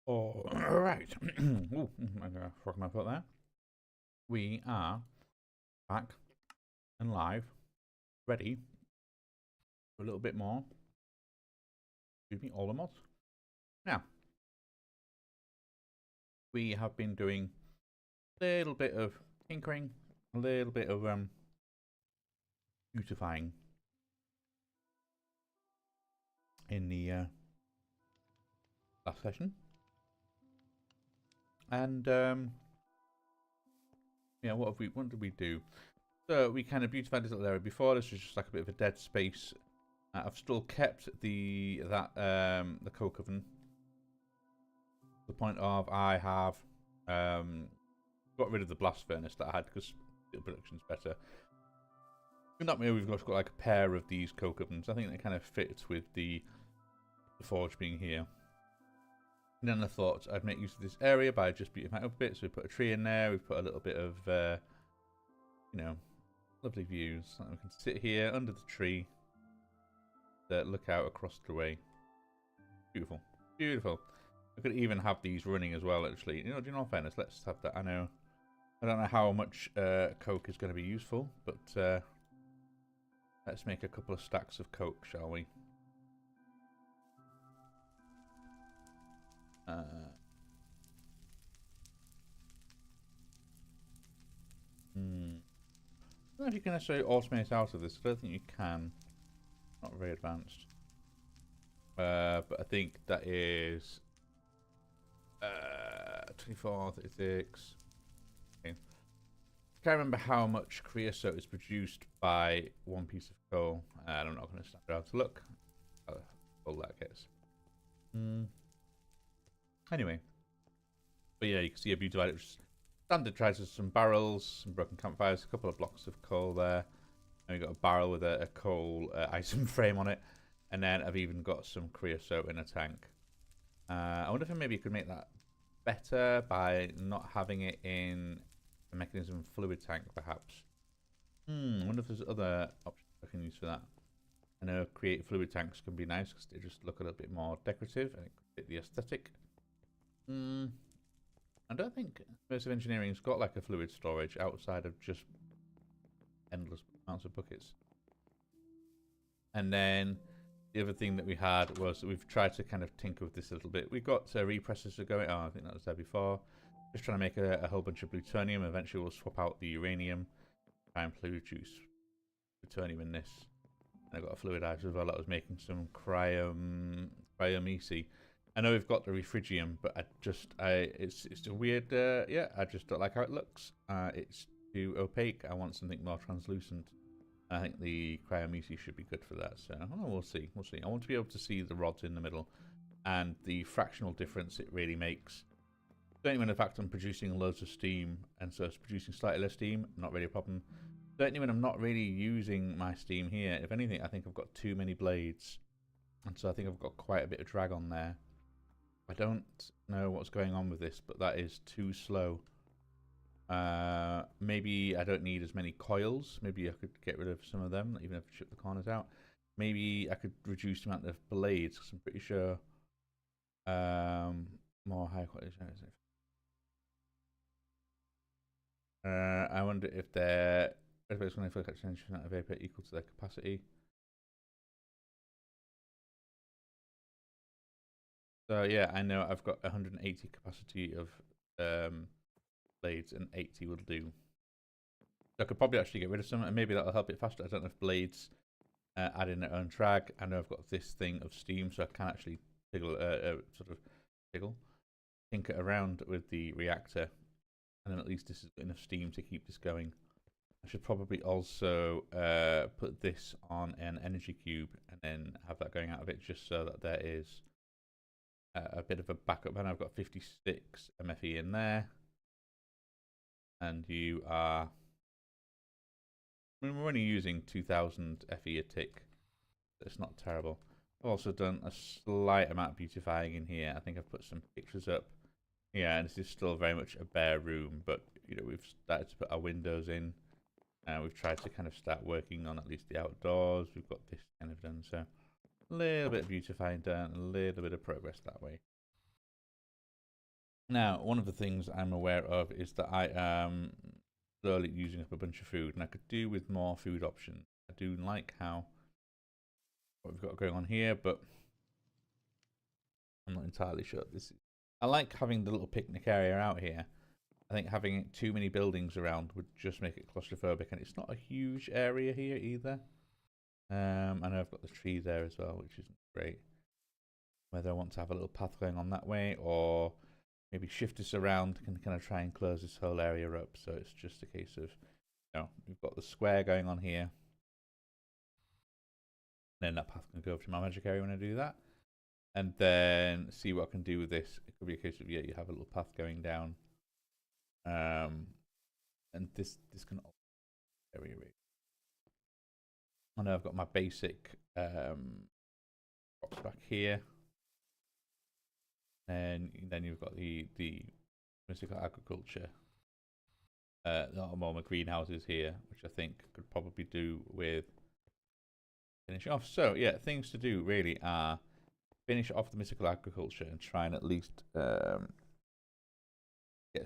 All right. Ooh, I'm gonna frog my foot there. We are back and live, ready for a little bit more. Excuse me, all the mods. Now, we have been doing a little bit of tinkering, a little bit of beautifying in the last session, and yeah, what did we do? So we kind of beautified this little area before. This was just like a bit of a dead space. I've still kept the coke oven. To the point of I have got rid of the blast furnace that I had because the production's better. In that way, we've got like a pair of these coke ovens. I think they kind of fit with the forge being here. And then I thought I'd make use of this area by just beautifying it up a bit. So we put a tree in there. We've put a little bit of, you know, lovely views. So we can sit here under the tree, look out across the way. Beautiful, beautiful. I could even have these running as well. Actually, you know, in all fairness, let's have that. I don't know how much coke is going to be useful, but let's make a couple of stacks of coke, shall we? I don't know if you can necessarily automate out of this. I don't think you can. Not very advanced. But I think that is 24, 36. Okay. Can't remember how much creosote is produced by one piece of coal, and I'm not going to stand around to look. All that gets. Anyway, but yeah, you can see a beauty it. Standard tries some barrels, some broken campfires, a couple of blocks of coal there, and we got a barrel with a coal item frame on it, and then I've even got some creosote in a tank. I wonder if maybe you could make that better by not having it in a mechanism fluid tank, perhaps. I wonder if there's other options I can use for that. I know create fluid tanks can be nice because they just look a little bit more decorative and it could fit the aesthetic. I don't think most of engineering's got like a fluid storage outside of just endless amounts of buckets. And then the other thing that we had was we've tried to kind of tinker with this a little bit. We've got reprocessor going. Oh, I think that was there before. Just trying to make a whole bunch of plutonium. Eventually, we'll swap out the uranium, try and produce plutonium in this. And I got a fluidizer as well. That was making some Biomes. I know we've got the refrigium, but it's a weird. Yeah, I just don't like how it looks. It's too opaque. I want something more translucent. I think the Cryomesi should be good for that. So we'll see. We'll see. I want to be able to see the rods in the middle and the fractional difference it really makes. Certainly when the fact I'm producing loads of steam and so it's producing slightly less steam, not really a problem. Certainly when I'm not really using my steam here, if anything, I think I've got too many blades. And so I think I've got quite a bit of drag on there. I don't know what's going on with this, but that is too slow. Maybe I don't need as many coils. Maybe I could get rid of some of them, even if I chip the corners out. Maybe I could reduce the amount of blades, because I'm pretty sure more high quality. I wonder if they're going to focus on amount of vapor equal to their capacity. So yeah, I know I've got 180 capacity of blades, and 80 will do. So I could probably actually get rid of some, and maybe that'll help it faster. I don't know if blades add in their own drag. I know I've got this thing of steam, so I can actually tinker around with the reactor, and then at least this is enough steam to keep this going. I should probably also put this on an energy cube and then have that going out of it, just so that there is a bit of a backup. And I've got 56 MFE in there, and you are. I mean, we're only using 2000 FE a tick. It's not terrible. I've also done a slight amount of beautifying in here. I think I've put some pictures up. Yeah, and this is still very much a bare room, but you know, we've started to put our windows in. We've tried to kind of start working on at least the outdoors. We've got this kind of done, so a little bit of beautifying done, a little bit of progress that way. Now, one of the things I'm aware of is that I am slowly using up a bunch of food, and I could do with more food options. I do like what we've got going on here, but I'm not entirely sure. I like having the little picnic area out here. I think having too many buildings around would just make it claustrophobic, and it's not a huge area here either. I know I've got the tree there as well, which isn't great. Whether I want to have a little path going on that way, or maybe shift this around and kind of try and close this whole area up, so it's just a case of, we've got the square going on here. Then that path can go over to my magic area when I do that. And then see what I can do with this. It could be a case of, you have a little path going down. And this can area. I know I've got my basic box back here. And then you've got the mystical agriculture. A lot more greenhouses here, which I think could probably do with finish off. So yeah, things to do really are finish off the mystical agriculture and try and at least get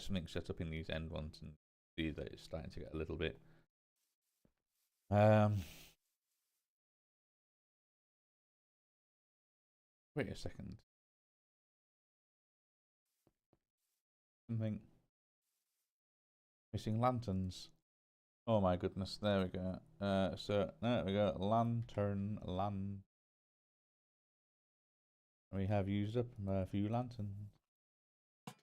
something set up in these end ones and see that it's starting to get a little bit wait a second. Something missing lanterns. Oh my goodness, there we go. So there we go. Lantern. We have used up a few lanterns.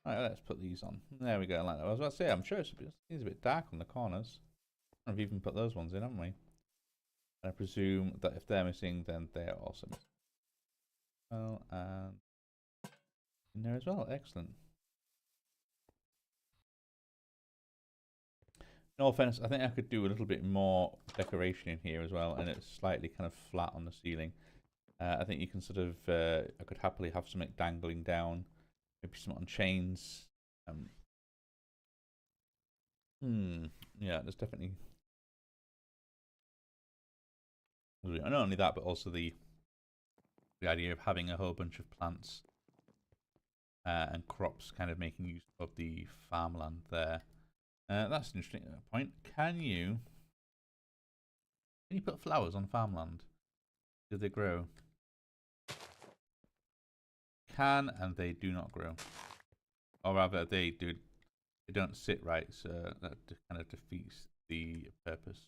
Right, let's put these on. There we go. Like I was about to say, I'm sure it's a bit dark on the corners. I've even put those ones in, haven't we? And I presume that if they're missing, then they're also missing. Well, and in there as well. Excellent. In all fairness, I think I could do a little bit more decoration in here as well, and it's slightly kind of flat on the ceiling. I think you can sort of, I could happily have something dangling down, maybe something on chains. Yeah, there's definitely. Not only that, but also the idea of having a whole bunch of plants and crops, kind of making use of the farmland there. That's an interesting point. Can you put flowers on farmland? Do they grow? Can, and they do not grow, or rather they do. They don't sit right, so that kind of defeats the purpose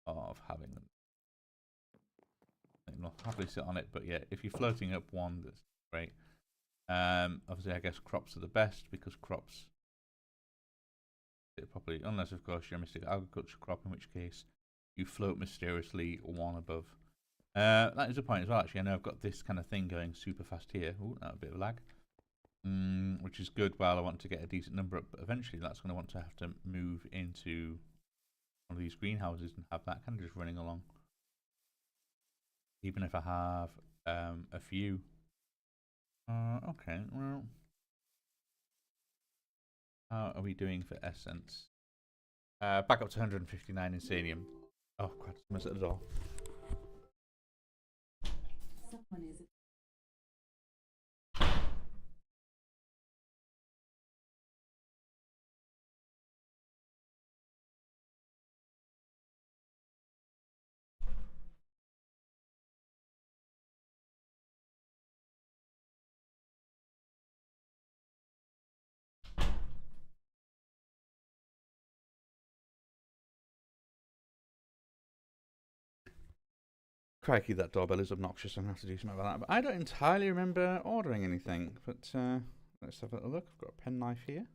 of having them. They'll happily sit on it, but yeah, if you're floating up one, that's great. Obviously, I guess crops are the best because crops sit properly, unless of course you're a mystic agriculture crop, in which case you float mysteriously one above. That is a point as well. Actually, I know I've got this kind of thing going super fast here. Ooh, that was a bit of lag. Which is good while I want to get a decent number up, but eventually that's going to want to have to move into one of these greenhouses and have that kind of just running along. Even if I have a few. Okay, well, how are we doing for essence? Back up to 159 insanium. Oh, God, someone's at the door. Someone is. Crikey, that doorbell is obnoxious. I'm going to have to do something about that. But I don't entirely remember ordering anything. But let's have a look. I've got a penknife here.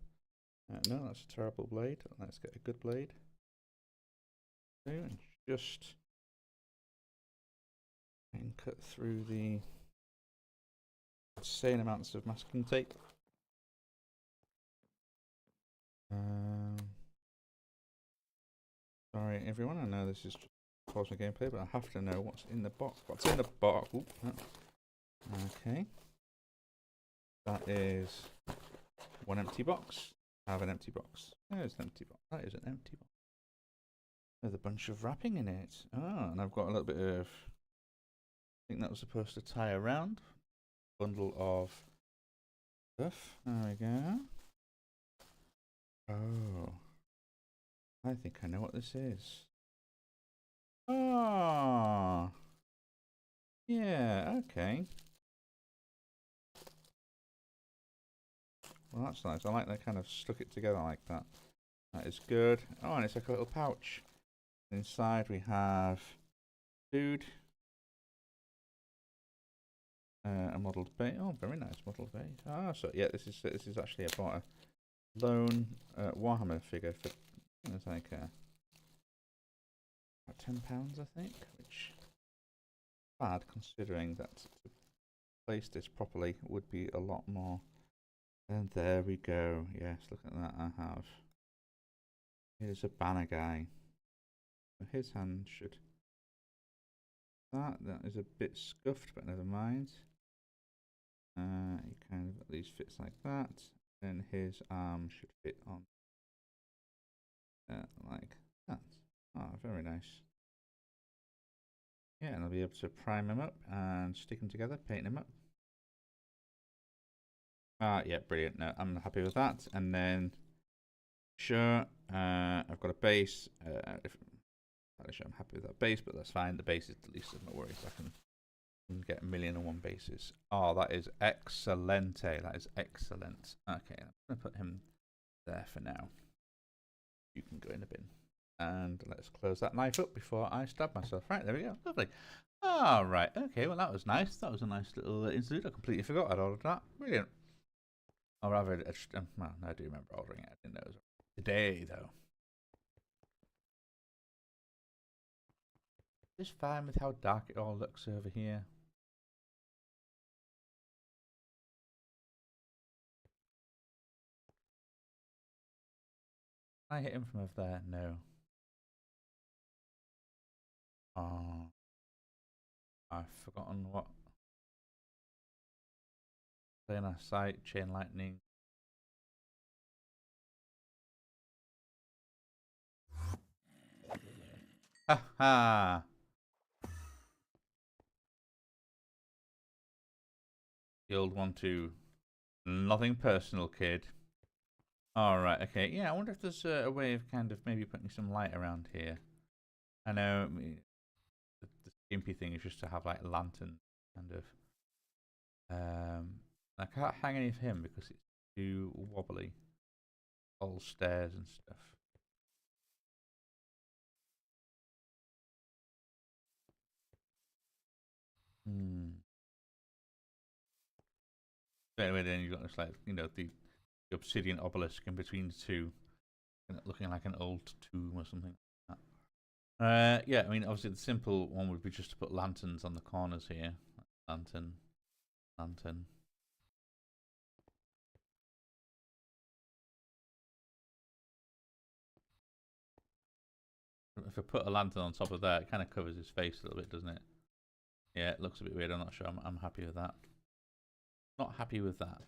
No, that's a terrible blade. Let's get a good blade. And just and cut through the insane amounts of masking tape. Sorry, everyone. I know this is just pause my gameplay, but I have to know what's in the box. What's in the box? Ooh, okay. That is one empty box. I have an empty box. There's an empty box. That is an empty box. There's a bunch of wrapping in it. Ah, and I've got a little bit of. I think that was supposed to tie around. Bundle of stuff. There we go. Oh, I think I know what this is. Oh, yeah, okay. Well, that's nice. I like they kind of stuck it together like that. That is good. Oh, and it's like a little pouch. Inside we have food, a modelled base. Oh, very nice modelled base. Ah, so yeah, this is actually about a lone Warhammer figure for it's like about £10, I think, which bad considering that to place this properly would be a lot more. And there we go. Yes, look at that. I have. Here's a banner guy. His hand should. That is a bit scuffed, but never mind. He kind of at least fits like that. Then his arm should fit on like that. Oh, very nice. Yeah, and I'll be able to prime him up and stick them together, paint him up. Yeah, brilliant. No, I'm happy with that. And then, sure, I've got a base. I'm happy with that base, but that's fine. The base is the least of my worries. I can get 1,000,001 bases. Oh, that is excellente. That is excellent. Okay, I'm going to put him there for now. You can go in the bin. And let's close that knife up before I stab myself. Right, there we go. Lovely. All right. Okay, well, that was nice. That was a nice little interlude. I completely forgot I'd ordered that. Brilliant. Or rather, well, I do remember ordering it. I didn't know it was today, though. Just fine with how dark it all looks over here. Can I hit him from over there? No. Oh, I've forgotten what. Planar sight, chain lightning. Ha ha! The old one too. Nothing personal, kid. Alright, okay. Yeah, I wonder if there's a way of kind of maybe putting some light around here. I know the skimpy thing is just to have like a lantern kind of. I can't hang any of him because it's too wobbly. All stairs and stuff. So anyway, then you've got this like, the obsidian obelisk in between the two, looking like an old tomb or something like that. Yeah, I mean, obviously the simple one would be just to put lanterns on the corners here. Lantern, lantern. If I put a lantern on top of that, it kind of covers his face a little bit, doesn't it? Yeah, it looks a bit weird. I'm not sure. I'm happy with that. Not happy with that.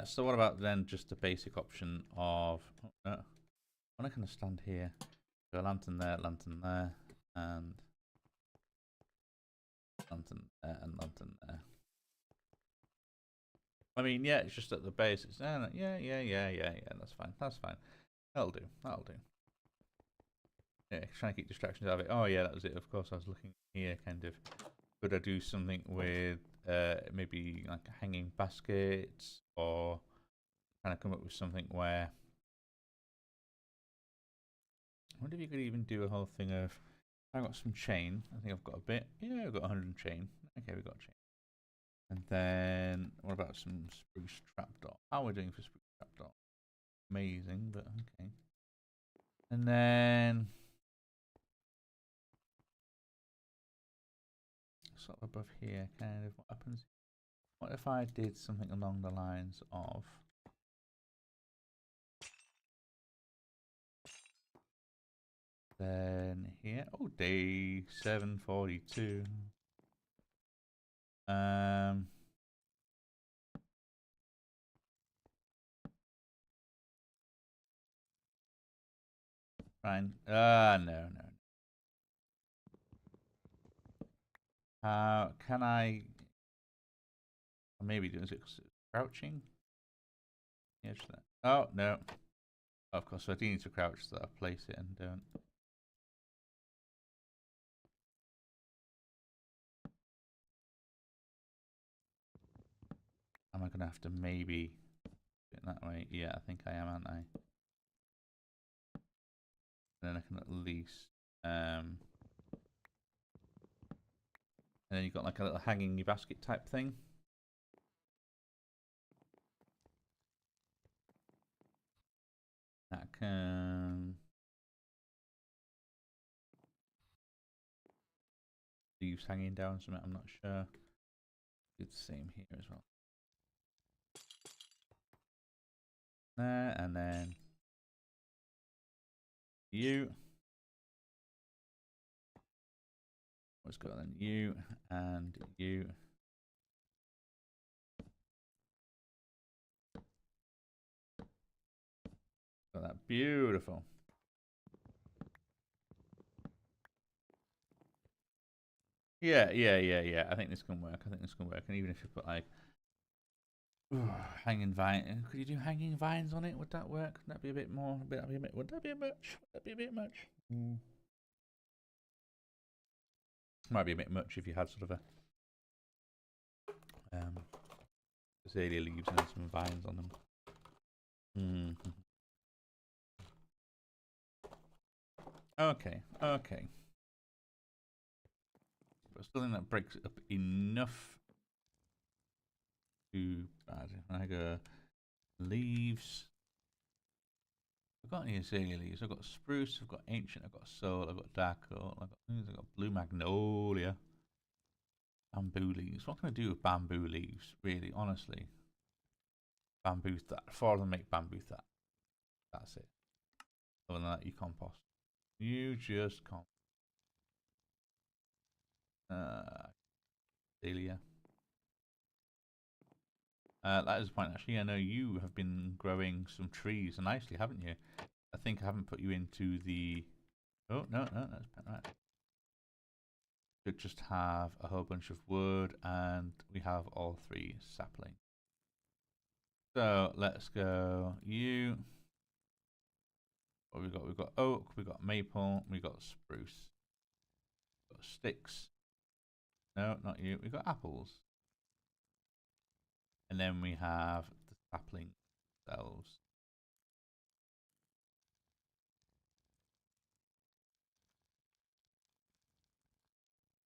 So what about then just the basic option of... I'm not going to stand here. Go lantern there, and lantern there, and lantern there. I mean, yeah, it's just at the base. It's, yeah, that's fine. That's fine. That'll do. That'll do. Yeah, trying to keep distractions out of it. Oh, yeah, that was it. Of course, I was looking here, kind of. Could I do something with maybe like hanging baskets, or kind of come up with something where I wonder if you could even do a whole thing of I've got some chain. I think I've got a bit. Yeah, I've got 100 chain. Okay, we've got chain. And then what about some spruce trapdoor? How are we doing for spruce trapdoor? Amazing, but okay. And then sort of above here, kind of what happens? What if I did something along the lines of then here? Oh, day 742. Fine. No. Can I maybe do is it crouching? Yeah, just that. Oh, no. Of course, so I do need to crouch so that I place it and don't. Am I going to have to maybe do it that way? Yeah, I think I am, aren't I? And then I can at least... and then you've got like a little hanging your basket type thing. That can... leaves hanging down something, I'm not sure. Do the same here as well. There, and then you. Let's go then you and you. Got that beautiful. Yeah. I think this can work. And even if you put like hanging vine, could you do hanging vines on it? Would that work? Would that be a bit more? Would that be a bit much? Would that be a bit much? Might be a bit much if you had sort of a azalea leaves and then some vines on them. Okay. But I still think that breaks it up enough to bad. When I go leaves, I've got any azalea leaves. I've got spruce, I've got ancient, I've got soul, I've got dark oak, I've got blue magnolia, bamboo leaves. What can I do with bamboo leaves? Really, honestly, bamboo that. 4 of them make bamboo that. That's it. Other than that, you compost. You just compost. Azalea. That is the point. Actually, I know you have been growing some trees nicely, haven't you? I think I haven't put you into the... Oh, no, that's right. Should just have a whole bunch of wood, and we have all 3 saplings. So let's go you. What have we got? We've got oak, we've got maple, we've got spruce. We've got sticks. No, not you. We've got apples. And then we have the sapling themselves.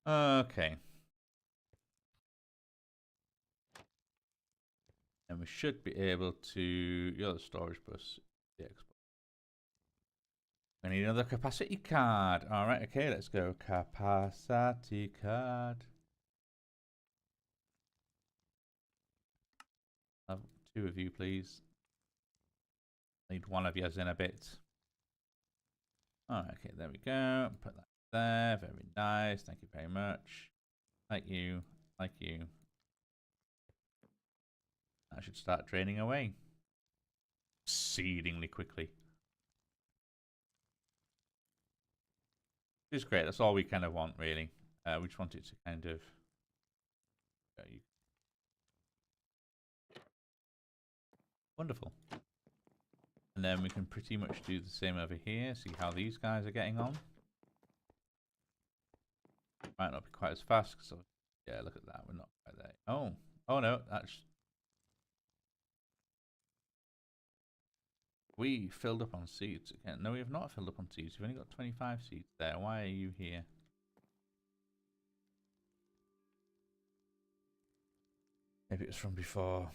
Okay. And we should be able to... You're the storage bus. The export. We need another capacity card. Alright, okay, let's go. Capacity card. I'll have 2 of you, please. Need 1 of yours in a bit. Alright, okay, there we go. Put that there. Very nice. Thank you very much. Like you. Like you. That should start draining away. Exceedingly quickly. Which is great. That's all we kind of want, really. We just want it to kind of... Wonderful. And then we can pretty much do the same over here. See how these guys are getting on. Might not be quite as fast. So yeah, look at that. We're not quite there. Oh no. That's... We filled up on seeds again. No, we have not filled up on seeds. We've only got 25 seeds there. Why are you here? Maybe it was from before.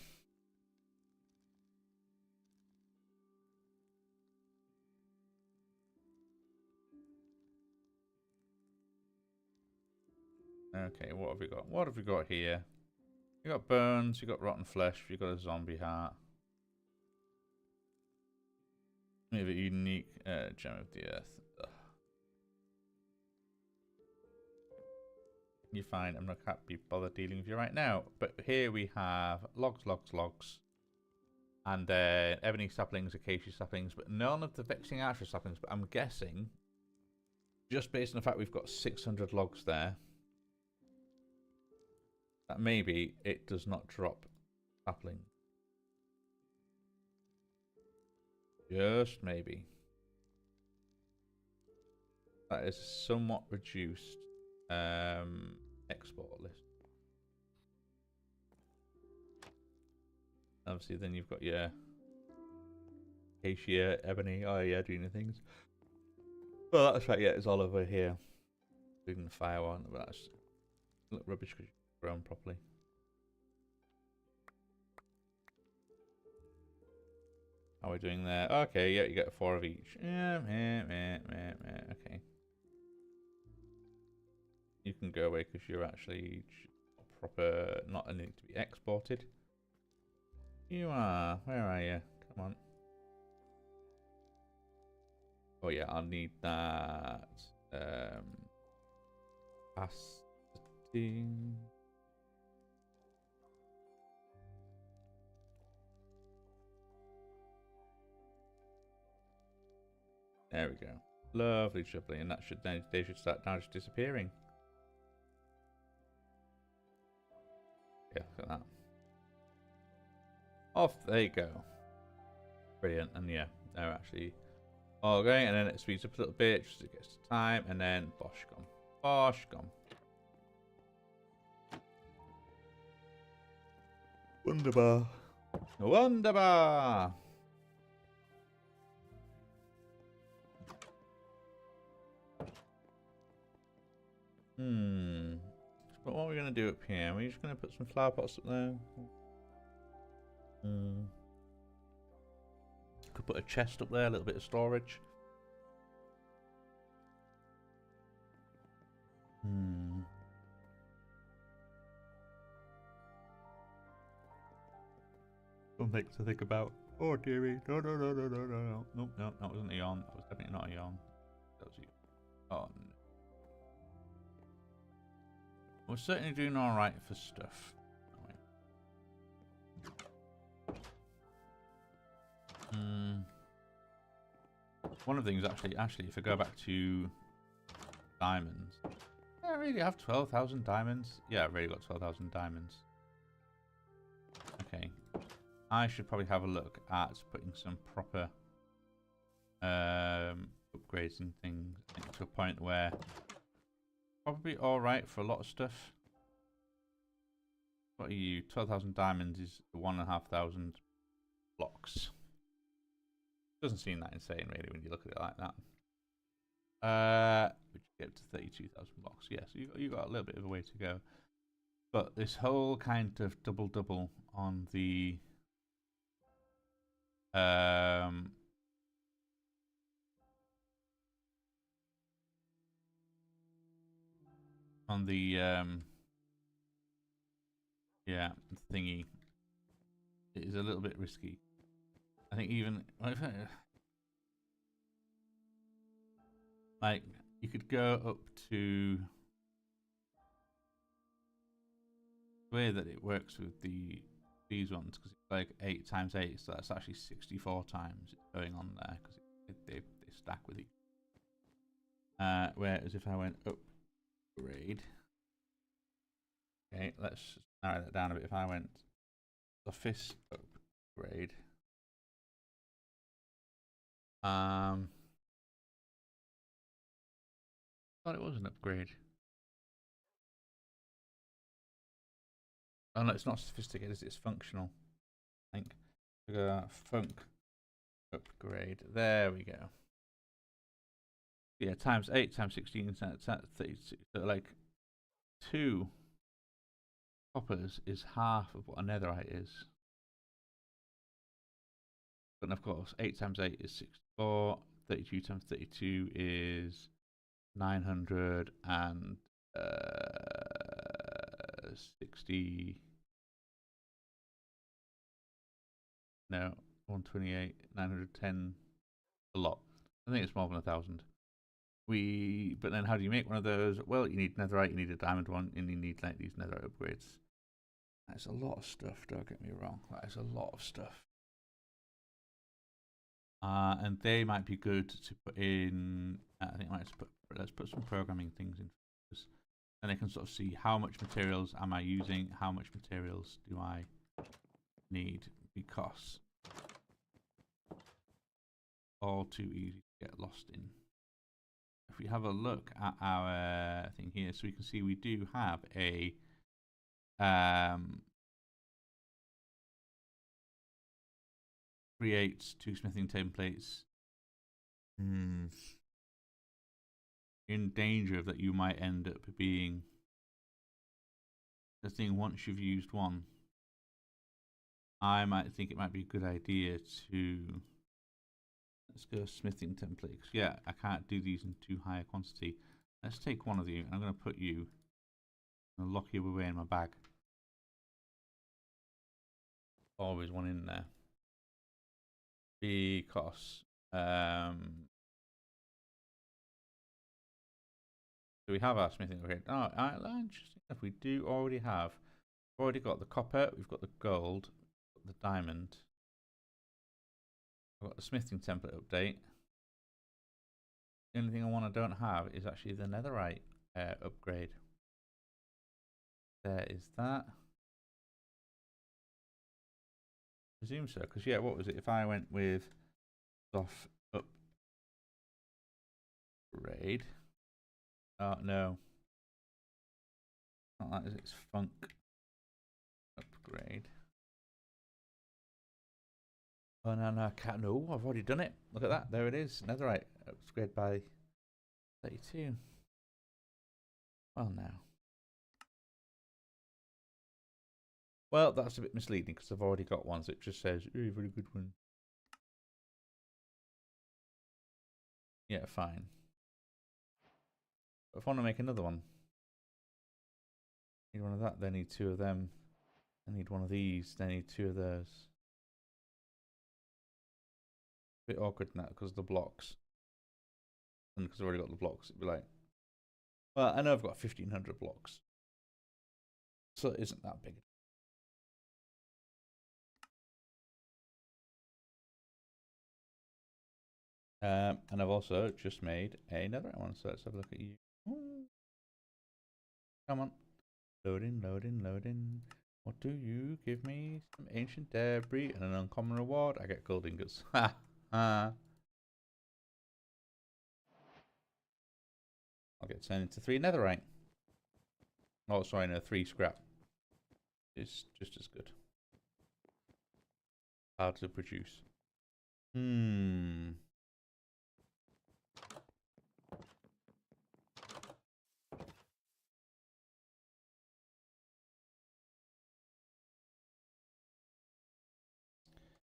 Okay, what have we got? What have we got here? You got bones, you got rotten flesh, you got a zombie heart. We have a unique gem of the earth. Ugh. You're fine. I'm not can't be bothered dealing with you right now. But here we have logs, and ebony saplings, acacia saplings, but none of the vexing archer saplings. But I'm guessing, just based on the fact we've got 600 logs there, that maybe it does not drop sapling. Just maybe. That is somewhat reduced export list. Obviously, then you've got your acacia, ebony. Oh yeah, doing the things. Well, that's right. Yeah, it's all over here. Doing the fire one, but that's look rubbish because you've grown properly. How are we doing there? Okay, yeah, you get 4 of each. Okay. You can go away because you're actually proper, not anything to be exported. You are. Where are you? Come on. Oh yeah, I'll need that. Capacity. There we go. Lovely, jubbly, and that should then they should start now just disappearing. Yeah, look at that. Off they go. Brilliant, and yeah, they're actually all going, and then it speeds up a little bit just as it gets to time, and then bosh gone. Bosh gone. Wunderbar. Wunderbar. But what are we going to do up here? We're just going to put some flower pots up there. Could put a chest up there, a little bit of storage. Something to think about. Oh dearie. No. Nope, no, that wasn't a yawn. That was definitely not a yawn. That was you. Oh no. We're certainly doing alright for stuff. One of the things actually, if I go back to diamonds, I really have 12,000 diamonds. Yeah, I've really got 12,000 diamonds. Okay, I should probably have a look at putting some proper upgrades and things to a point where probably all right for a lot of stuff. What are you? 12,000 diamonds is 1,500 blocks. Doesn't seem that insane, really, when you look at it like that. Which get to 32,000 blocks. Yeah, so you got a little bit of a way to go. But this whole kind of double on the yeah, thingy, it is a little bit risky. I think even like you could go up to the way that it works with these ones, because it's like 8 times 8, so that's actually 64 times it's going on there because they stack with each. Whereas if I went upgrade, okay, let's narrow that down a bit. If I went office upgrade, thought it was an upgrade. Oh no, it's not sophisticated, it's functional. I think. Funk upgrade. There we go. Yeah, times 8 times 16 36. So like 2 coppers is half of what a netherite is. But of course, 8 times 8 is 64. 32 times 32 is 960. No, 128, 910. A lot. I think it's more than 1,000. But then how do you make one of those? Well, you need netherite, you need a diamond one, and you need like these netherite upgrades. That's a lot of stuff, don't get me wrong. That is a lot of stuff. And they might be good to put in. I think let's put some programming things in, and I can sort of see how much materials am I using, how much materials do I need, because all too easy to get lost in. If we have a look at our thing here, so we can see we do have a create 2 smithing templates. In danger of that you might end up being the thing once you've used one. I might think it might be a good idea to let's go smithing template, because yeah, I can't do these in too high a quantity. Let's take one of you and I'm going to put you, I'm going to lock you away in my bag. Always one in there because so we have our smithing upgrade. Oh, interesting enough, we do already have. We've already got the copper, we've got the gold, the diamond. I've got the smithing template update. The only thing I don't have is actually the netherite upgrade. There is that. I presume so, because yeah, what was it? If I went with soft upgrade. Oh no. Not that, is it? It's funk upgrade. Oh no, I can't. No, I've already done it. Look at that. There it is. Netherite upgrade by 32. Well, now. Well, that's a bit misleading because I've already got one, so it just says, "Ooh, very good one." Yeah, fine. But if I want to make another one, I need one of that, then I need 2 of them. I need one of these, then I need 2 of those. A bit awkward in that because of the blocks. And because I've already got the blocks, it'd be like, well, I know I've got 1,500 blocks. So it isn't that big. And I've also just made another one, so let's have a look at you. Come on. Loading, loading, loading. What do you give me? Some ancient debris and an uncommon reward. I get gold ingots. Ha! Ha! I'll get turned into 3 netherite. Oh, sorry, no, 3 scrap. It's just as good. Hard to produce.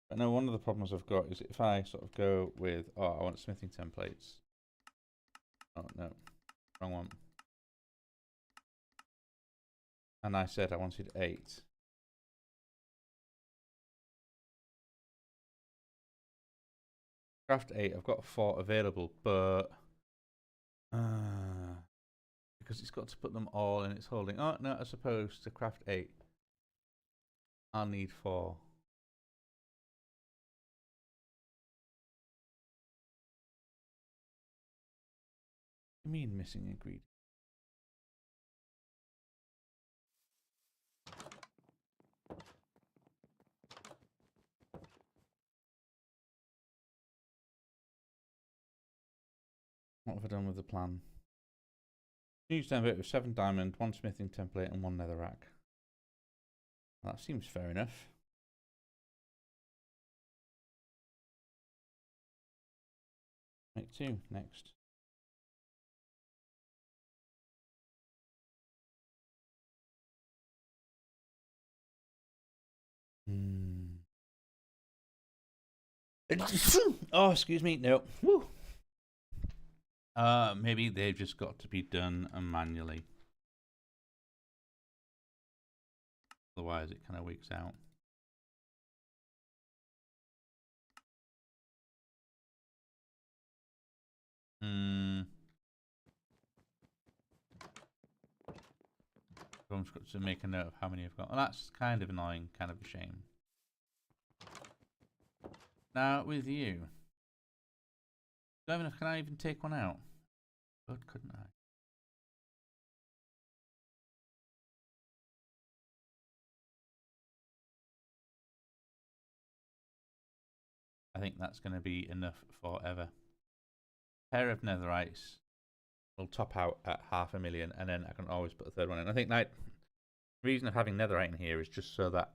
But no, one of the problems I've got is if I sort of go with, oh, I want smithing templates. Oh, no. Wrong one. And I said I wanted 8. Craft 8, I've got 4 available, but because it's got to put them all in its holding. Oh, no, I suppose to craft 8, I'll need 4. What do you mean missing ingredient? What have I done with the plan? Use template with 7 diamond, 1 smithing template, and 1 netherrack. Well, that seems fair enough. Make 2 next. Oh, excuse me. No. Woo. Maybe they've just got to be done manually. Otherwise, it kind of weeks out. I've got to make a note of how many I've got. Well, that's kind of annoying, kind of a shame. Now, with you. Can I even take one out? God, couldn't I? I think that's going to be enough forever. Pair of netherites will top out at 500,000, and then I can always put a third one in. I think like the reason of having netherite in here is just so that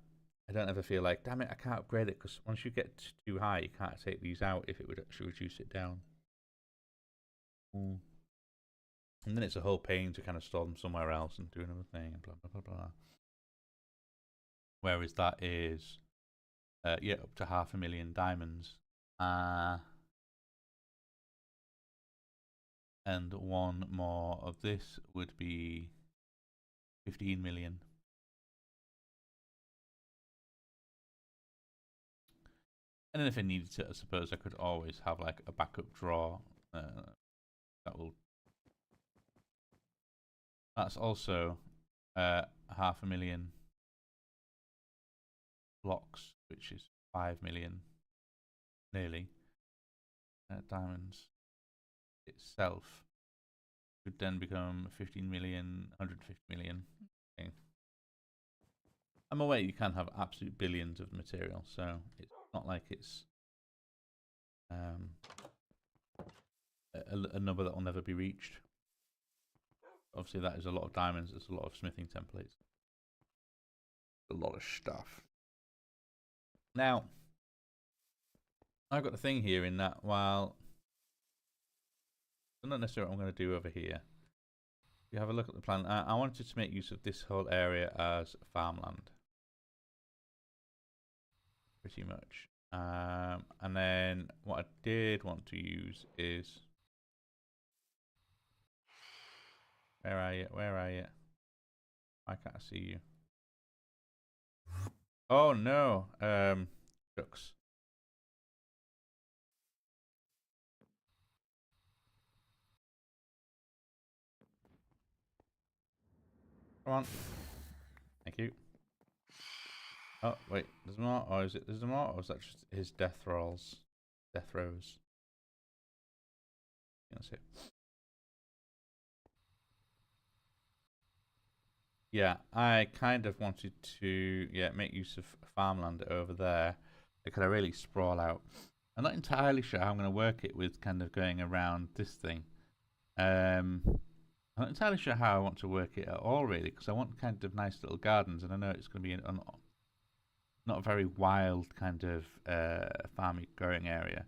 I don't ever feel like, damn it, I can't upgrade it, because once you get too high, you can't take these out if it would actually reduce it down. And then it's a whole pain to kind of store them somewhere else and do another thing and blah, blah, blah, blah. Whereas that is, yeah, up to 500,000 diamonds. And one more of this would be 15 million. And then if I needed to, I suppose I could always have like a backup draw. That will. That's also 500,000 blocks, which is 5 million nearly. Diamonds itself would then become 15 million, 150 million. Okay. I'm aware you can have absolute billions of material, so it's not like it's a number that will never be reached. Obviously, that is a lot of diamonds. There's a lot of smithing templates. A lot of stuff. Now, I've got the thing here in that while not necessarily what I'm going to do over here. If you have a look at the plan, I wanted to make use of this whole area as farmland. Pretty much. And then what I did want to use is... Where are you? Where are you? Why can't I see you? Oh no! Ducks. Come on. Thank you. Oh, wait. There's more? Or is it? There's more? Or is that just his death rolls? Death throws. That's it. Yeah, I kind of wanted to make use of farmland over there. It kind of really sprawl out. I'm not entirely sure how I'm going to work it with kind of going around this thing. I'm not entirely sure how I want to work it at all, really, because I want kind of nice little gardens, and I know it's going to be not a very wild kind of farming growing area.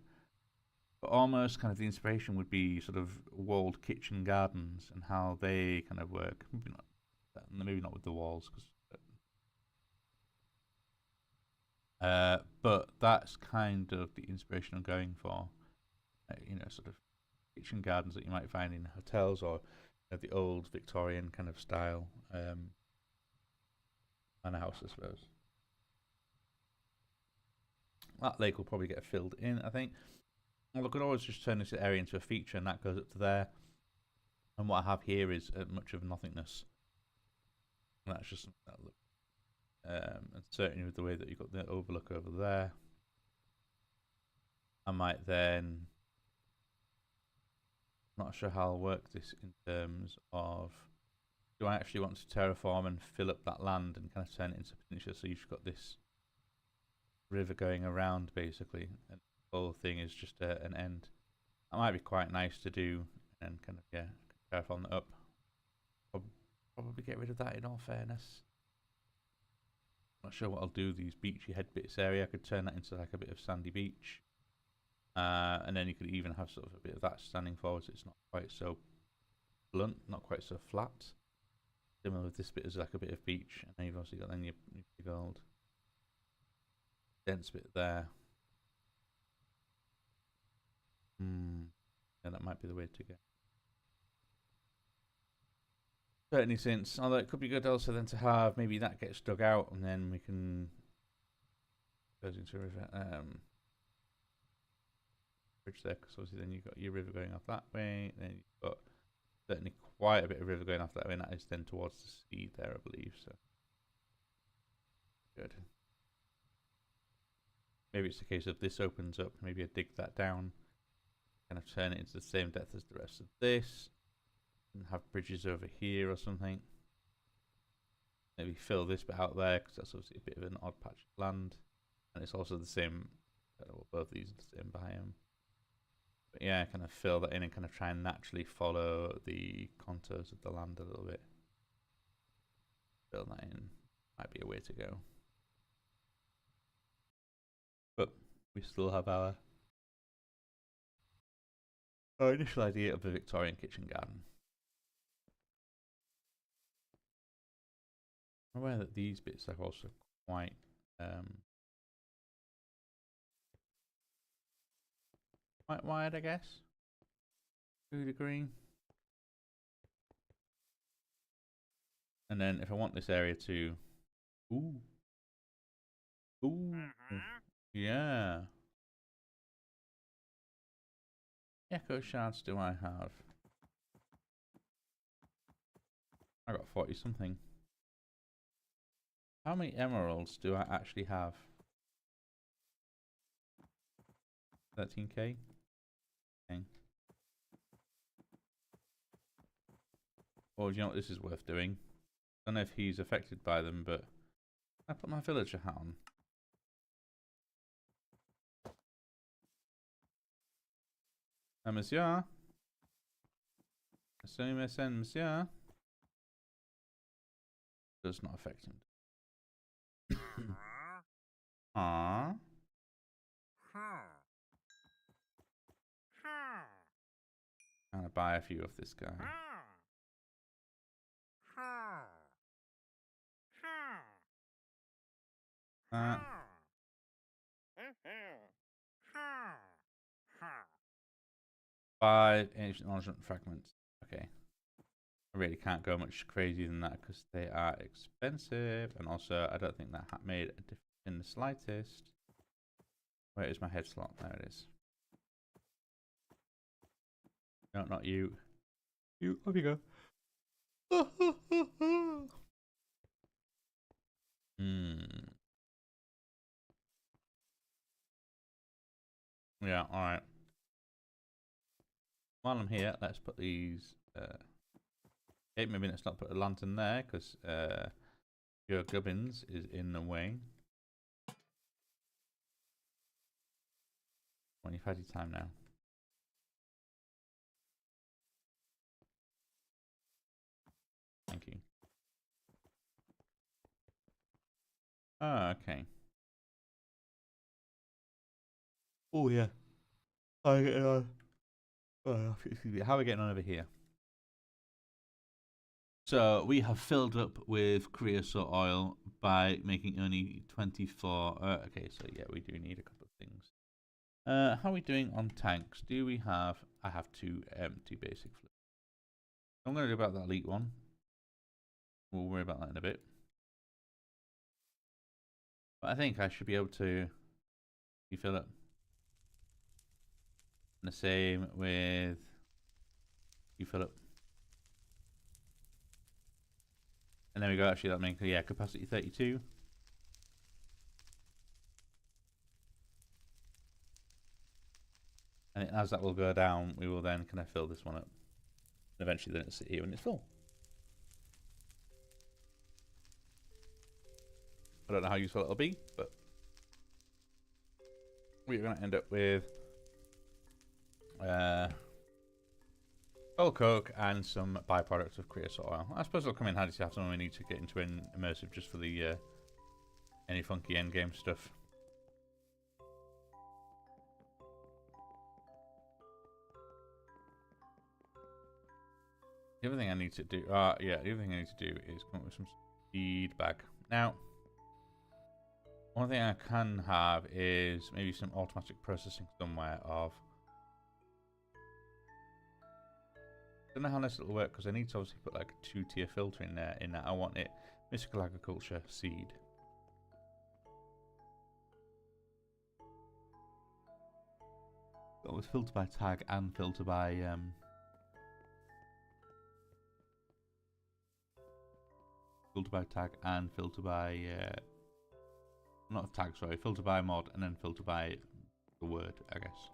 But almost kind of the inspiration would be sort of walled kitchen gardens and how they kind of work. Maybe not with the walls, but that's kind of the inspiration I'm going for. You know, sort of kitchen gardens that you might find in hotels or the old Victorian kind of style manor house, I suppose. That lake will probably get filled in, I think. Well, I could always just turn this area into a feature, and that goes up to there. And what I have here is much of nothingness. And that's just that look. And certainly with the way that you've got the overlook over there, I might then, not sure how I'll work this in terms of, do I actually want to terraform and fill up that land and kind of turn it into a peninsula, so you've got this river going around basically, and the whole thing is just an end. That might be quite nice to do, and kind of terraform that up. Probably get rid of that in all fairness. Not sure what I'll do. These beachy head bits area, I could turn that into like a bit of sandy beach, and then you could even have sort of a bit of that standing forward, so it's not quite so blunt, not quite so flat. Similar with this bit as like a bit of beach, and then you've obviously got then your big old dense bit there. Yeah, that might be the way to go. Certainly, since although it could be good also then to have maybe that gets dug out and then we can goes into a river bridge there, because obviously then you've got your river going off that way, then you've got certainly quite a bit of river going off that way, and that is then towards the sea there, I believe. So good. Maybe it's a case of this opens up, maybe I dig that down, kind of turn it into the same depth as the rest of this, and have bridges over here or something. Maybe fill this bit out there, because that's obviously a bit of an odd patch of land, and it's also the same. We'll both these in biome. But yeah, kind of fill that in and kind of try and naturally follow the contours of the land a little bit. Fill that in. Might be a way to go. But we still have our initial idea of a Victorian kitchen garden. I'm aware that these bits are also quite quite wide, I guess. 2 degree. And then if I want this area to, ooh, yeah. Echo shards do I have? I got 40 something. How many emeralds do I actually have? 13k? Okay. Well, do you know what this is worth doing? I don't know if he's affected by them, but I put my villager hat on. Monsieur? Monsieur? Does not affect him. Aww. I'm gonna buy a few of this guy. Five ancient ornament fragments. Okay. I really can't go much crazier than that because they are expensive, and also I don't think that hat made a difference in the slightest. Where is my head slot? There it is. No, not you. You, off you go. Yeah, alright. While I'm here, let's put these. Okay, maybe let's not put a lantern there because your gubbins is in the way. When you've had your time now. Thank you. Oh, okay. Oh, yeah. How are we getting on? How are we getting on over here? So we have filled up with creosote oil by making only 24. Okay, so yeah, we do need a couple of things. How are we doing on tanks? Do we have? I have two empty basic fluids. I'm going to do about that elite one. We'll worry about that in a bit. But I think I should be able to refill it. And the same with refill it. And there we go. Actually, that makes, yeah, capacity 32. And as that will go down, we will then kind of fill this one up. And eventually then it'll sit here when it's full. I don't know how useful it'll be, but we're going to end up with full coke and some byproducts of creosote oil. I suppose it'll come in handy to have someone we need to get into an immersive just for the any funky endgame stuff. The other thing I need to do, the other thing I need to do is come up with some speed back. Now, one thing I can have is maybe some automatic processing somewhere of. I don't know how this will work because I need to obviously put like a 2-tier filter in there. In that I want it mystical agriculture seed. It was filter by tag and filter by filter by not tag, sorry, filter by mod and then filter by the word, I guess.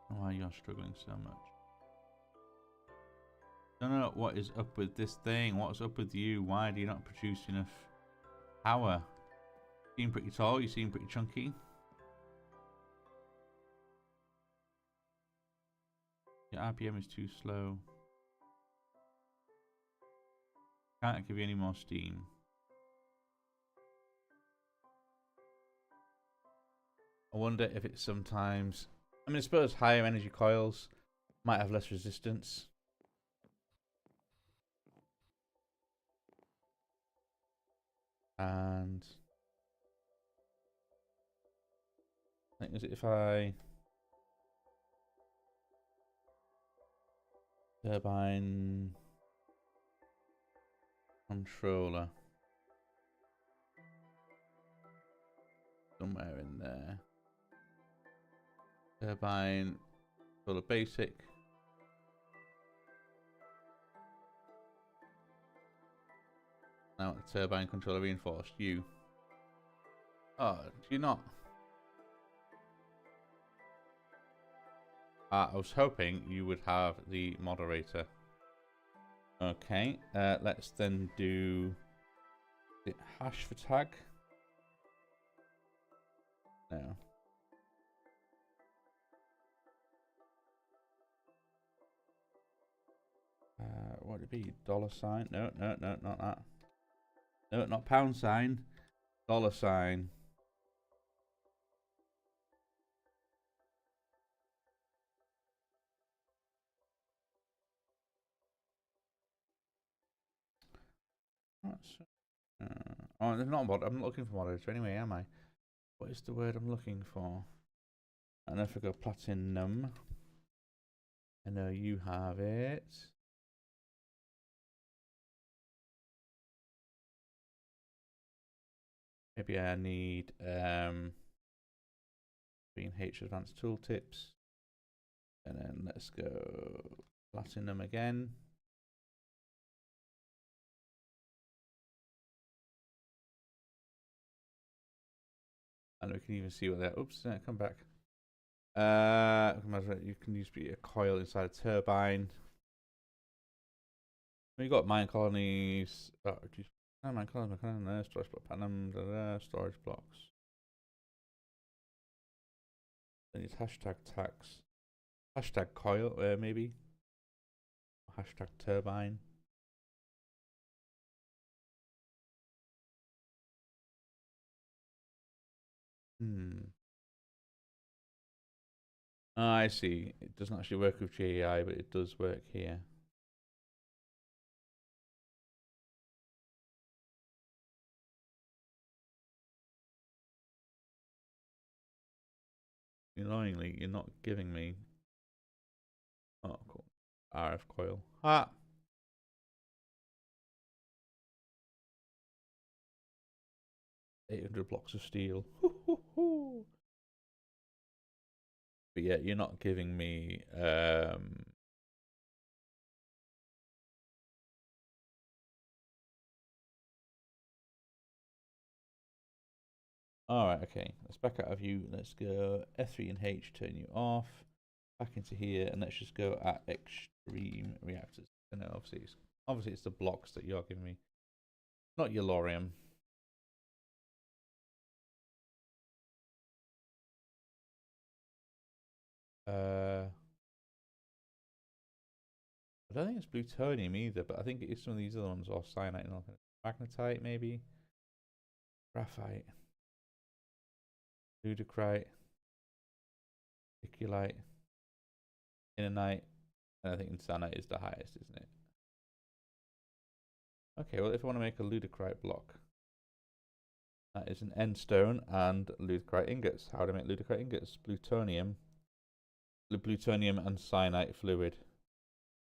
Why you're struggling so much? Don't know what is up with this thing. What's up with you? Why do you not produce enough power? You seem pretty tall. You seem pretty chunky. Your RPM is too slow. Can't give you any more steam. I wonder if it's sometimes... I mean, I suppose higher energy coils might have less resistance. And... I think, is it if I... Turbine... Controller. Somewhere in there. Turbine... Controller basic. Now the turbine controller reinforced. You. Oh, do you not? I was hoping you would have the moderator. Okay, let's then do the hash for tag. No. What would it be? Dollar sign? No, no, no, not that. No, not pound sign. Dollar sign. Oh, there's not a mod. I'm not looking for moderator anyway, am I? What is the word I'm looking for? I know if I go platinum. I know you have it. Maybe I need H advanced tooltips. And then let's go platinum again. And we can even see what they're. Oops, come back. You can use a coil inside a turbine. You got mine colonies. Oh, mine colonies, storage block, platinum, storage blocks. Then it's hashtag tax. Hashtag coil, maybe. Hashtag turbine. Oh, I see. It doesn't actually work with GAI, but it does work here. Annoyingly, you're not giving me. Oh, cool. RF coil. Ah! 800 blocks of steel. But yeah, you're not giving me alright, okay. Let's back out of you. Let's go F3 and H, turn you off. Back into here, and let's just go at extreme reactors. And then obviously it's the blocks that you're giving me. Not your lorium. I don't think it's plutonium either, but I think it is some of these other ones, or cyanite and all that. Magnetite, maybe? Graphite. Ludocrite. Piculite. Inanite. And I think insanite is the highest, isn't it? Okay, well, if I want to make a ludocrite block, that is an end stone and ludocrite ingots. How do I make ludocrite ingots? Plutonium. The plutonium and cyanite fluid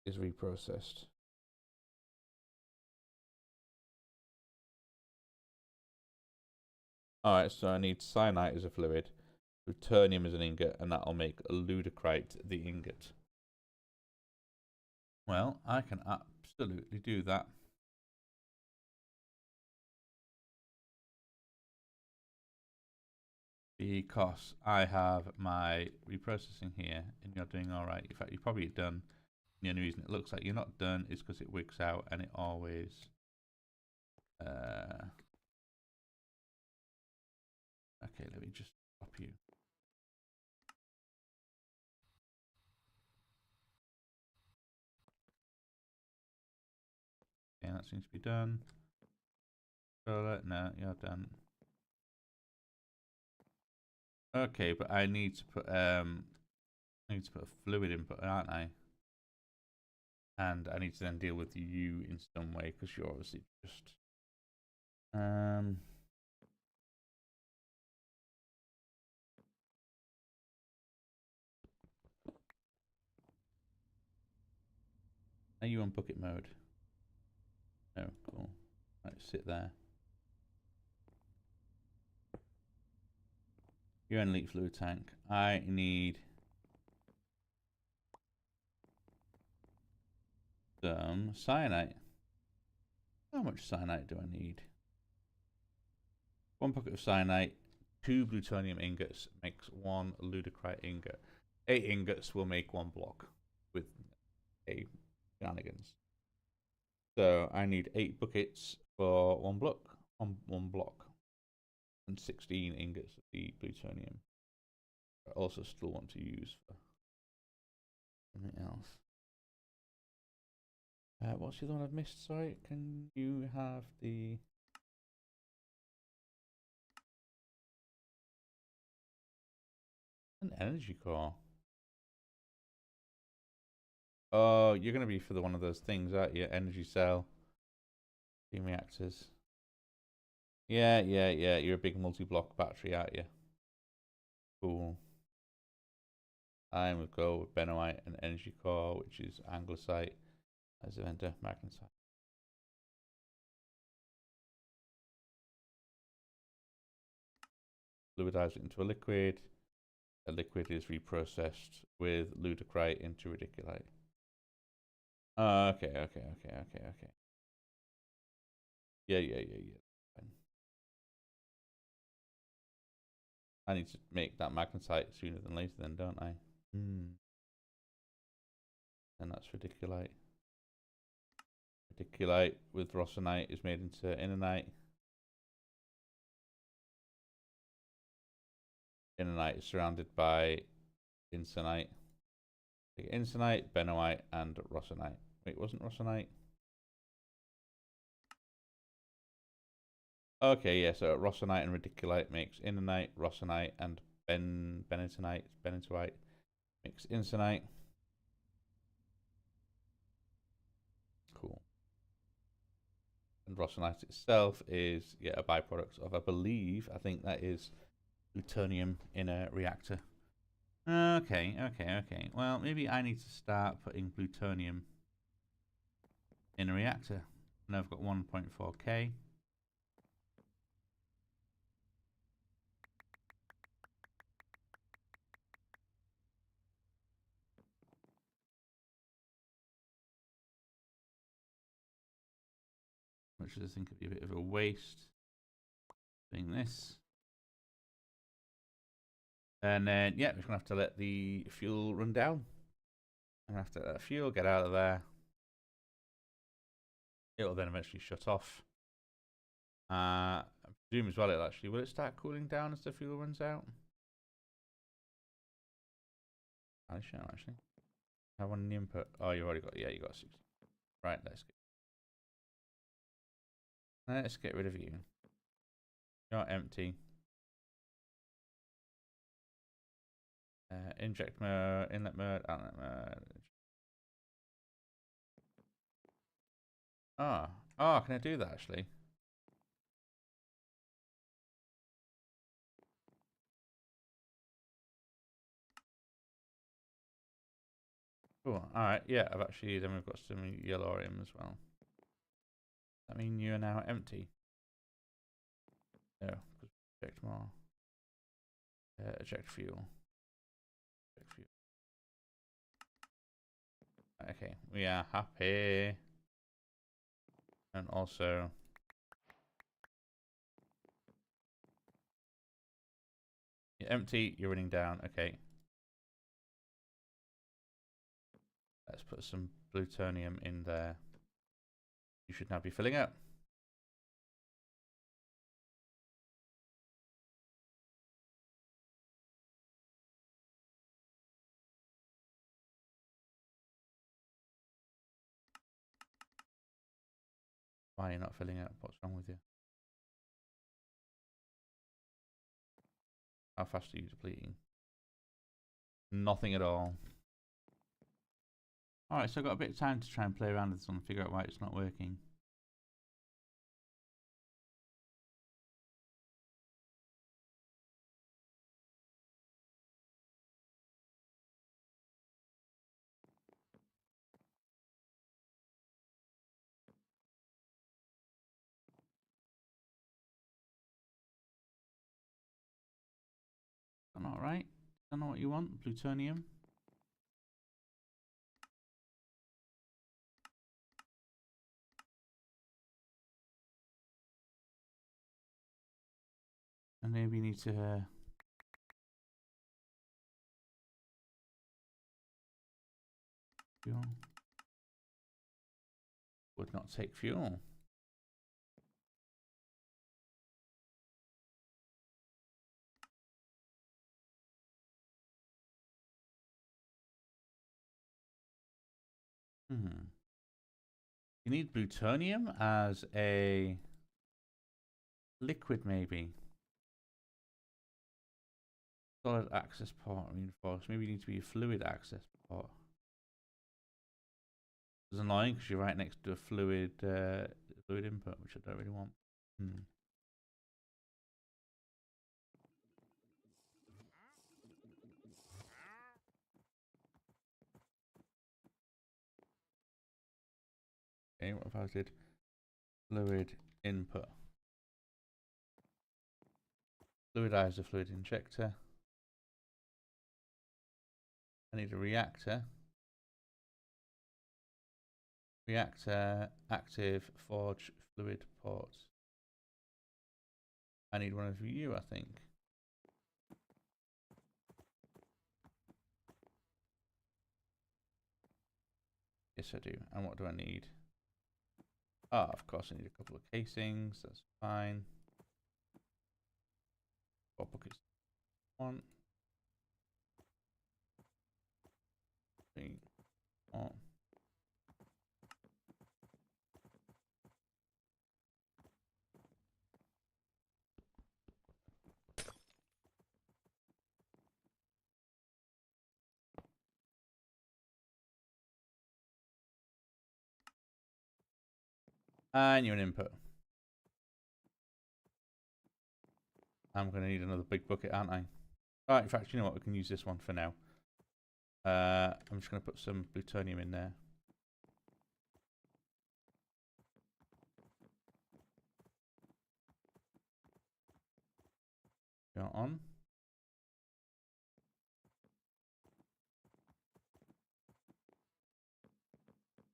is reprocessed. Alright, so I need cyanite as a fluid, plutonium as an ingot, and that'll make ludocrite the ingot. Well, I can absolutely do that. Because I have my reprocessing here, and you're doing alright. In fact, you're probably done The only reason it looks like you're not done is because it wigs out, and it always okay, let me just stop you. Okay, that seems to be done. No, you're done. Okay, but I need to put a fluid input, aren't I? And I need to then deal with you in some way because you're obviously just are you on bucket mode? No, cool. Right, sit there. You're in leak fluid tank. I need some cyanite. How much cyanite do I need? 1 pocket of cyanite, 2 plutonium ingots makes 1 ludicrite ingot. 8 ingots will make 1 block with a shenanigans. So I need 8 buckets for 1 block, one block, and 16 ingots of the plutonium. I also still want to use for something else. What's the other one I've missed? Sorry, can you have the an energy core? Oh, you're gonna be for the one of those things, aren't you? Energy cell, steam reactors. Yeah. You're a big multi-block battery, aren't you? Cool. I'm with go with Benoite and energy core, which is Anglicite as a vendor, Magnesite. Fluidize it into a liquid. A liquid is reprocessed with ludicrite into radiculite. Oh, okay. Yeah. Fine. I need to make that magnesite sooner than later then, don't I? And that's radiculite. Radiculite with rossonite is made into inanite. Inanite is surrounded by insonite. Insonite, benoite, and rossonite. Wait, wasn't rossonite? Okay, yeah, so rossonite and radiculite makes inanite, rossonite, and bentonite makes insonite. Cool. And rossonite itself is, yeah, a byproduct of, I think that is plutonium in a reactor. Okay. Well, maybe I need to start putting plutonium in a reactor. Now I've got 1.4k. Which I think would be a bit of a waste doing this. And then, yeah, we're going to have to let the fuel run down. I'm going to have to let the fuel get out of there. It'll then eventually shut off. I presume as well, will it start cooling down as the fuel runs out? I should actually. I want an input. Oh, you already got, yeah, you got 60. Right, let's get rid of you. You're empty. Inject mode, inlet mode, outlet mode. Oh, can I do that actually? Cool. Alright, yeah, then we've got some yellorium as well. Does that mean you are now empty? No, eject more. Eject fuel. Okay, we are happy. And also, you're empty, you're running down. Okay. Let's put some plutonium in there. You should now be filling up. Why are you not filling up? What's wrong with you? How fast are you depleting? Nothing at all. Alright, so I've got a bit of time to try and play around with this one and figure out why it's not working. Alright, don't know what you want. Plutonium. And maybe you need to fuel. Would not take fuel. You need plutonium as a liquid, maybe. Solid access port reinforced. Maybe you need to be a fluid access port. It's annoying because you're right next to a fluid input, which I don't really want. Okay, what if I did fluid input? Fluidizer fluid injector. I need a reactor. Reactor active forge fluid ports. I need one of you, I think. Yes, I do. And what do I need? Ah, of course, I need a couple of casings. That's fine. 4 buckets. 1, 3, 4. And you're an input. I'm going to need another big bucket, aren't I? Alright, in fact, you know what? We can use this one for now. I'm just going to put some plutonium in there. Go on.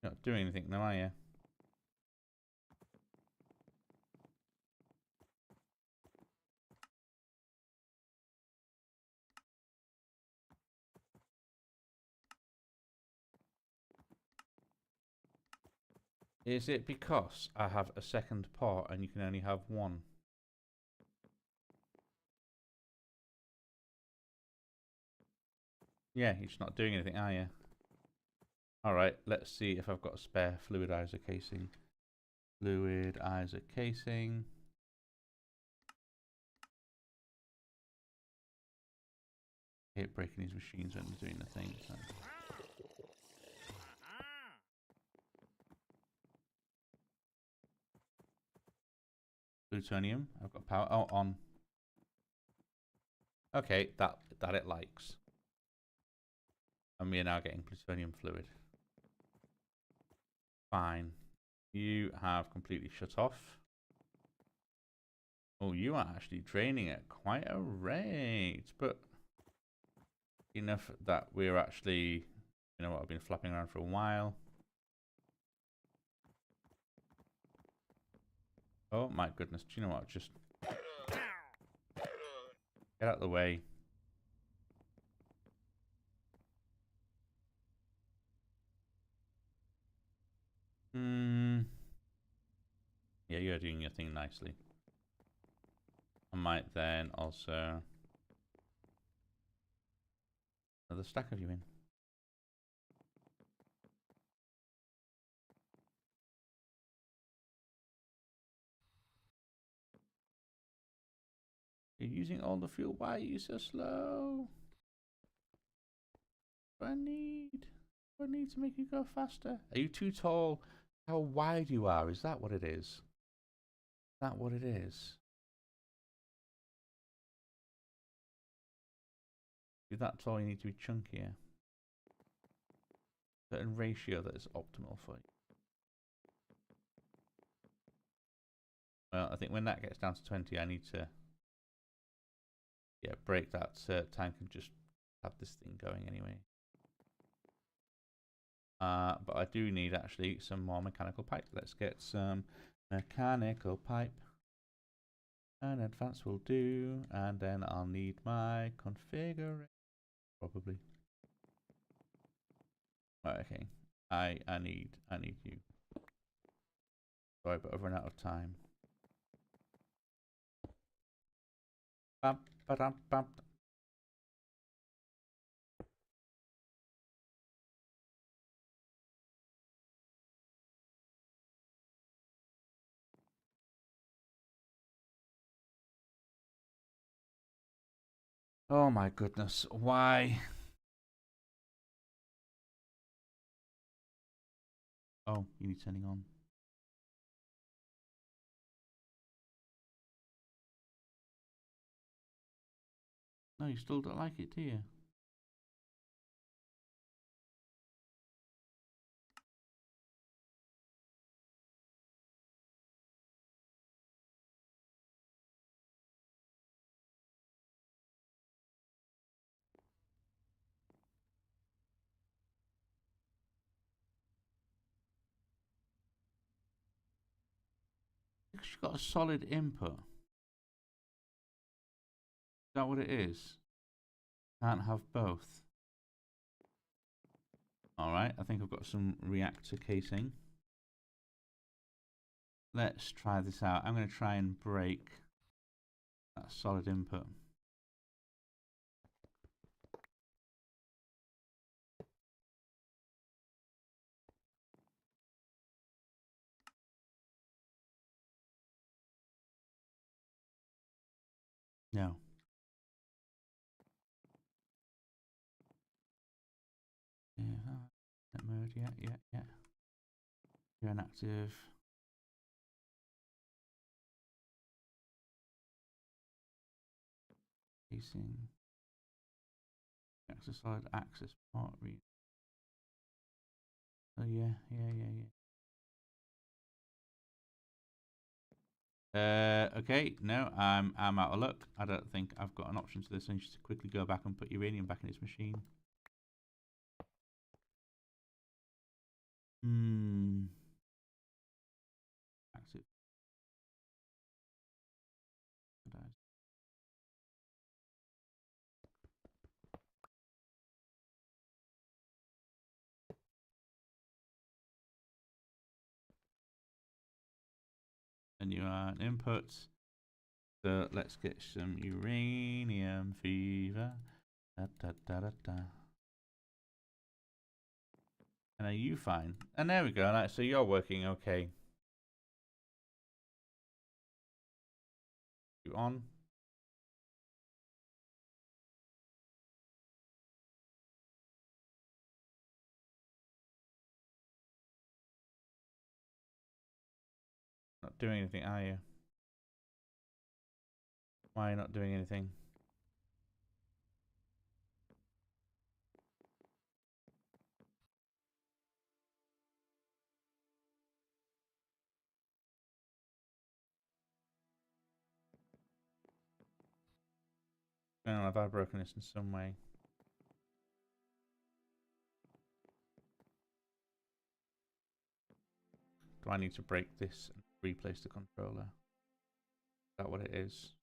You're not doing anything now, are you? Is it because I have a second port and you can only have one? Yeah, you're just not doing anything, are you? Alright, let's see if I've got a spare fluidizer casing. Fluidizer casing. I hate breaking these machines when they're doing the thing. So. Plutonium. I've got power. Oh, on. Okay, that it likes. And we are now getting plutonium fluid. Fine. You have completely shut off. Oh, you are actually draining at quite a rate, but enough that we're actually, you know what, I've been flapping around for a while. Oh my goodness, do you know what, just get out of the way. Yeah, you're doing your thing nicely. I might then also... Another stack of you in. You're using all the fuel. Why are you so slow? What do I need? What do I need to make you go faster? Are you too tall? How wide you are? Is that what it is? Is that what it is? If you're that tall, you need to be chunkier. Certain ratio that is optimal for you. Well, I think when that gets down to 20, I need to break that tank and just have this thing going anyway. But I do need actually some more mechanical pipe. Let's get some mechanical pipe. And advanced will do. And then I'll need my configuration probably. Right, okay. I need you. Sorry, but I've run out of time. Bam, ba-dum, bam. Oh my goodness, why? Oh, you need turning on. No, you still don't like it, do you? Because you've got a solid input. Is that what it is? Can't have both. Alright, I think I've got some reactor casing. Let's try this out. I'm going to try and break that solid input. No. Yeah, mode, yeah. You're inactive. Casing. Access solid access part read. Oh yeah. Okay, no, I'm out of luck. I don't think I've got an option to this. I need to quickly go back and put uranium back in its machine. Active. And you are an input. So let's get some uranium fever. Da, da, da, da, da. And are you fine? And there we go. Right, so you're working okay. You on? Not doing anything, are you? Why are you not doing anything? I don't know if I've broken this in some way. Do I need to break this and replace the controller? Is that what it is?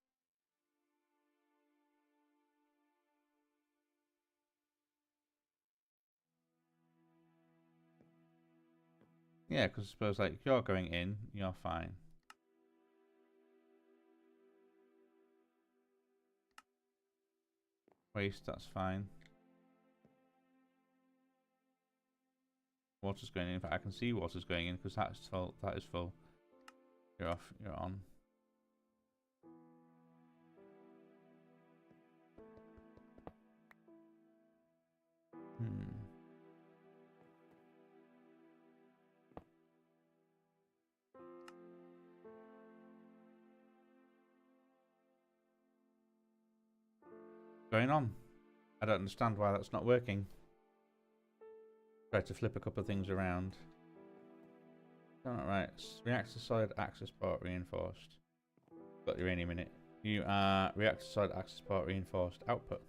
Yeah, because I suppose like you're going in, you're fine. Waste, that's fine. Water's going in. In fact, I can see water's going in because that's full. That is full. You're off. You're on. Going on? I don't understand why that's not working. Try to flip a couple of things around. Alright, reactor solid access port reinforced. Got uranium in it. You are reactor solid access port reinforced output.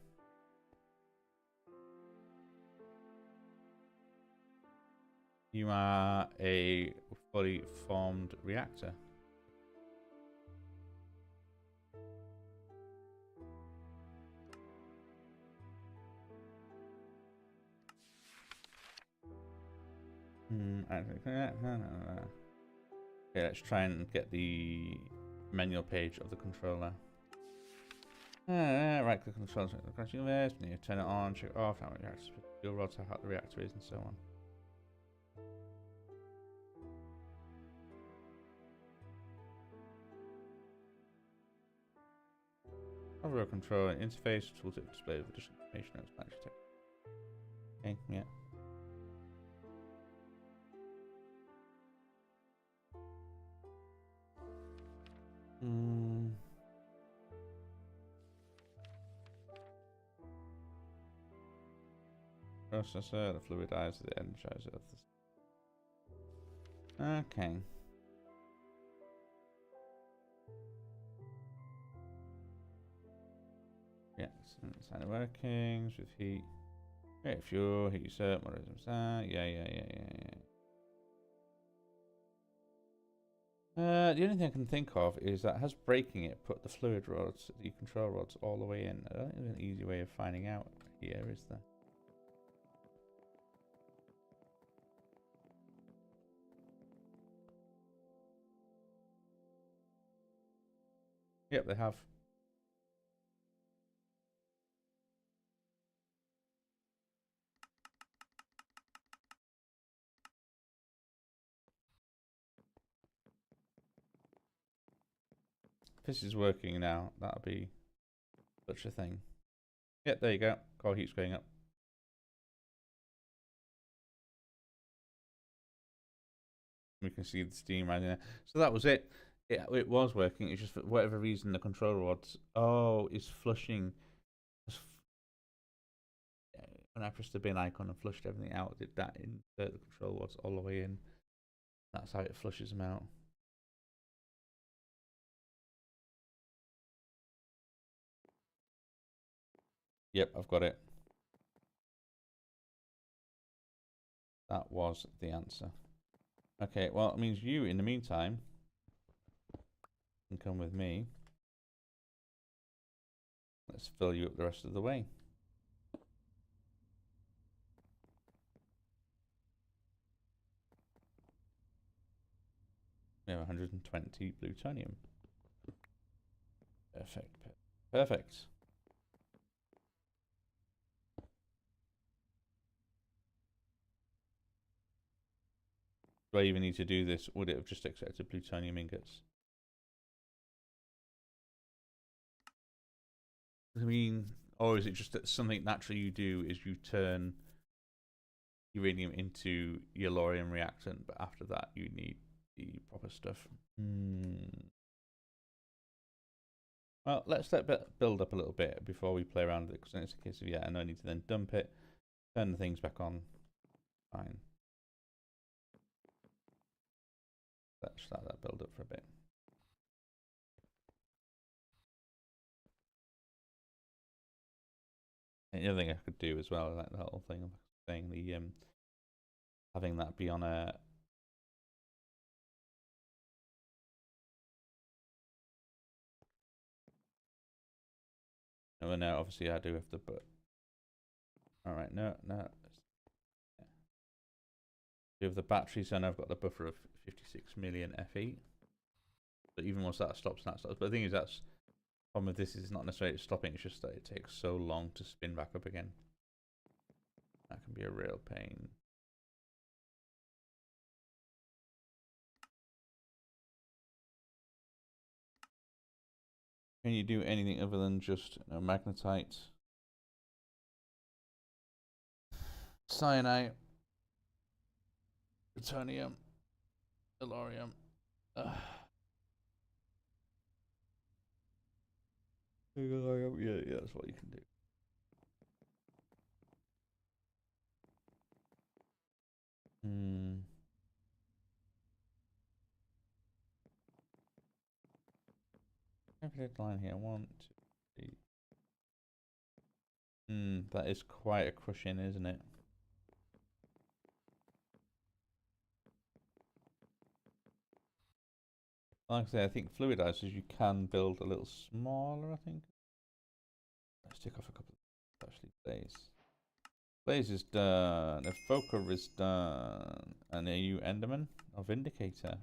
You are a fully formed reactor. Okay, let's try and get the manual page of the controller. Right click on the controller, turn it on, check it off, how many reactors, fuel rods, how hot the reactor is, and so on. Overall control and interface, tooltip display of additional information. Okay, yeah. Processor, the fluidizer, the energizer. Okay. Yeah, standard workings with heat. Great fuel, heat usurp, modernism. Yeah. The only thing I can think of is that has breaking it put the fluid rods, the control rods, all the way in. I don't think there's an easy way of finding out here, is there? Yep, they have. If this is working now, that'll be such a thing. Yep, there you go. Core heat's going up. We can see the steam right in there. So that was it. It was working. It's just for whatever reason the control rods. Oh, it's flushing. When I pressed the bin icon and flushed everything out, did that insert the control rods all the way in. That's how it flushes them out. Yep, I've got it. That was the answer. Okay, well, it means you, in the meantime, can come with me. Let's fill you up the rest of the way. We have 120 plutonium. Perfect. Perfect. Do I even need to do this? Would it have just accepted plutonium ingots? I mean, or is it just that something naturally you do is you turn uranium into yellorium reactant, but after that you need the proper stuff? Well, let's let it build up a little bit before we play around with it, because then it's a case of, yeah, and I need to then dump it, turn the things back on. Fine. Let's let that build up for a bit. And the other thing I could do as well, like the whole thing of saying the having that be on a no, obviously I do have the but. All right, no. We have the battery, so now I've got the buffer of 56 million FE. But even once that stops, that stops. But the thing is, that's Problem with this is not necessarily stopping, it's just that it takes so long to spin back up again. That can be a real pain. Can you do anything other than just magnetite, cyanite, plutonium, tellurium? Yeah, that's what you can do. Line here. 1, 2, 3. That is quite a crushing, isn't it? Like I say, I think fluidizers you can build a little smaller, I think. Let's tick off a couple of actually Blaze. Blaze is done. Evoker is done. And are you Enderman or Vindicator?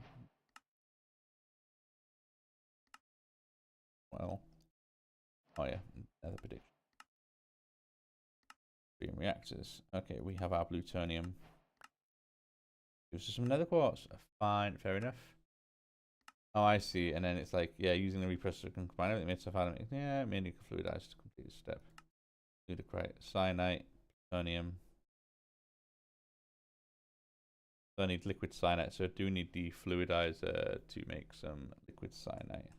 Well. Oh yeah, nether prediction. Beam reactors. Okay, we have our plutonium. Gives us some nether quartz. Fine, fair enough. Oh, I see. And then it's like, yeah, using the repressor can combine everything. Made stuff out of it. Yeah, mainly fluidize to complete the step. Ludicrite, cyanite, plutonium. So I need liquid cyanite, so I do need the fluidizer to make some liquid cyanite.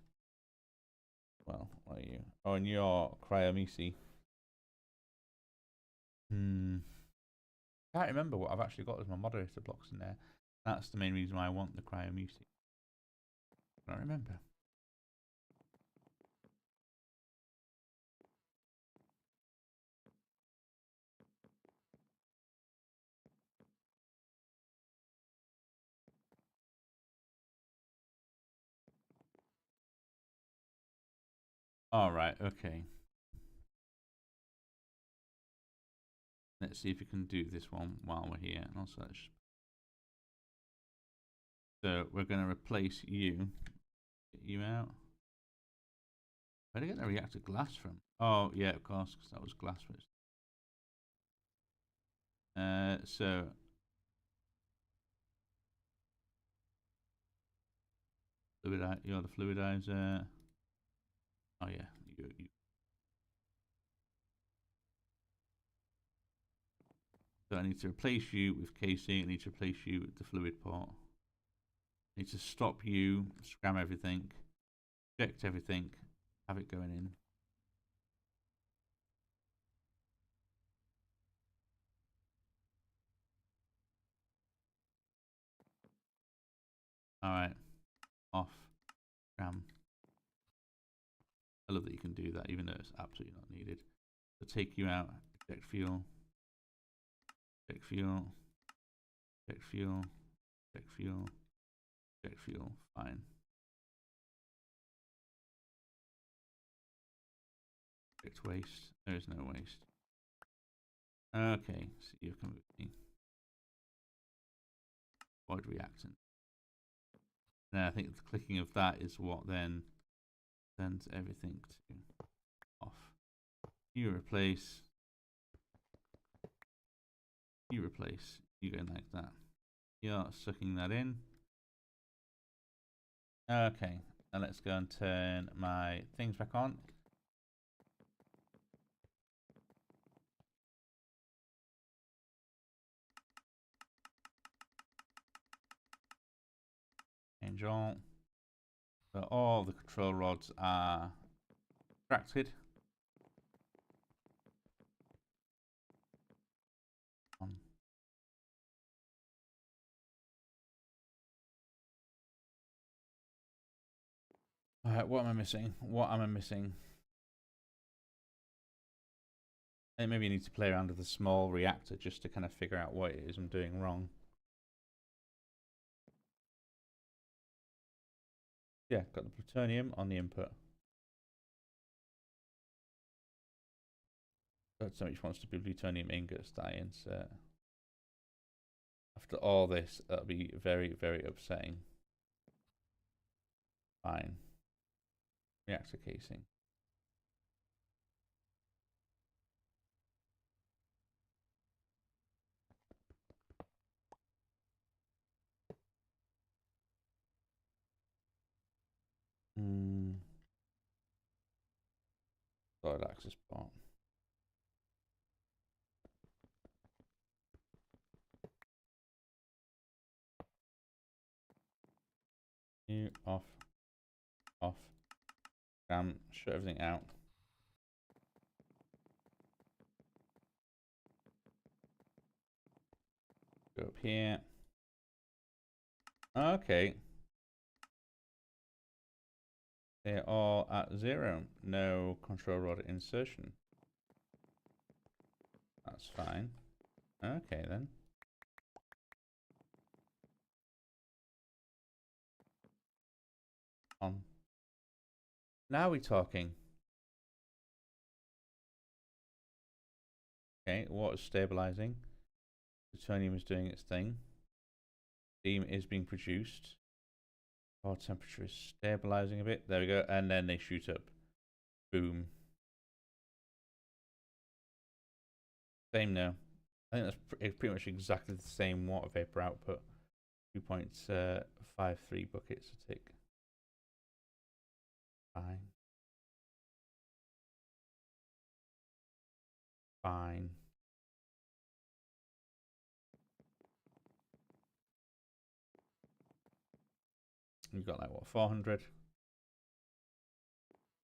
Well, what are you? Oh, and you're cryomesi. Can't remember what I've actually got as my moderator blocks in there. That's the main reason why I want the cryomesi. I don't remember. All right, okay. Let's see if we can do this one while we're here. And also, so we're going to replace you. Get you out. Where did I get the reactor glass from? Oh, yeah, of course, because that was glass first. So you're the fluidizer. Oh yeah, you. So I need to replace you with casing. I need to replace you with the fluid port. I need to stop you, scram everything, eject everything, have it going in. All right, off, scram. I love that you can do that, even though it's absolutely not needed. So take you out, eject fuel, eject fuel, eject fuel, eject fuel, eject fuel. Fine. Eject waste. There is no waste. Okay, so you're converting. Void reactant. Now I think the clicking of that is what then sends everything to off. You replace. You replace. You go like that. You're sucking that in. Okay, now let's go and turn my things back on. Angel. So all the control rods are extracted. Alright, what am I missing? What am I missing? I think maybe you need to play around with the small reactor just to kind of figure out what it is I'm doing wrong. Yeah, got the plutonium on the input. But so much wants to be plutonium ingots that I insert. After all this, that'll be very, very upsetting. Fine. Reactor casing. Solid access port. You off. Shut everything out. Go up here. Okay. They're all at 0. No control rod insertion. That's fine. Okay then. On. Now we're talking. Okay, water's stabilizing. Plutonium is doing its thing. Steam is being produced. Core temperature is stabilizing a bit. There we go. And then they shoot up. Boom. Same now. I think that's pretty much exactly the same water vapor output. 2.53 buckets a tick. Fine. Fine. You've got like what, 400?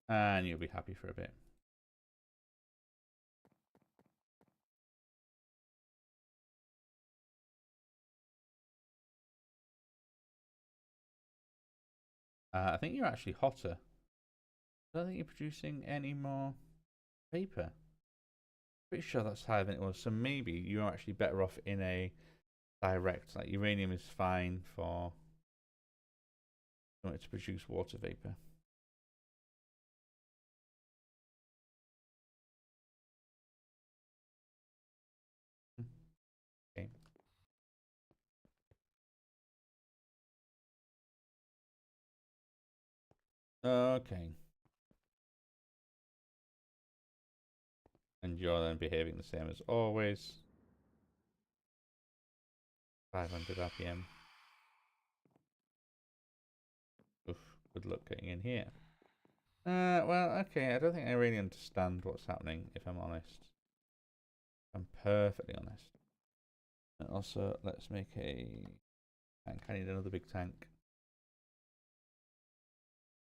And you'll be happy for a bit. I think you're actually hotter. I don't think you're producing any more vapor. Pretty sure that's higher than it was. So maybe you're actually better off in a direct. Like uranium is fine for to produce water vapor. Okay. Okay. And you're then behaving the same as always. 500 RPM. Oof, good luck getting in here. Well, okay, I don't think I really understand what's happening, if I'm honest. I'm perfectly honest. And also, let's make a tank. I need another big tank.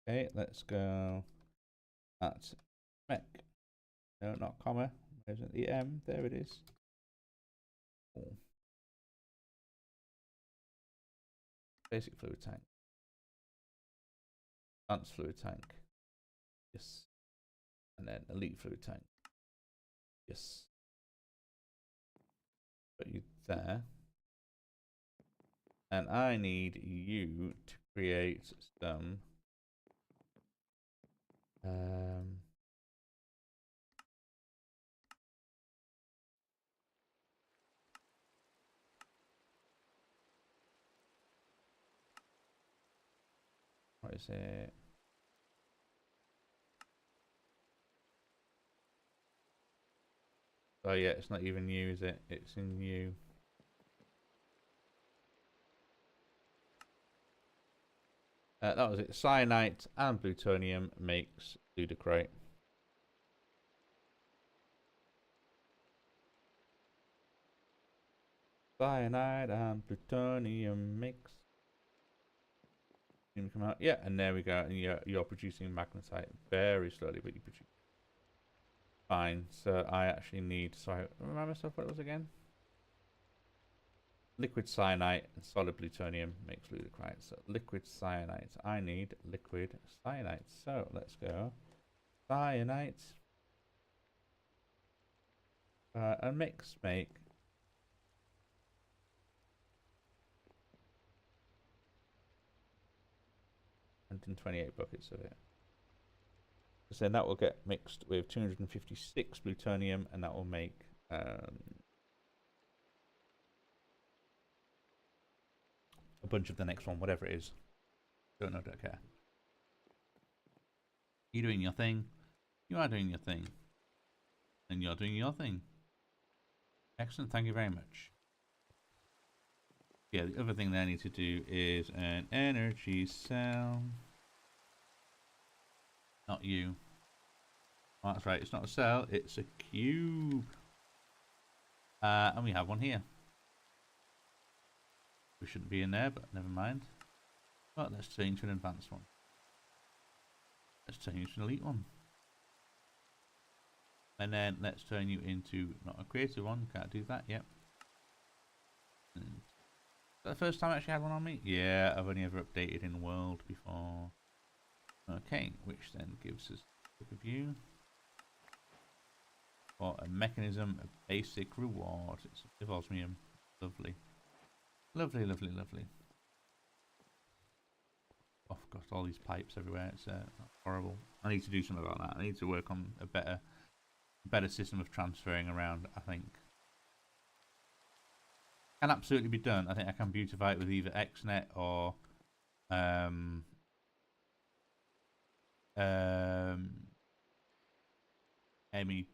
Okay, let's go at mech. No, not comma. Where's the M? There it is. Cool. Basic fluid tank. Advanced fluid tank. Yes. And then elite fluid tank. Yes. Put you there. And I need you to create some what is it? Oh yeah, it's not even you, is it? It's in you. That was it. Cyanite and plutonium makes ludicrate. Cyanide and plutonium makes. Come out. Yeah, and there we go. And you're producing magnetite very slowly, but you produce. Fine. So I actually need. So I remind myself what it was again. Liquid cyanite and solid plutonium makes ludicrite. So liquid cyanite. I need liquid cyanite. So let's go. Cyanite. And make 128 buckets of it. So then that will get mixed with 256 plutonium, and that will make a bunch of the next one, whatever it is. Don't know, don't care. You're doing your thing. You are doing your thing. And you're doing your thing. Excellent, thank you very much. Yeah, the other thing that I need to do is an energy cell. Not you. Oh, that's right. It's not a cell. It's a cube. And we have one here. We shouldn't be in there, but never mind. Well, let's turn you into an advanced one. Let's turn you into an elite one. And then let's turn you into not a creative one. Can't do that yet. Is that the first time I actually had one on me? Yeah, I've only ever updated in world before. Okay, which then gives us a view. For a mechanism, a basic reward. It's a osmium. Lovely. Lovely, lovely, lovely. Oh, I've got all these pipes everywhere. It's horrible. I need to do something about that. I need to work on a better system of transferring around, I think. Can absolutely be done. I think I can beautify it with either XNet or ME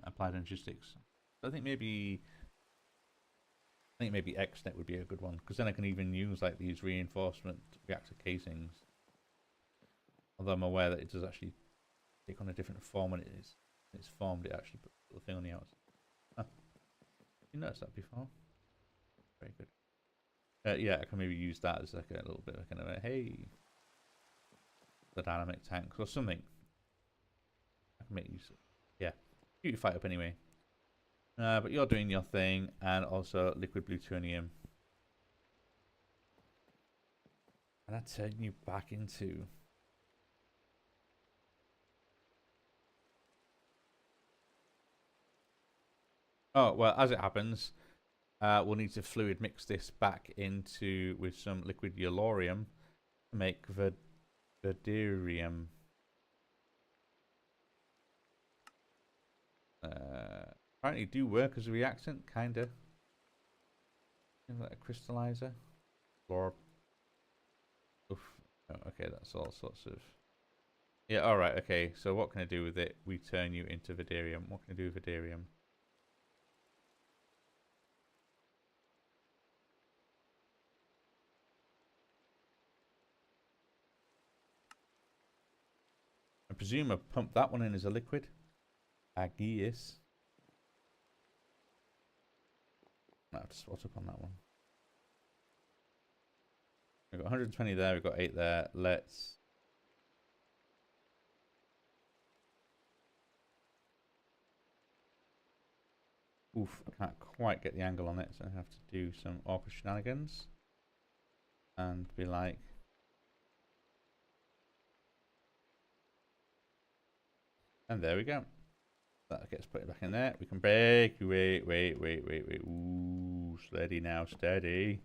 applied logistics. So I think maybe XNet would be a good one, because then I can even use like these reinforcement reactor casings. Although I'm aware that it does actually take on a different form when it's formed. It actually puts the thing on the outside. Ah, you noticed that before? Very good. Yeah, I can maybe use that as like a little bit of kind of a hey, the dynamic tanks or something. I can make use of. Yeah, beautify it up anyway. But you're doing your thing, and also liquid plutonium. And I turn you back into. Oh well, as it happens, we'll need to fluid mix this back into with some liquid yellorium to make verderium. Apparently do work as a reactant, kinda. Like a crystallizer. Or oof. Oh, okay, that's all sorts of. Yeah, alright, okay. So what can I do with it? We turn you into verderium. What can I do with verderium? I presume I pumped that one in as a liquid. I guess. I have to spot up on that one. We've got 120 there, we've got 8 there. Let's. Oof, I can't quite get the angle on it, so I have to do some awkward shenanigans. And be like. And there we go. That gets put back in there. We can break. Wait. Ooh, steady now, steady.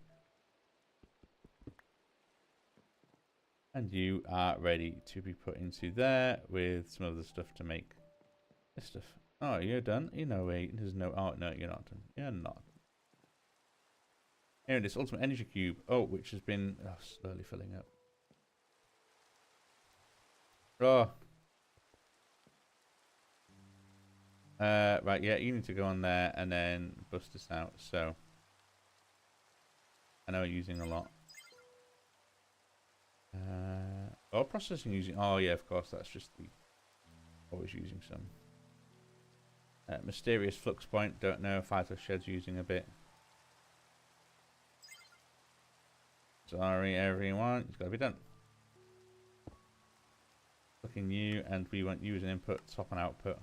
And you are ready to be put into there with some other stuff to make this stuff. Oh, you're done? You know, wait, there's no. Oh, no, you're not done. You're not. Here it is, Ultimate Energy Cube. Oh, which has been slowly filling up. Oh. Right, yeah, you need to go on there and then bust this out. So, I know we're using a lot. Processing using. Oh, yeah, of course, that's just the. Always using some. Mysterious flux point. Don't know if Fighter Shed's using a bit. Sorry, everyone. It's got to be done. Looking you, and we want you as an input, top and output.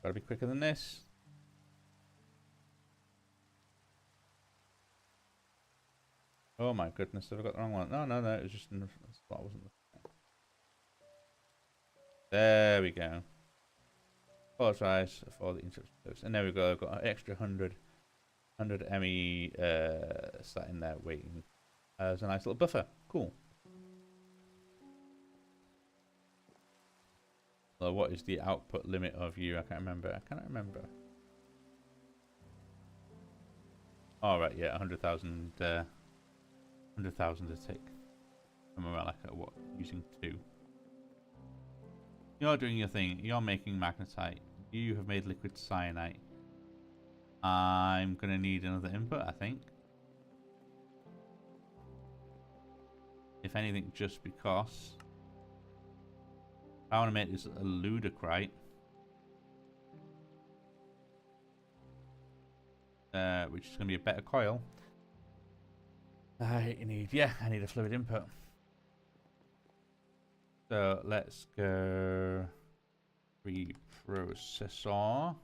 Got to be quicker than this. Oh my goodness, have I got the wrong one? No, it was just in the spot, wasn't it? There we go. Apologise for the interruption. And there we go, I've got an extra 100 ME sat in there waiting. There's a nice little buffer. Cool. So what is the output limit of you? I can't remember. I cannot remember. All right, yeah, 100,000. 100,000 a tick. I'm around like what? Using 2. You're doing your thing. You're making magnetite. You have made liquid cyanite. I'm gonna need another input, I think. If anything, just because I want to make this a ludicrite. Which is going to be a better coil. I need a fluid input. So let's go reprocessor.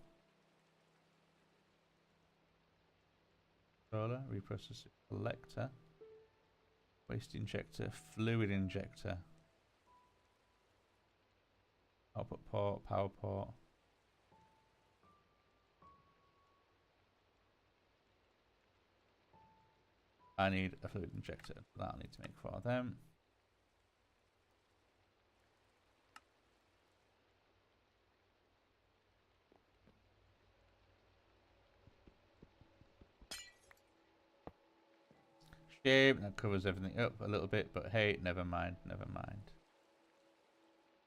Solar, reprocessor collector. Waste injector, fluid injector. Output port, power port. I need a fluid injector. That I need to make for them. Shame, that covers everything up a little bit, but hey, never mind, never mind.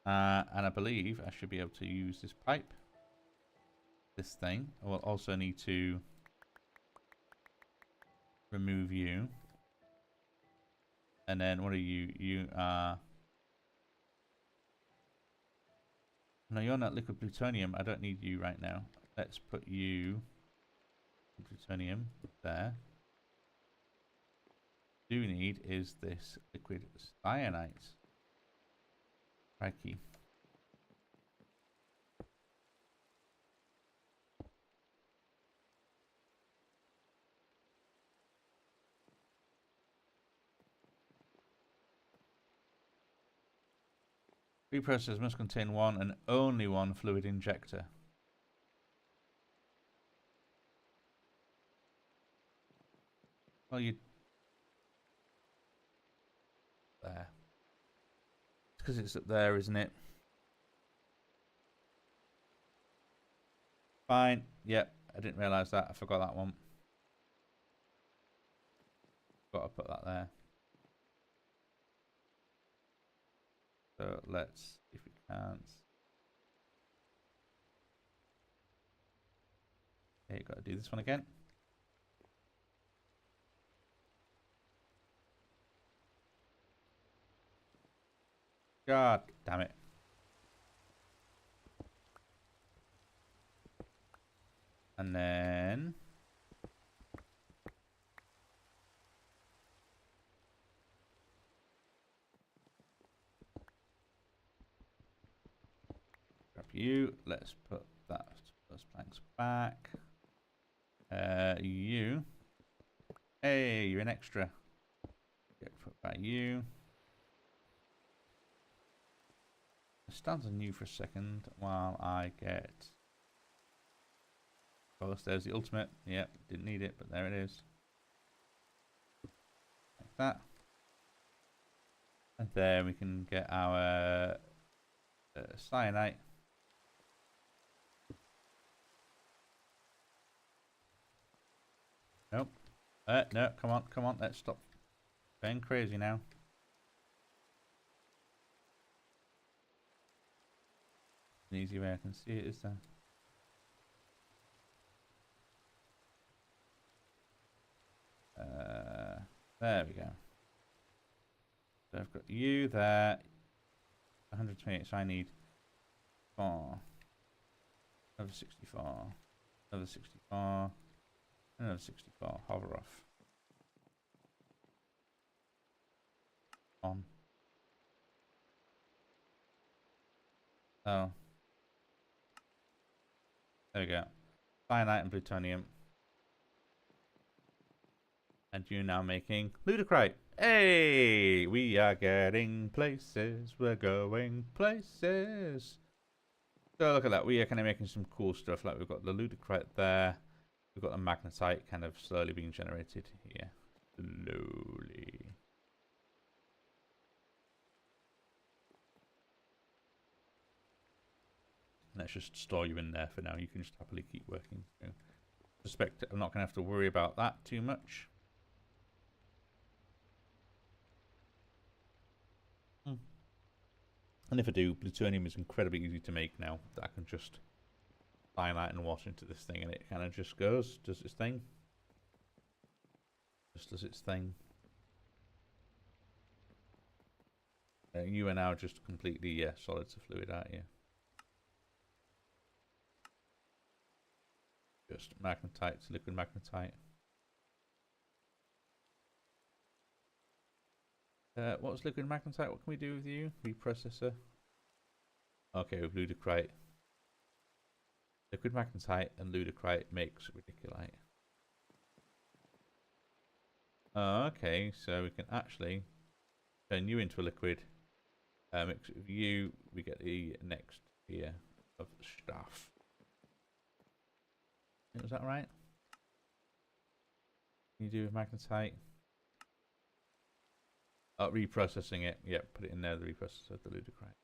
And I believe I should be able to use this pipe. This thing. I will also need to remove you. And then what are you? You are... No, you're not liquid plutonium. I don't need you right now. Let's put you... plutonium there. Do need is this liquid cyanide. Crikey. Reprocessors must contain one and only one fluid injector. Well, you... There. It's because it's up there, isn't it? Fine. Yep. I didn't realise that. I forgot that one. Got to put that there. So let's see if we can't. Okay, got to do this one again. God damn it. And then grab you. Let's put those planks back. You. Hey, you're an extra. Get put by you. Stand on you for a second while I get... Oh, there's the ultimate. Yep, didn't need it, but there it is. Like that. And then we can get our cyanide. Nope. No, come on, let's stop going crazy now. An easy way I can see it is there. There we go. So I've got you there. 128, so I need 4. Another 64. Another 64. Another 64. Hover off. On. Oh. There we go. Cyanide and plutonium. And you're now making ludicrite. Hey! We are getting places. We're going places. So look at that. We are kind of making some cool stuff. Like we've got the ludicrite there. We've got the magnetite kind of slowly being generated here. Slowly. Let's just store you in there for now. You can just happily keep working through. Suspect I'm not going to have to worry about that too much. And if I do, plutonium is incredibly easy to make now. I can just cyanide and water into this thing and it kind of just goes, does its thing. Just does its thing. You are now just completely solid to fluid, aren't you? Just magnetite to liquid magnetite. What's liquid magnetite? What can we do with you? Reprocessor. Okay, with ludicrite. Liquid magnetite and ludicrite makes ridiculite. Okay, so we can actually turn you into a liquid. Mix it with you, we get the next tier of stuff. Was that right? Can you do with magnetite? Oh, reprocessing it. Yep, put it in there, the reprocessor, the ludicrite.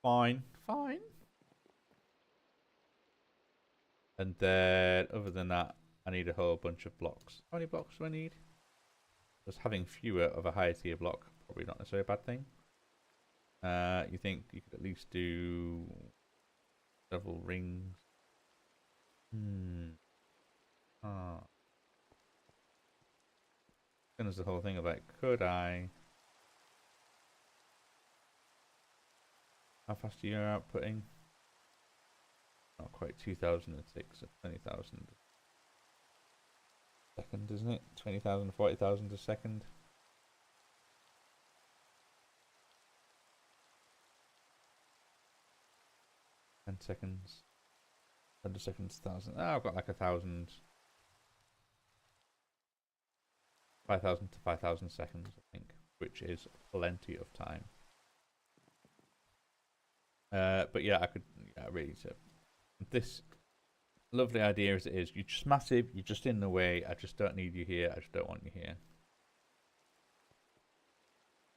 Fine, fine. And then, other than that, I need a whole bunch of blocks. How many blocks do I need? Just having fewer of a higher tier block, probably not necessarily a bad thing. You think you could at least do several rings? Ah. Then there's the whole thing about could I? How fast are you outputting? Not quite 2006 or 20,000 a second, isn't it? 20,000, 40,000 a second. Ten seconds. 100 seconds, 1,000. Oh, I've got like 1,000. 5,000 to 5,000 seconds, I think, which is plenty of time. But yeah, I could really so this lovely idea as it is, you're just massive, you're just in the way, I just don't need you here, I just don't want you here.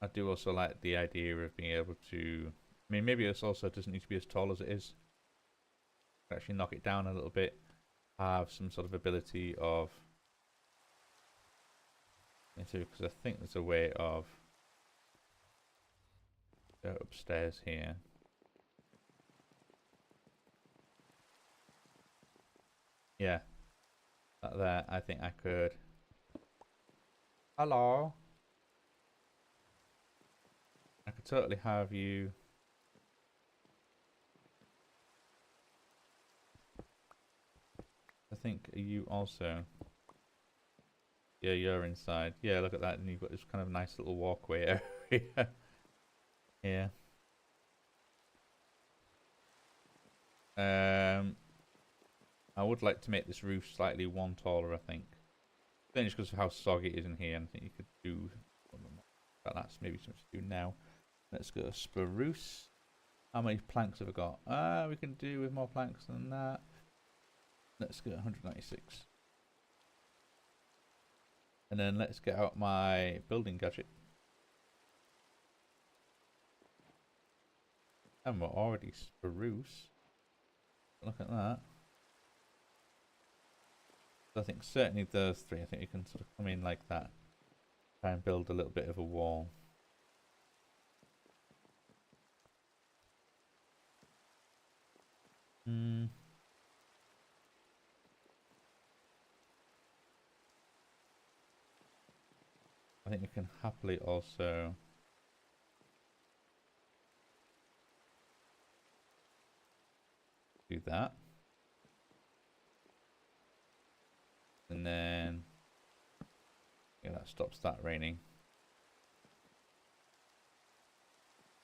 I do also like the idea of being able to, I mean, maybe this also doesn't need to be as tall as it is. Actually knock it down a little bit, have some sort of ability of, because I think there's a way of go upstairs here. Yeah, that there, I think I could. Hello. I could totally have you. I think you also. Yeah, you're inside. Yeah, look at that, and you've got this kind of nice little walkway area. Yeah. I would like to make this roof slightly one taller, I think. Then just because of how soggy it is in here, I think you could do. But that's maybe something to do now. Let's go spruce. How many planks have I got? We can do with more planks than that. Let's go 196. And then let's get out my building gadget. And we're already spruce. Look at that. So I think certainly those three, I think you can sort of come in like that. Try and build a little bit of a wall. I think we can happily also do that. And then, yeah, that stops that raining.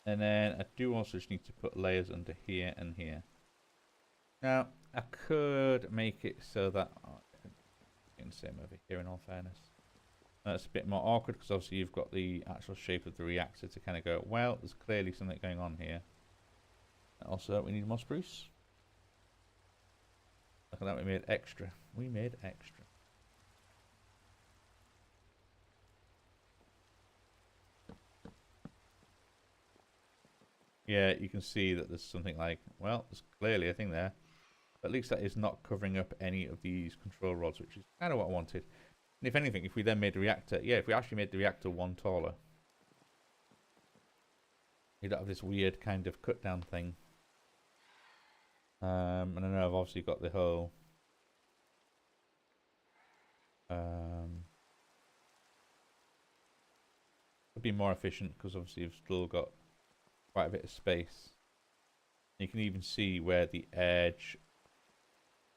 And then I do also just need to put layers under here and here. Now, I could make it so that, the same over here in all fairness. That's a bit more awkward because obviously you've got the actual shape of the reactor to kind of go, well, there's clearly something going on here. Also, we need more spruce. Look at that, we made extra. We made extra. Yeah, you can see that there's something like, well, there's clearly a thing there. But at least that is not covering up any of these control rods, which is kind of what I wanted. And if anything, if we then made the reactor, yeah, if we actually made the reactor one taller, you don't have this weird kind of cut down thing. And I know I've obviously got the whole be more efficient because obviously you've still got quite a bit of space. You can even see where the edge,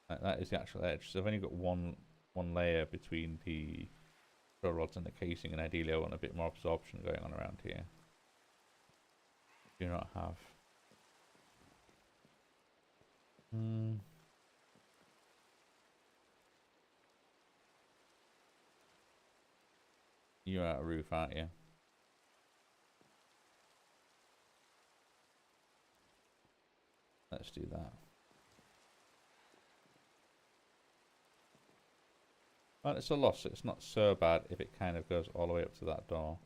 that is the actual edge. So I've only got one layer between the throw rods and the casing, and ideally I want a bit more absorption going on around here. Do not have. You're out of roof, aren't you? Let's do that. Well, it's a loss. It's not so bad if it kind of goes all the way up to that door.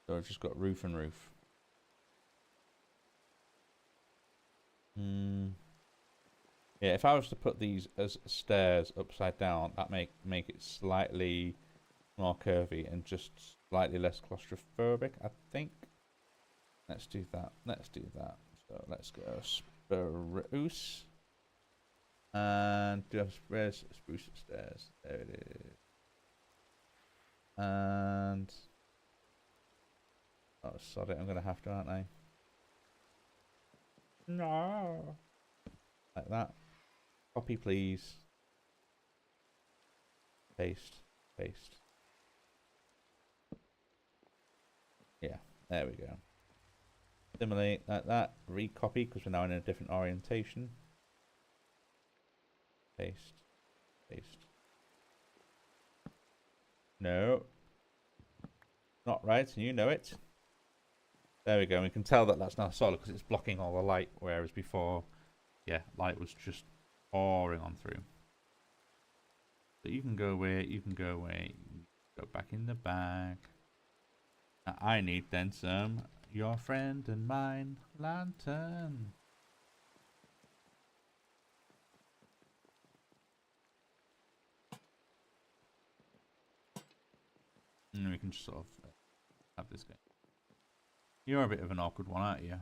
So I've just got roof and roof. Yeah, if I was to put these as stairs upside down, that make it slightly more curvy and just slightly less claustrophobic, I think. Let's do that. Let's do that. So let's go spruce. And do where's spruce stairs? There it is. And oh, sod it, I'm gonna have to, aren't I? No. Like that. Copy, please. Paste. Paste. Yeah, there we go. Simulate like that. Recopy because we're now in a different orientation. Paste. Paste. No. Not right, and you know it. There we go. We can tell that that's now solid because it's blocking all the light, whereas before, yeah, light was just pouring on through. So you can go away, you can go away, go back in the bag. Now I need then some your friend and mine lantern. And we can just sort of have this going. You're a bit of an awkward one, aren't you?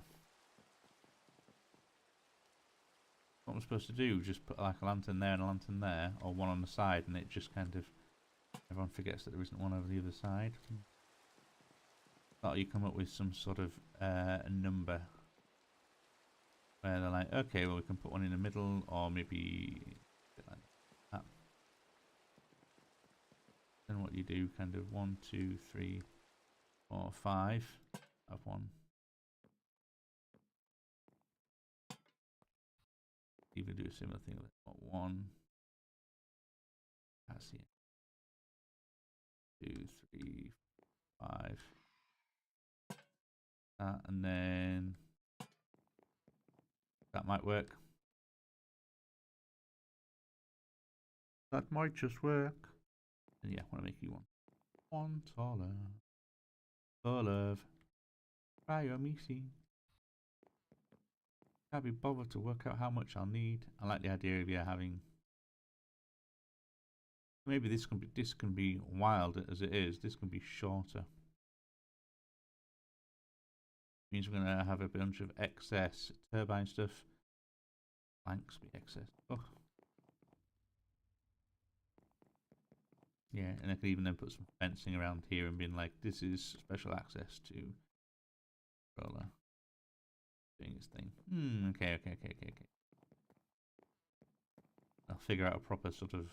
What am I supposed to do? Just put like a lantern there and a lantern there, or one on the side, and it just kind of everyone forgets that there isn't one over the other side. Thought you come up with some sort of a number where they're like, okay, well we can put one in the middle, or maybe a bit like that. Then what you do, kind of 1, 2, 3, 4, 5. Have one. Even do a similar thing with 1. I see it. 2, 3, 5. And then that might work. That might just work. And yeah, I want to make you one taller. Full of Biomes. Can't be bothered to work out how much I'll need. I like the idea of having. Maybe this can be wild as it is. This can be shorter. Means we're gonna have a bunch of excess turbine stuff. Planks be excess. Oh. Yeah, and I could even then put some fencing around here and being like, this is special access to roller doing his thing. Okay. I'll figure out a proper sort of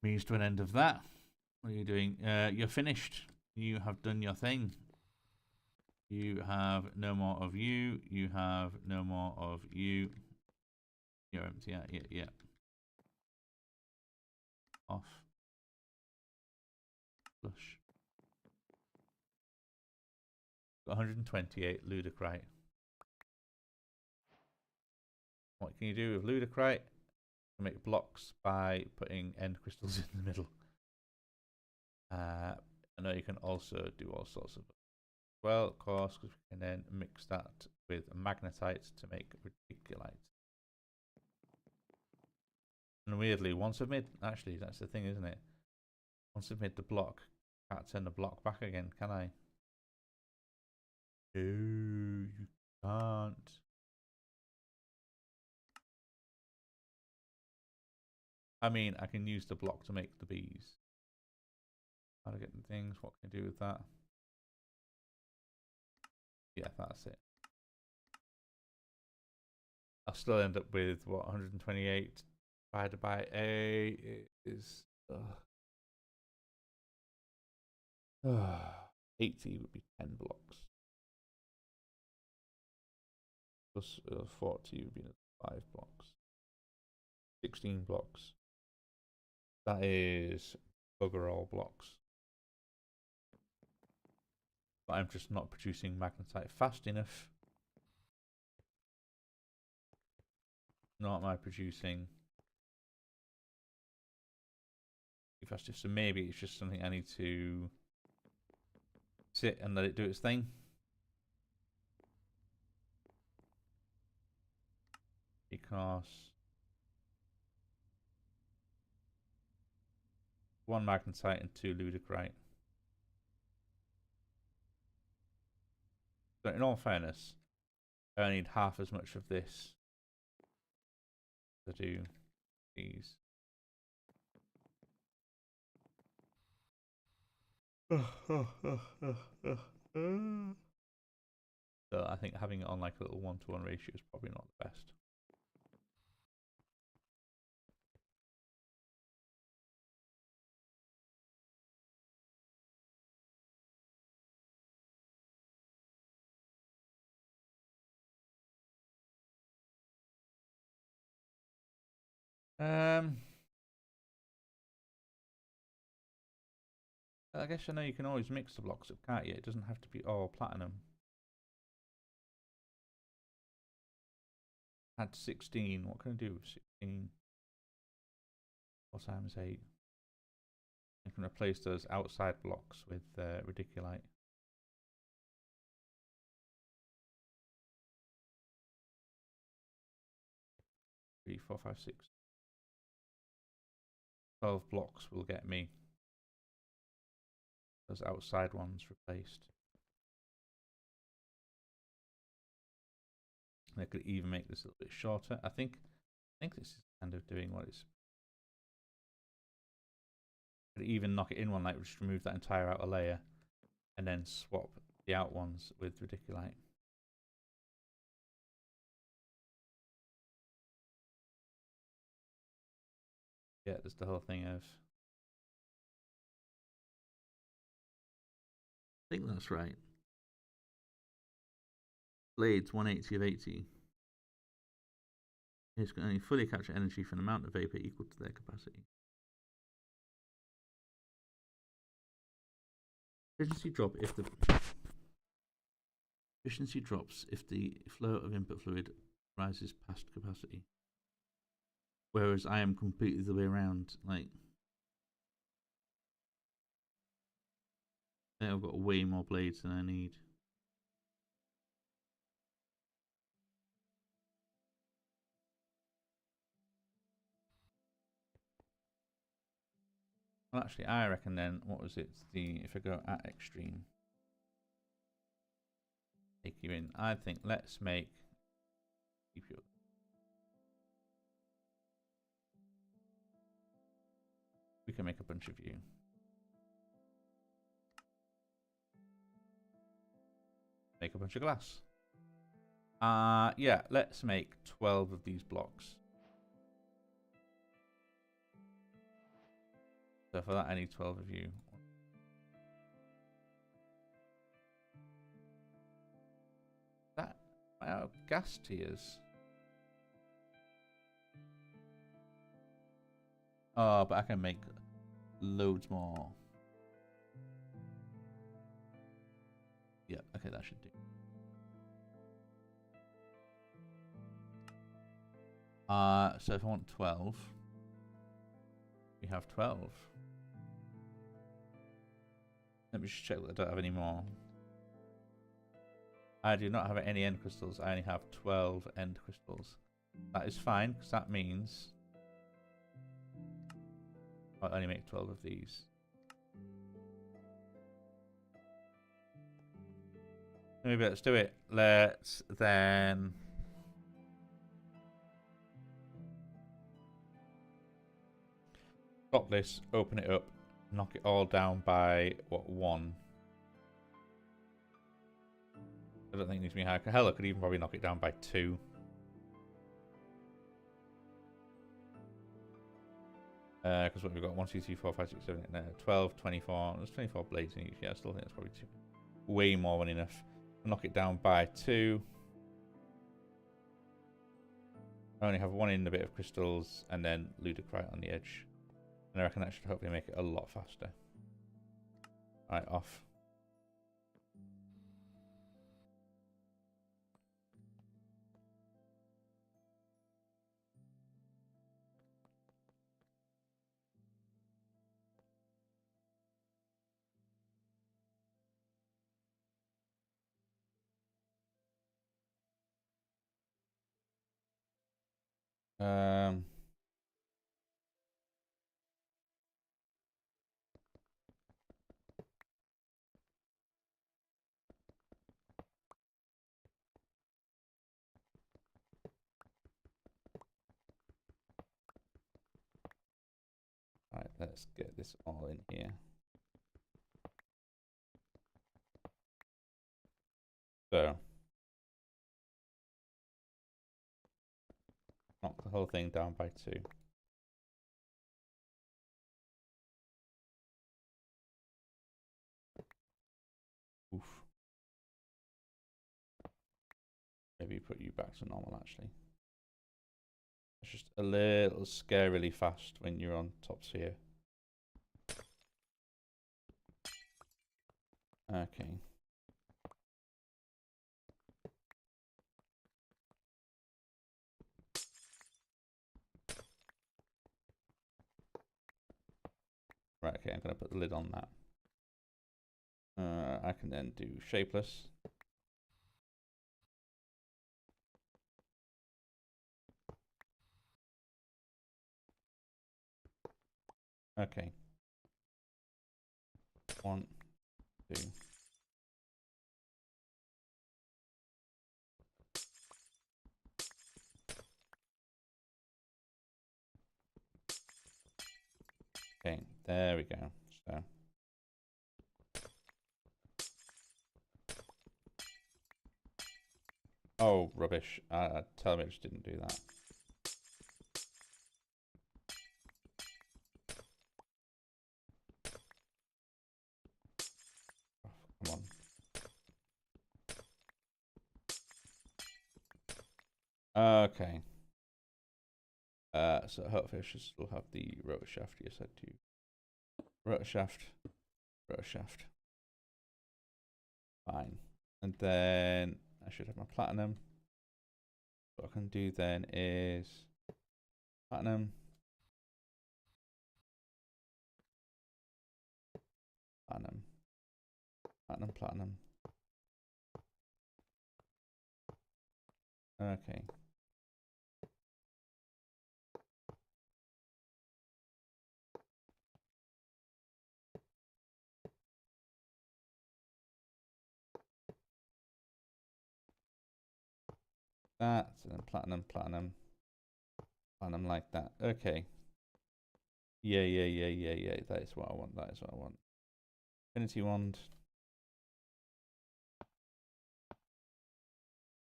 means to an end of that. What are you doing? You're finished. You have done your thing. You have no more of you. You have no more of you. You're empty. Yeah. Off. Flush. Got 128 ludicrite. What can you do with ludicrite? You make blocks by putting end crystals in the middle. I know you can also do all sorts of well, of course, because we can then mix that with magnetite to make reticulite. And weirdly, once I've made, actually, that's the thing, isn't it? Once I've made the block, I can't turn the block back again, can I? No, you can't. I mean, I can use the block to make the bees. How to get the things? What can I do with that? Yeah, that's it. I'll still end up with what, 128 divided by A is 80 would be 10 blocks. Plus 40 would be 5 blocks. 16 blocks. That is bugger all blocks. But I'm just not producing magnetite fast enough. Nor am I producing too fast enough. So maybe it's just something I need to sit and let it do its thing. Because 1 magnetite and 2 ludicrite. So in all fairness, I need half as much of this to do these. So I think having it on like a little 1-to-1 ratio is probably not the best. I guess I know you can always mix the blocks up, can't you? It doesn't have to be all platinum. Add 16. What can I do with 16? 4 times 8. I can replace those outside blocks with radiculite. 3, 4, 5, 6. 12 blocks will get me those outside ones replaced. And I could even make this a little bit shorter. I think this is kind of doing what it's. Could even knock it in one, like just remove that entire outer layer, and then swap the out ones with radiculite. Yeah, there's the whole thing of. I think that's right. Blades 180 of 80. It's going to only fully capture energy from an amount of vapor equal to their capacity. Efficiency drops if the flow of input fluid rises past capacity. Whereas I am completely the way around. Like, I think I've got way more blades than I need. Well, actually, I reckon then, what was it? If I go at extreme, take you in. I think let's make. Keep you. We can make a bunch of you. Make a bunch of glass. Yeah, let's make 12 of these blocks. So for that, I need 12 of you. That out of gas tiers. Oh, but I can make loads more. Yeah, okay, that should do. So if I want 12, we have 12. Let me just check that I don't have any more. I do not have any end crystals. I only have 12 end crystals. That is fine, because that means I'll only make 12 of these. Maybe let's do it. Let's then... Stop this, open it up, knock it all down by, what, 1? I don't think it needs to be higher. Hell, I could even probably knock it down by 2. Because what we've got 1, 2, 3, 4, 5, 6, 7, 8, 9, 12, 24. There's 24 blades in each. Yeah, I still think that's probably way more than enough. Knock it down by 2. I only have 1 in a bit of crystals and then ludicrite on the edge. And I reckon that should hopefully make it a lot faster. Alright, off. Right, let's get this all in here. So, knock the whole thing down by 2. Oof. Maybe put you back to normal, actually. It's just a little scarily fast when you're on top sphere. Okay. Right, okay, I'm going to put the lid on that. I can then do shapeless. Okay. 1, 2. Okay, there we go. So. Oh, rubbish. Tell me I just didn't do that. Oh, come on. Okay. So hopefully I should still have the rotor shaft. Yes, I do. Rotor shaft. Rotor shaft. Fine. And then I should have my platinum. What I can do then is platinum. Platinum. Platinum, platinum. Okay. That, and then platinum, platinum. Platinum like that. Okay. Yeah. That is what I want. That is what I want. Infinity wand.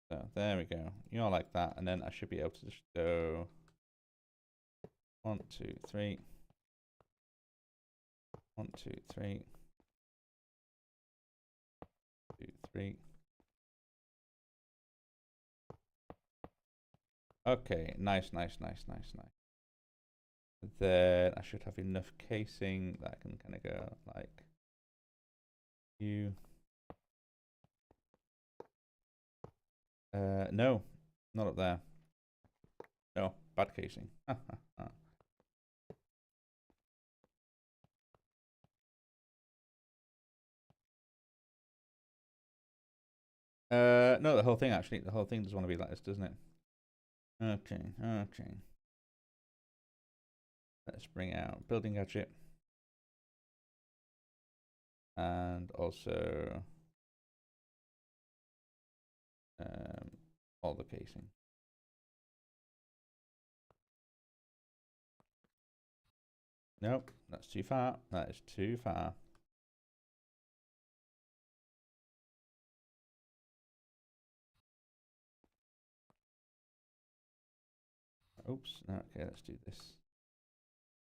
So there we go. You're like that, and then I should be able to just go 1, 2, 3. 1, 2, 3. 2, 3. Okay, nice. Then I should have enough casing that I can kind of go like you. No, not up there. No, bad casing. No, the whole thing actually. The whole thing does want to be like this, doesn't it? Okay. Let's bring out building gadget. And also all the casing. Nope, that's too far. That is too far. Oops. Okay, let's do this.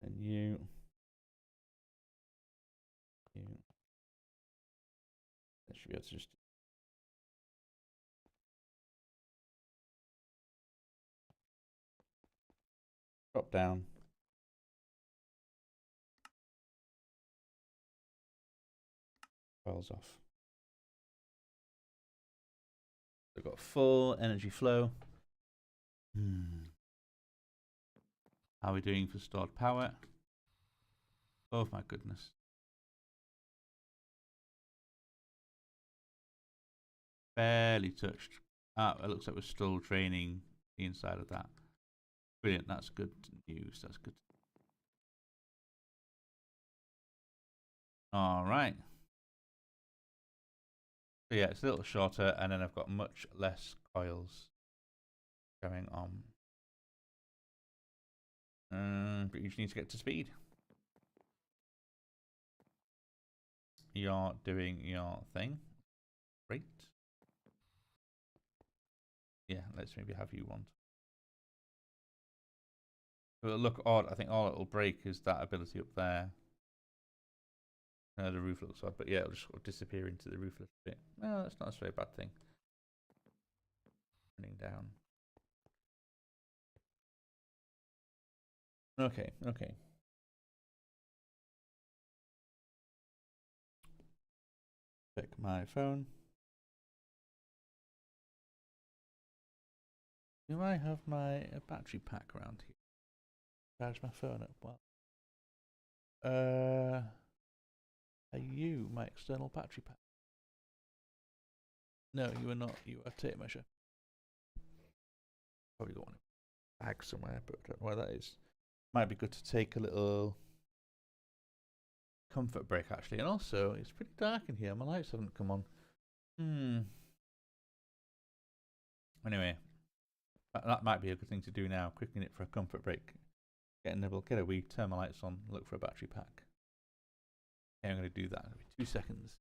And you. I should be able to just drop down. Falls off. We've got full energy flow. How are we doing for stored power? Oh my goodness. Barely touched. Ah, it looks like we're still draining the inside of that. Brilliant, that's good news. That's good. All right. So yeah, it's a little shorter, and then I've got much less coils going on. But you just need to get to speed. You're doing your thing. Great. Yeah, let's maybe have you one. It'll look odd. I think all it'll break is that ability up there. The roof looks odd, but yeah, it'll just sort of disappear into the roof a little bit. Well, that's not a very bad thing. Running down. Okay, okay. Check my phone. Do I have my battery pack around here? Charge my phone up. Well, are you my external battery pack? No, you are not. You are tape measure. Probably got one in a bag somewhere, but I don't know where that is. Might be good to take a little comfort break actually, and also it's pretty dark in here. My lights haven't come on. Anyway, that might be a good thing to do now. Quickening it for a comfort break. Get a nibble, get a wee, turn my lights on, look for a battery pack. Okay, I'm going to do that. It'll be 2 seconds.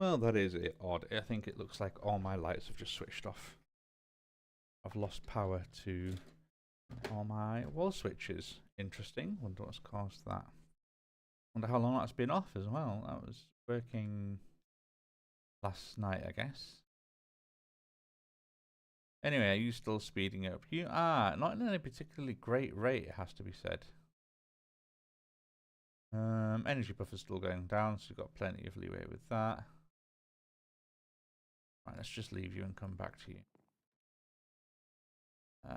Well, that is odd. I think it looks like all my lights have just switched off. I've lost power to all my wall switches. Interesting. Wonder what's caused that. Wonder how long that's been off as well. That was working last night, I guess. Anyway, are you still speeding up? You are. Not in any particularly great rate, it has to be said. Energy buffer's still going down, so you've got plenty of leeway with that. Right, let's just leave you and come back to you.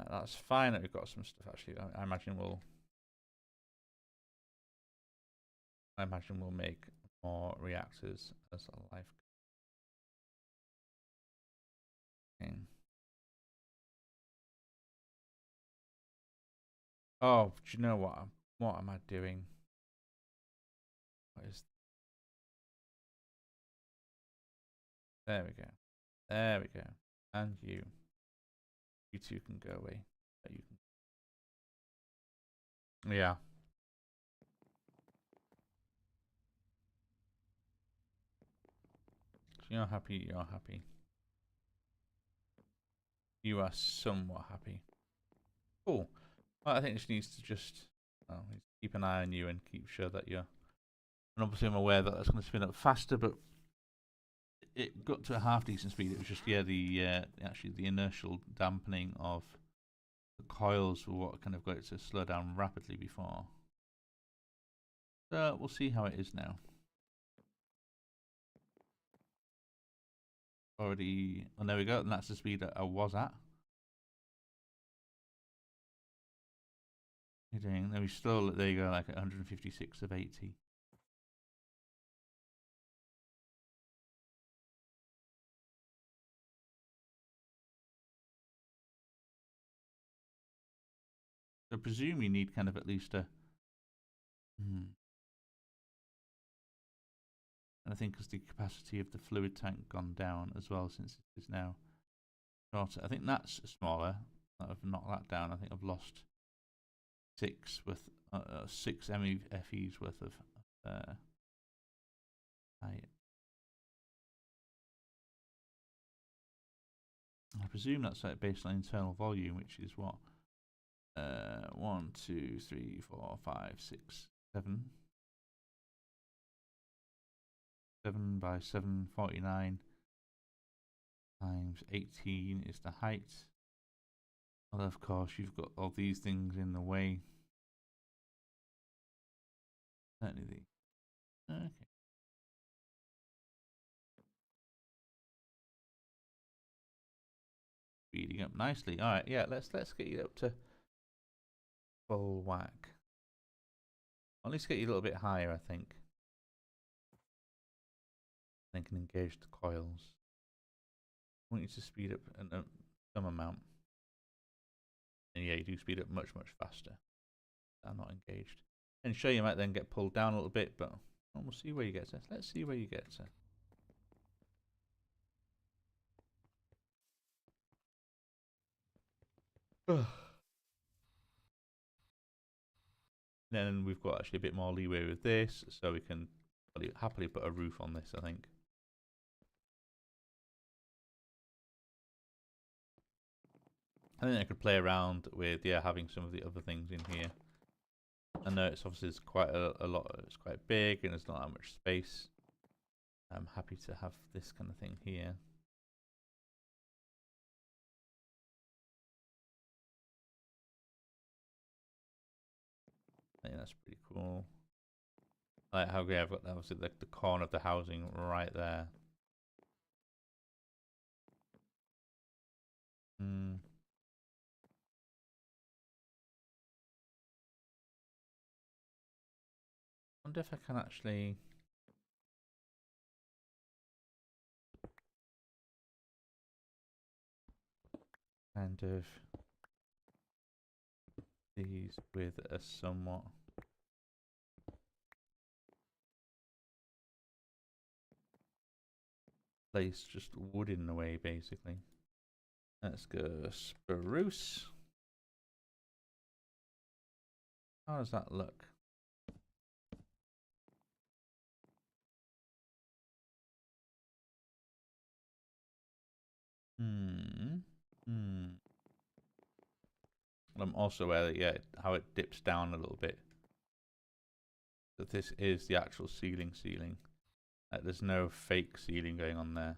That's fine that we've got some stuff actually. I imagine we'll make more reactors as a life. Okay. Oh, do you know what? What am I doing? What is? There we go. There we go. And you two can go away. You can. Yeah. So you're happy. You're happy. You are somewhat happy. Cool. Well, I think this needs to just keep an eye on you and keep sure that you're. And obviously, I'm aware that that's going to spin up faster, but it got to a half decent speed. It was just actually the inertial dampening of the coils were what kind of got it to slow down rapidly before. So we'll see how it is now. Already, well, there we go, and that's the speed that I was at. You're doing, there we still, there you go, like 156 of 80. So I presume you need kind of at least a. And I think because the capacity of the fluid tank gone down as well since it is now shorter. I think that's smaller. I've knocked that down. I think I've lost 6 MEFEs worth of height. I presume that's like based on internal volume, which is what 1, 2, 3, 4, 5, 6, 7. 7 by 749 times 18 is the height. Well, of course, you've got all these things in the way. Certainly. Okay. Speeding up nicely. All right, yeah. Let's get you up to full whack. At least get you a little bit higher, I think. Then can engage the coils. I want you to speed up some amount. And yeah, you do speed up much faster. They're not engaged. And sure, you might then get pulled down a little bit, but we'll see where you get to. Let's see where you get to. Then we've got actually a bit more leeway with this, so we can happily put a roof on this, I think. I think I could play around with having some of the other things in here. I know it's obviously quite a lot. It's quite big and there's not that much space. I'm happy to have this kind of thing here. I think that's pretty cool. I like how I've got obviously the corner of the housing right there. I wonder if I can actually. Kind of these with a somewhat place just wood in the way, basically. Let's go spruce. How does that look? I'm also aware that, yeah, how it dips down a little bit. That this is the actual ceiling. There's no fake ceiling going on there.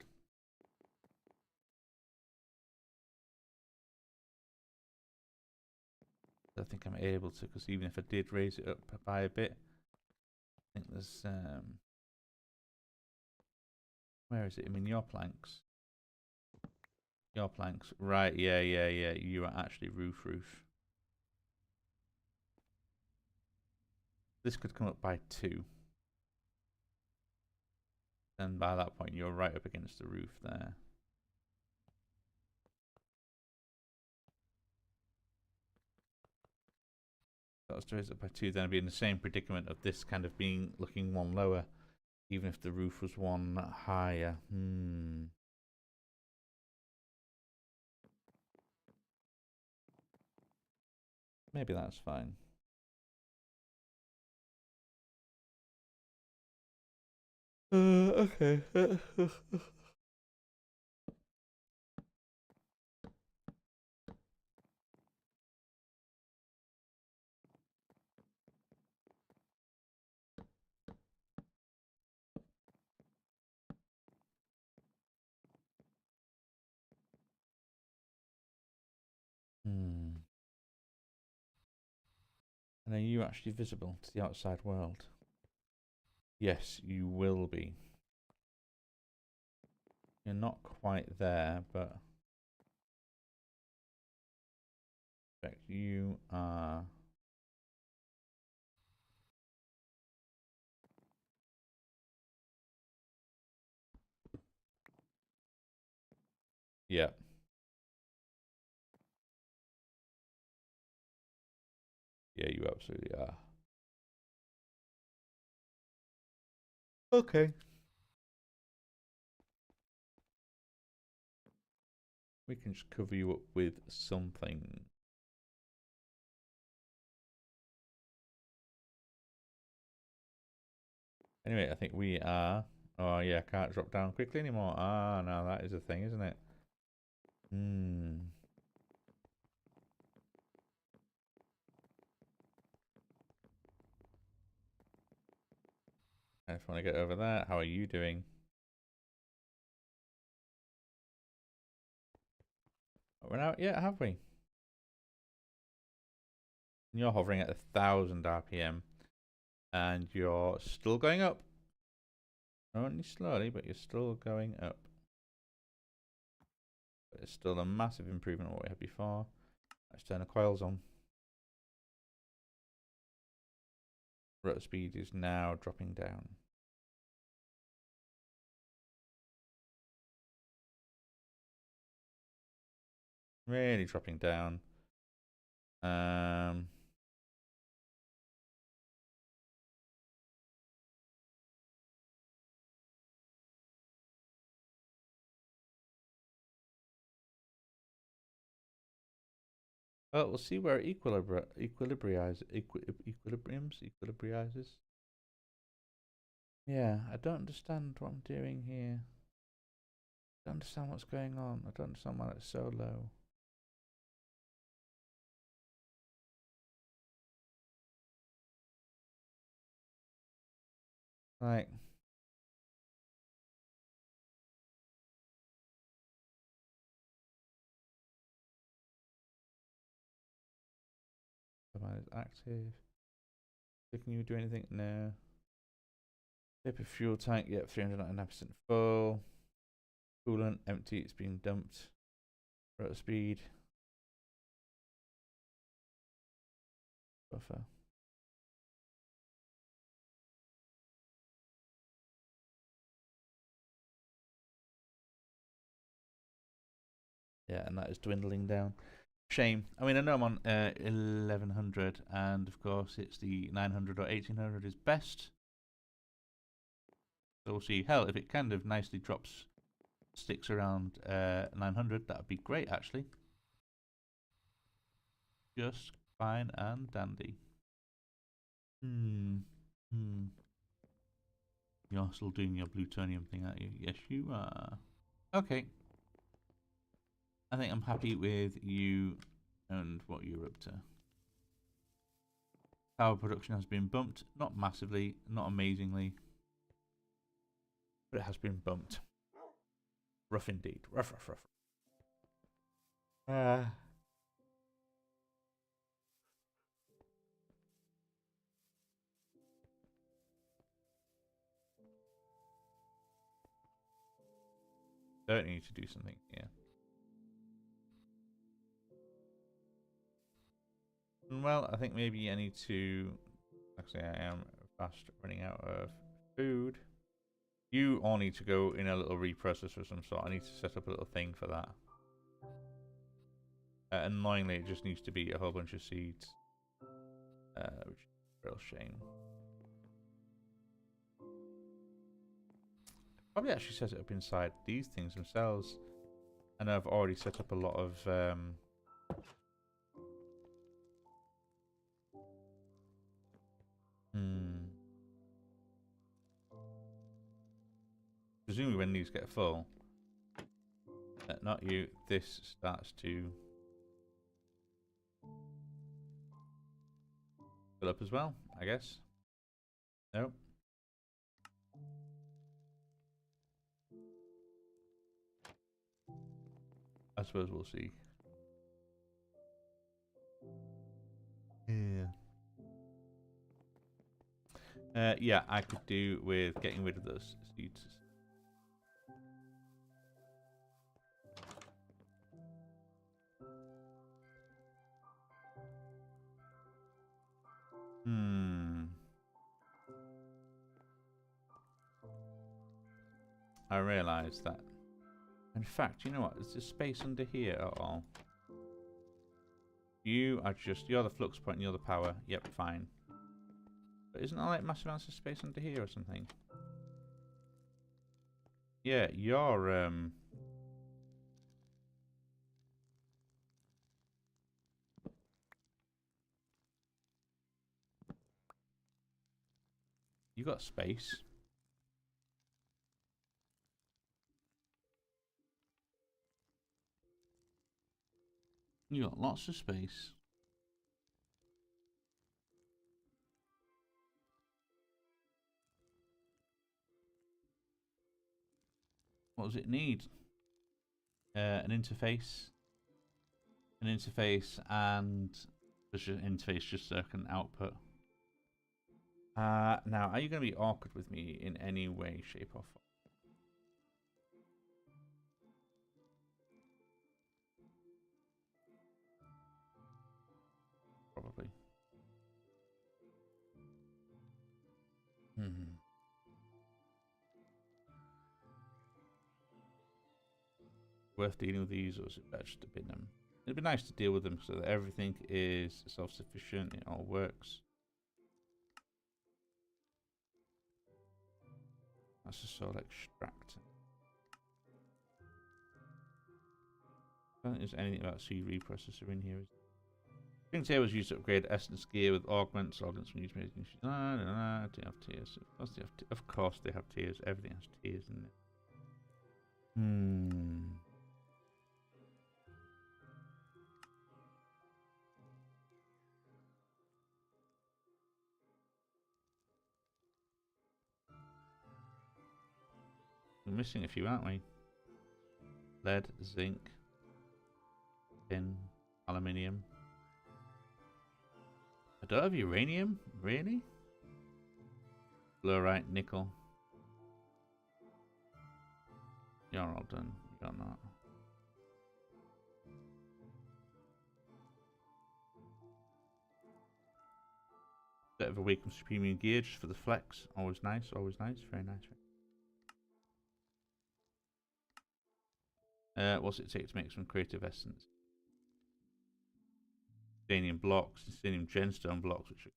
I think I'm able to, because even if I did raise it up by a bit, I think there's where is it? I mean, your planks. Your planks. Right, yeah. You are actually roof. This could come up by 2. And by that point, you're right up against the roof there. If I was to raise it by 2, then I'd be in the same predicament of this kind of being looking one lower, even if the roof was one higher. Maybe that's fine. Okay. And are you actually visible to the outside world? Yes, you will be. You're not quite there, but in fact, you are. Yeah. Yeah, you absolutely are. Okay. We can just cover you up with something. Anyway, I think we are. Oh yeah, can't drop down quickly anymore. Ah, now that is a thing, isn't it? I just want to get over that. How are you doing? We're out yet, have we? You're hovering at 1,000 RPM, and you're still going up. Only slowly, but you're still going up. But it's still a massive improvement on what we had before. Let's turn the coils on. Rotor speed is now dropping down. Really dropping down. Well, we'll see where it equilibriums. Yeah, I don't understand what I'm doing here. I don't understand what's going on. I don't understand why it's so low. Like, Turbine is active. Can you do anything? No. Paper fuel tank, yep, 399% full. Coolant, empty, it's been dumped. Rotor speed. Buffer. Yeah, and that is dwindling down. Shame. I mean, I know I'm on 1100, and of course it's the 900 or 1800 is best. So we'll see. Hell, if it kind of nicely sticks around 900, that would be great, actually. Just fine and dandy. You're still doing your plutonium thing, aren't you? Yes, you are. Okay. I think I'm happy with you and what you're up to. Power production has been bumped, not massively, not amazingly, but it has been bumped. Rough indeed. Rough, rough, rough. 30 need to do something, yeah. Well, I think maybe I need to... Actually, I am fast running out of food. You all need to go in a little reprocessor of some sort. I need to set up a little thing for that. Annoyingly, it just needs to be a whole bunch of seeds. Which is a real shame. Probably actually set it up inside these things themselves. And I've already set up a lot of... Presumably when these get full, not you, this starts to fill up as well, I guess. Nope. I suppose we'll see. Yeah. Yeah, I could do with getting rid of those seeds. I realised that. In fact, you know what? Is there space under here at all? You are just... You're the flux point and you're the power. Yep, fine. But isn't there like massive amounts of space under here or something? Yeah, you're... You got space. You got lots of space. What does it need? An interface. An interface and just an interface just so I can output. Now, are you going to be awkward with me in any way, shape, or form? Probably. Worth dealing with these, or is it better just to bin them? It'd be nice to deal with them so that everything is self-sufficient, it all works. That's a sort of extract. I don't think there's anything about seed reprocessor in here. Spring tables used to upgrade essence gear with augments. Augments when used making. No, they have tiers. Of course they have tiers. Everything has tiers in it. We're missing a few, aren't we? Lead, zinc, tin, aluminium. I don't have uranium? Really? Fluorite, nickel. You're all done. You got that. Bit of a weak premium gear just for the flex. Always nice, always nice. Very nice. What's it take to make some creative essence? Titanium blocks, titanium gemstone blocks, which are...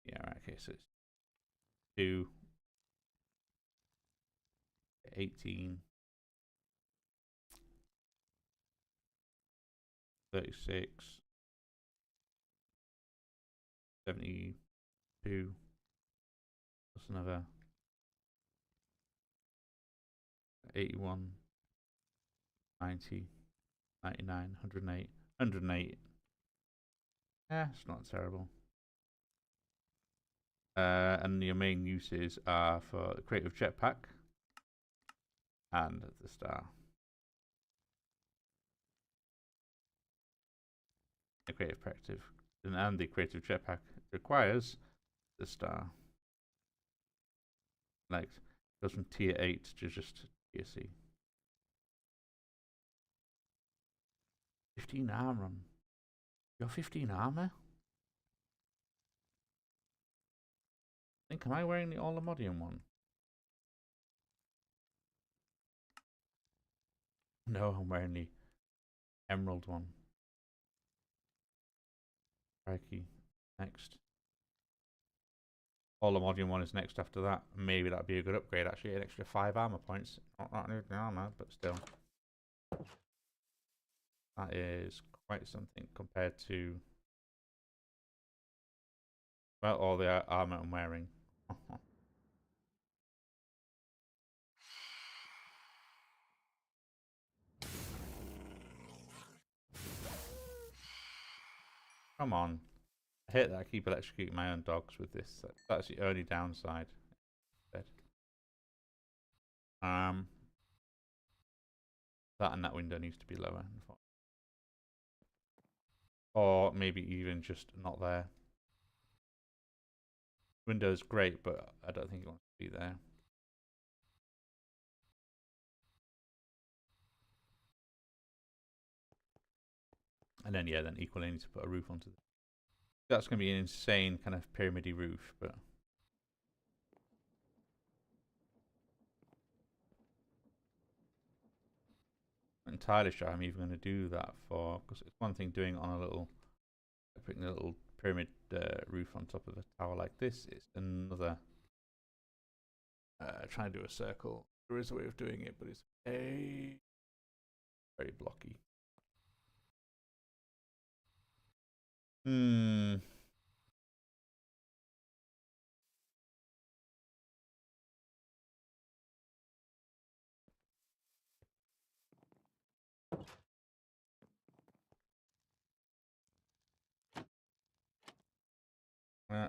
Yeah, right, okay, so it's 2, 18, 36, 72, plus another 81, 90, 99, 108, 108. Yeah, it's not terrible. And your main uses are for the creative jetpack and the star. The creative practice and the creative jetpack requires the star. Like goes from tier 8 to just tier C. 15 armor. You're 15 armor? I think, am I wearing the All-Amodium one? No, I'm wearing the Emerald one. Crikey. Next. All-Amodium one is next after that. Maybe that'd be a good upgrade actually. An extra 5 armor points. Not that new armor, but still. That is quite something compared to, well, all the armor I'm wearing. Come on. I hate that I keep electrocuting my own dogs with this. That's the only downside. That and that window needs to be lower. Or maybe even just not there. Window's great, but I don't think it wants to be there. And then, yeah, then equally need to put a roof onto it. That's going to be an insane kind of pyramid-y roof, but... I'm not entirely sure I'm even going to do that for... Because it's one thing doing it on a little... Putting a little pyramid roof on top of a tower like this. It's another... trying to do a circle. There is a way of doing it, but it's very blocky.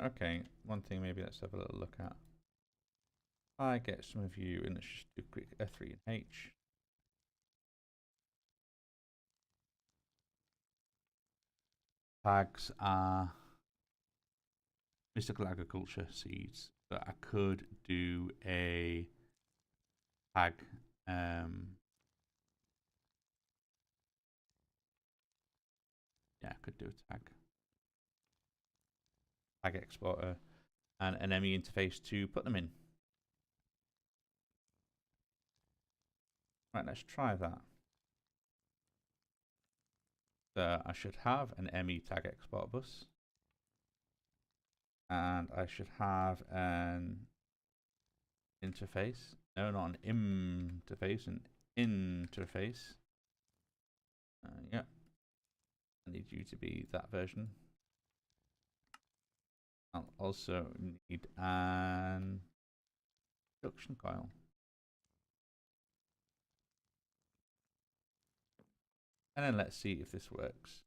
Okay, one thing maybe let's have a little look at. I get some of you, and let's just do a quick F3 and H. Tags are mystical agriculture seeds. But I could do a tag. Yeah, I could do a tag exporter and an ME interface to put them in. Right, let's try that. So I should have an ME tag export bus. And I should have an interface. No, not an interface, an interface. Yeah. I need you to be that version. I'll also need an induction coil. And then let's see if this works.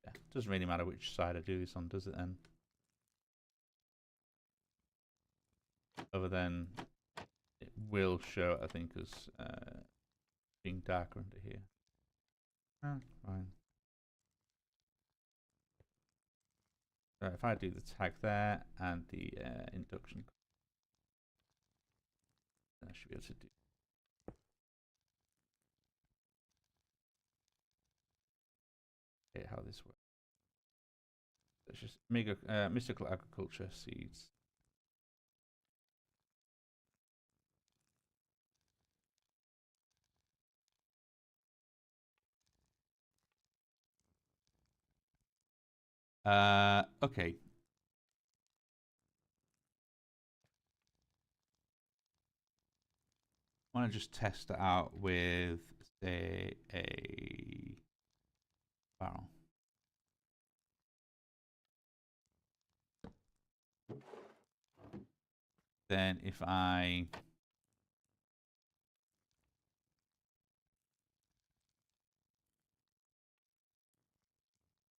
Yeah, doesn't really matter which side I do this on, does it then? Other than it will show, I think, as being darker under here. Fine. So if I do the tag there and the induction, then I should be able to do. Okay, how this works. It's just mystical agriculture seeds. Okay. I want to just test it out with, say, a barrel. Then if I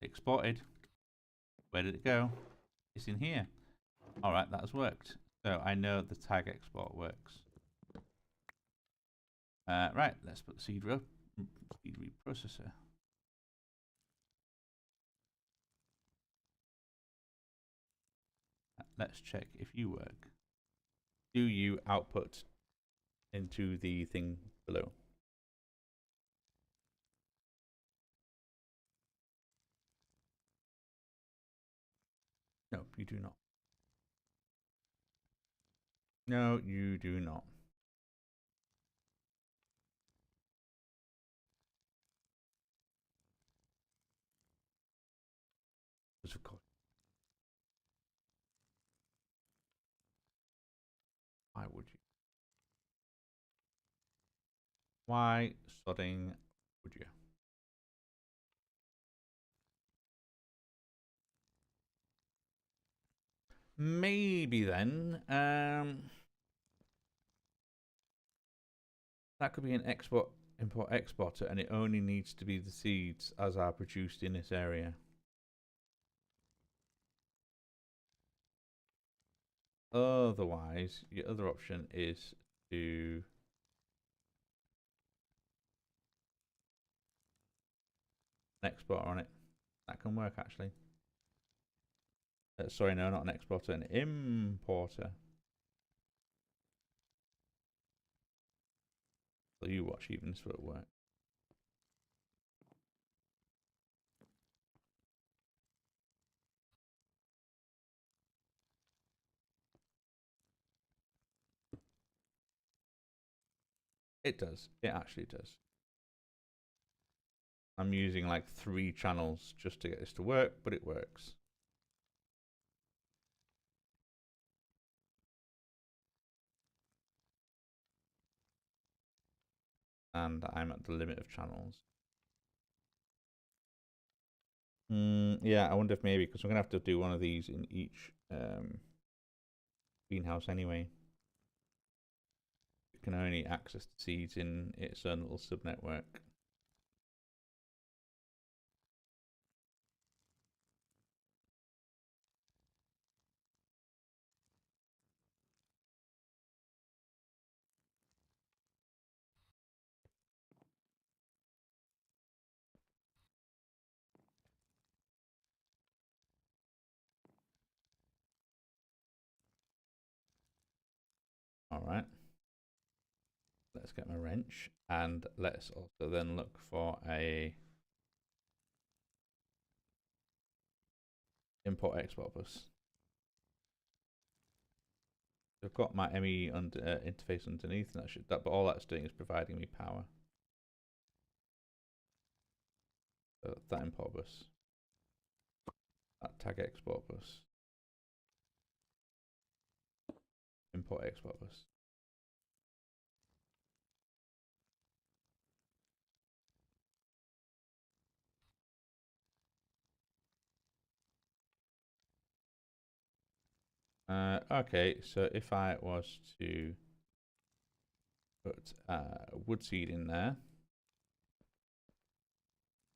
exported, where did it go? It's in here. All right, that has worked. So I know the tag export works. Right, let's put the seed reprocessor. Let's check if you work. Do you output into the thing below? No, you do not. No, you do not. Of course. Why would you? Why sodding would you? Maybe then. That could be an export, import, exporter, and it only needs to be the seeds as are produced in this area. Otherwise, your other option is to an exporter on it. That can work actually. Sorry, no, not an exporter, an importer. So you watch, even this will work. It does. It actually does. I'm using like 3 channels just to get this to work, but it works. And I'm at the limit of channels. Yeah, I wonder if maybe, because we're going to have to do one of these in each greenhouse anyway. It can only access the seeds in its own little subnetwork. All right. Let's get my wrench, and let's also then look for a import export bus. I've got my ME interface underneath, and but all that's doing is providing me power. So that import bus, that tag export bus, import export bus. Okay, so if I was to put wood seed in there,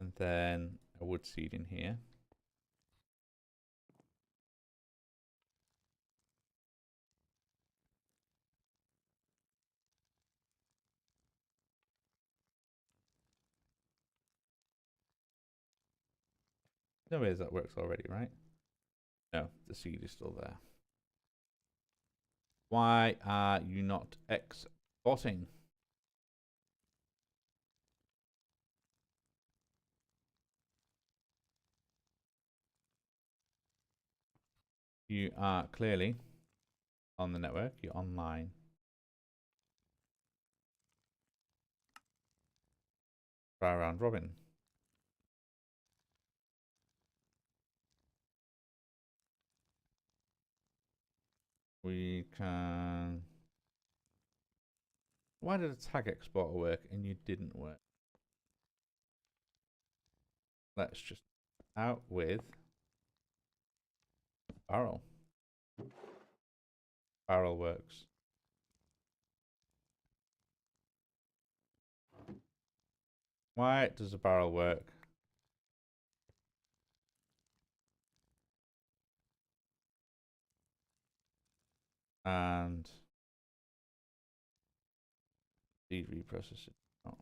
and then a wood seed in here. No ways that works already, right? No, the seed is still there. Why are you not exporting? You are clearly on the network, you're online. Try round robin. We can... Why did a tag exporter work and you didn't work? Let's just out with barrel. barrel works. Why does a barrel work? And seed reprocessing. Oh.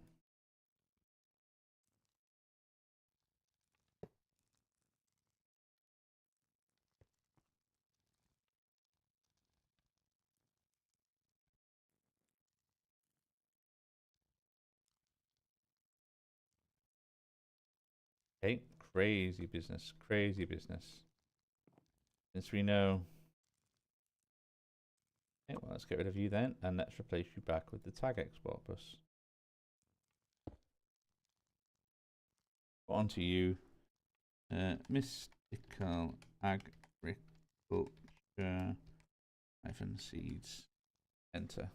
Okay, crazy business, crazy business. Since we know. Okay, well, let's get rid of you then, and let's replace you back with the tag export bus. On to you. Mystical agriculture -seeds. Enter.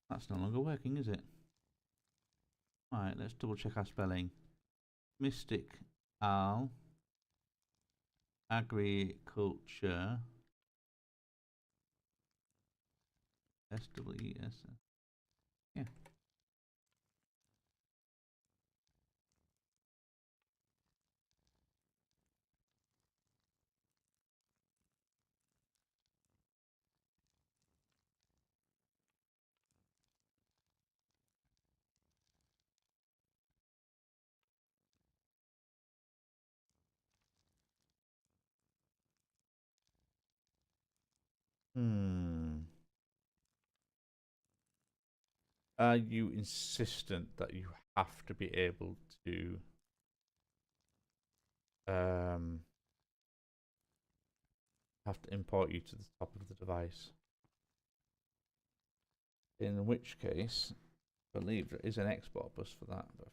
That's no longer working, is it? Alright, let's double check our spelling. Mystic Al Agriculture SWES. Yeah. Are you insistent that you have to be able to have to import you to the top of the device? In which case, I believe there is an export bus for that. But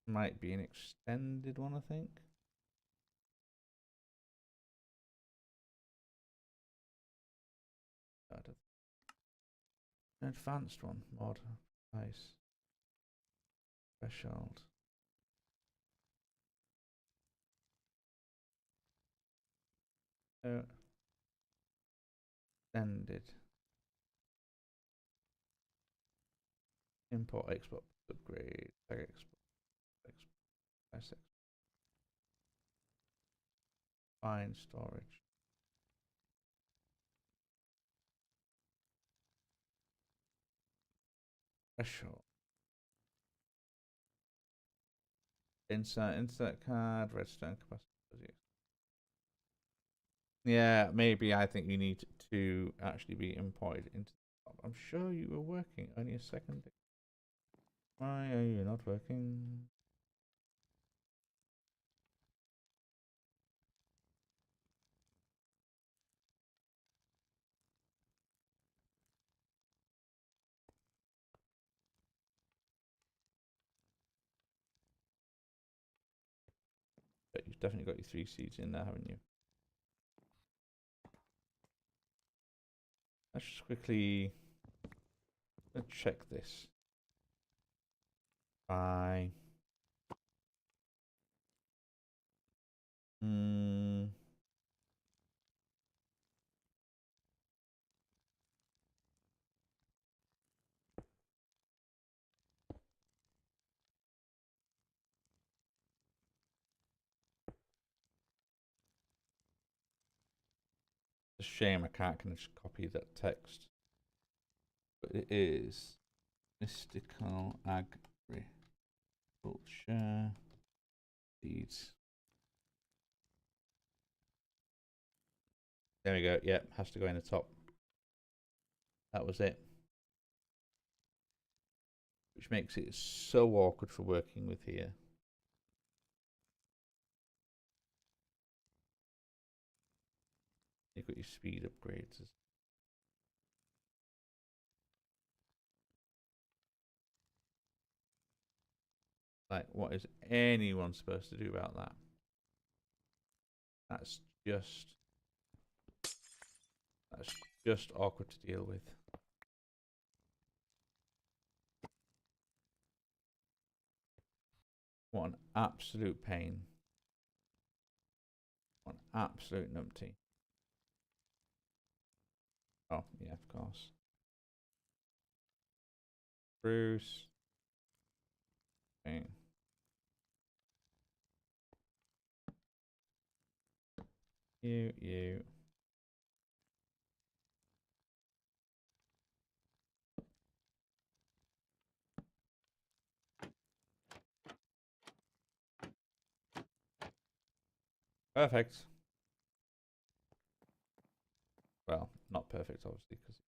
might be an extended one, I think. An advanced one, mod, nice, threshold. Extended. Import, export, upgrade, export, find storage. Threshold. Insert card, redstone capacity. Yeah, maybe I think you need to actually be imported into the top. I'm sure you were working. Only a second. Why are you not working? But you've definitely got your 3 seeds in there, haven't you? Let's just quickly check this. Bye. It's a shame I can't kind of just copy that text. But it is mystical agriculture seeds. There we go. Yep, has to go in the top. That was it. Which makes it so awkward for working with here. You've got your speed upgrades. Like, what is anyone supposed to do about that? That's just awkward to deal with. What an absolute pain. What an absolute numpty. Oh, yeah, of course. Bruce. Okay. You. Perfect. Well, not perfect, obviously, because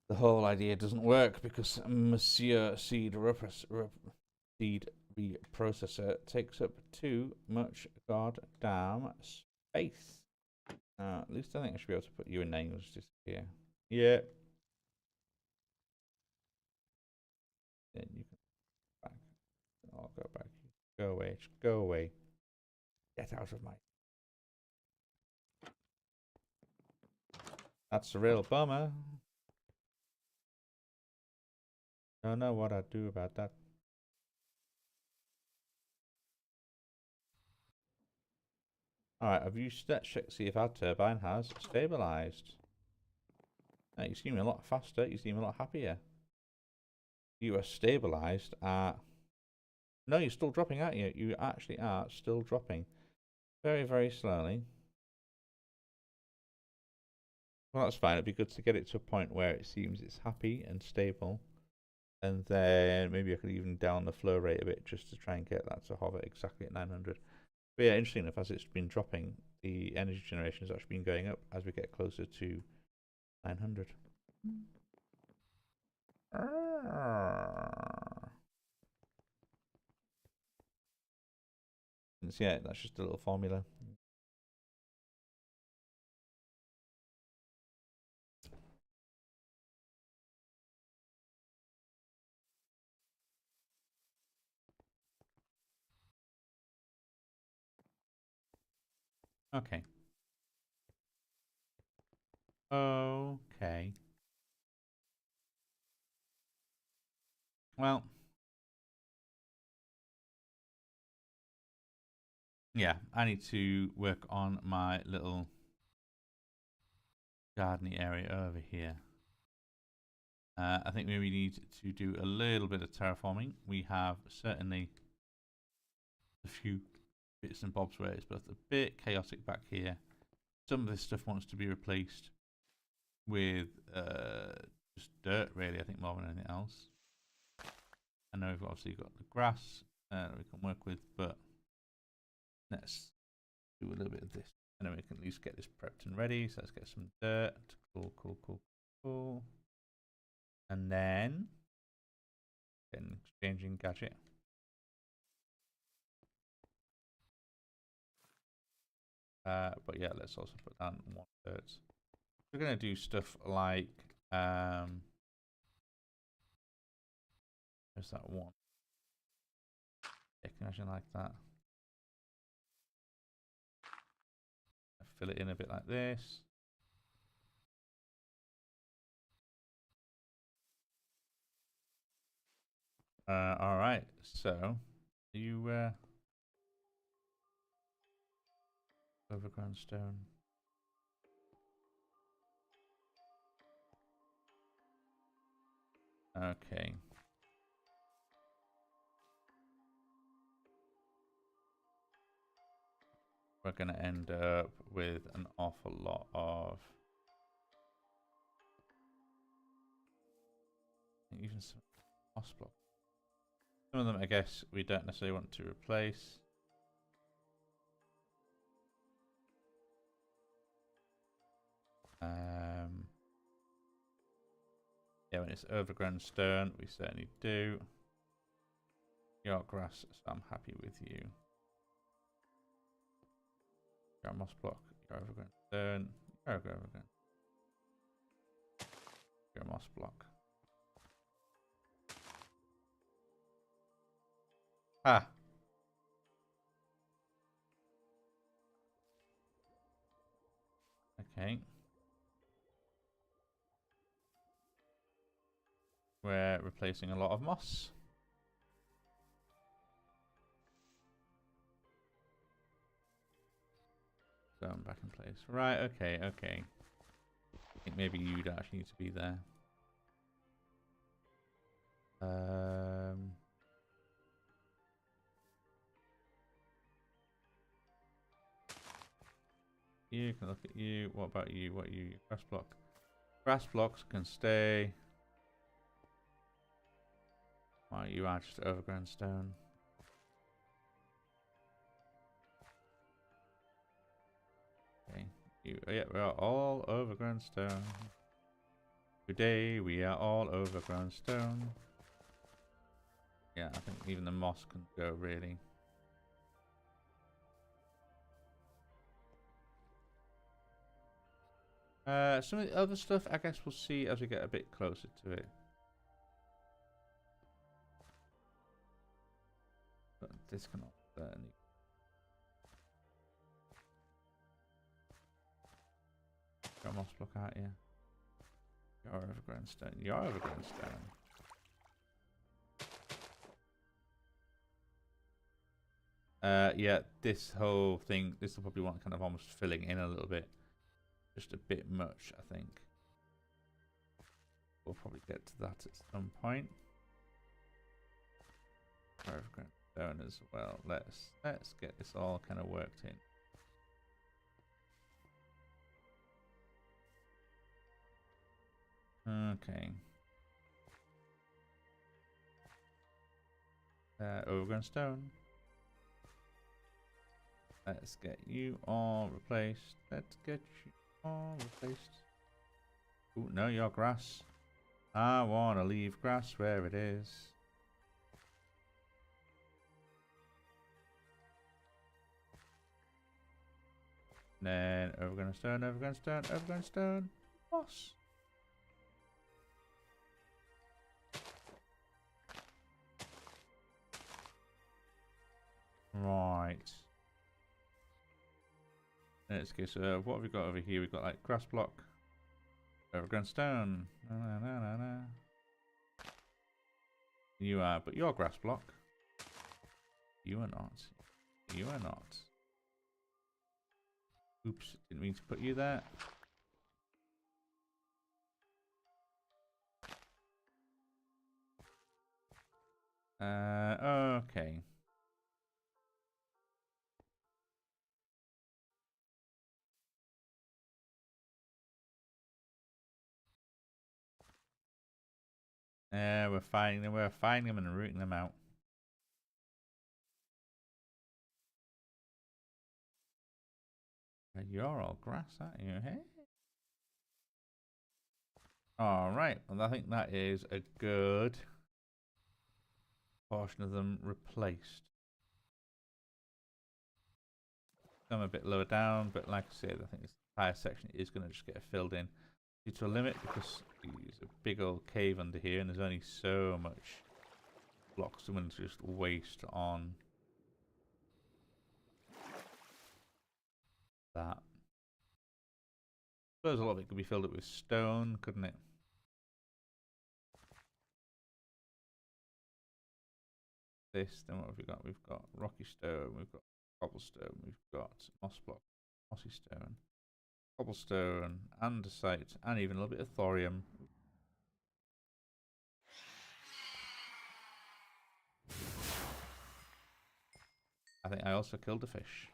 the whole idea doesn't work because Monsieur Seed Reprocessor takes up too much goddamn space. At least I think I should be able to put you in names just here. Yeah. Then you can back. I'll go back. Go away. Just go away. Get out of my. That's a real bummer. Don't know what I'd do about that. Alright, I've used that check to see if our turbine has stabilized. Now, you seem a lot faster. You seem a lot happier. You are stabilized at... No, you're still dropping, aren't you? You actually are still dropping. Very, very slowly. Well, that's fine. It'd be good to get it to a point where it seems it's happy and stable. And then maybe I could even down the flow rate a bit just to try and get that to hover exactly at 900. But yeah, interesting enough, as it's been dropping, the energy generation has actually been going up as we get closer to 900. And so yeah, that's just a little formula. Okay. Okay. Well, yeah, I need to work on my little gardening area over here. I think we need to do a little bit of terraforming. We have certainly a few bits and bobs where it's both a bit chaotic back here. Some of this stuff wants to be replaced with just dirt, really, I think, more than anything else. I know we've obviously got the grass that we can work with, but let's do a little bit of this. And then we can at least get this prepped and ready. So let's get some dirt. Cool. And then get an exchanging gadget. But yeah, let's also put down 1/3. We're going to do stuff like there's that one. Yeah, can you imagine like that? Fill it in a bit like this. All right. So you overgrown stone. Okay. We're going to end up with an awful lot of even some moss blocks. Some of them, I guess, we don't necessarily want to replace. Yeah, when it's overgrown stone, we certainly do. Your grass, so I'm happy with you. Your moss block, your overgrown stone, your overgrown. Your moss block. Ah. Okay. We're replacing a lot of moss. So I'm back in place. Right, okay, okay. I think maybe you'd actually need to be there. You can look at you. What about you? What are you? Grass block. Grass blocks can stay. Why you are just overgrown stone. Okay. You, yeah, we are all overgrown stone. Today we are all overgrown stone. Yeah, I think even the moss can go really. Some of the other stuff, I guess we'll see as we get a bit closer to it. But this can all certainly. Got a moss block out here. You're overgrown stone. You're overgrown stone. Yeah, this whole thing, this will probably want kind of almost filling in a little bit. Just a bit much, I think. We'll probably get to that at some point. Overgrown stone as well. Let's get this all kind of worked in. Okay. Overgrown stone. Let's get you all replaced. Let's get you all replaced. Ooh, no, you're grass. I want to leave grass where it is. And then overgrown stone, overgrown stone, overgrown stone. Moss. Right. Let's go. So what have we got over here? We've got like grass block, overgrown stone. You are, but you're grass block. You are not. You are not. Oops, didn't mean to put you there. Okay. We're finding them. We're finding them and rooting them out. You're all grass, aren't you? Hey. All right. Well, I think that is a good portion of them replaced. Some a bit lower down, but like I said, I think this entire section is going to just get filled in due to a limit because there's a big old cave under here, and there's only so much blocks I'm going to just waste on that. I suppose a lot of it could be filled up with stone, couldn't it? This, then what have we got? We've got rocky stone, we've got cobblestone, we've got moss block, mossy stone, cobblestone, andesite, and even a little bit of thorium. I think I also killed a fish.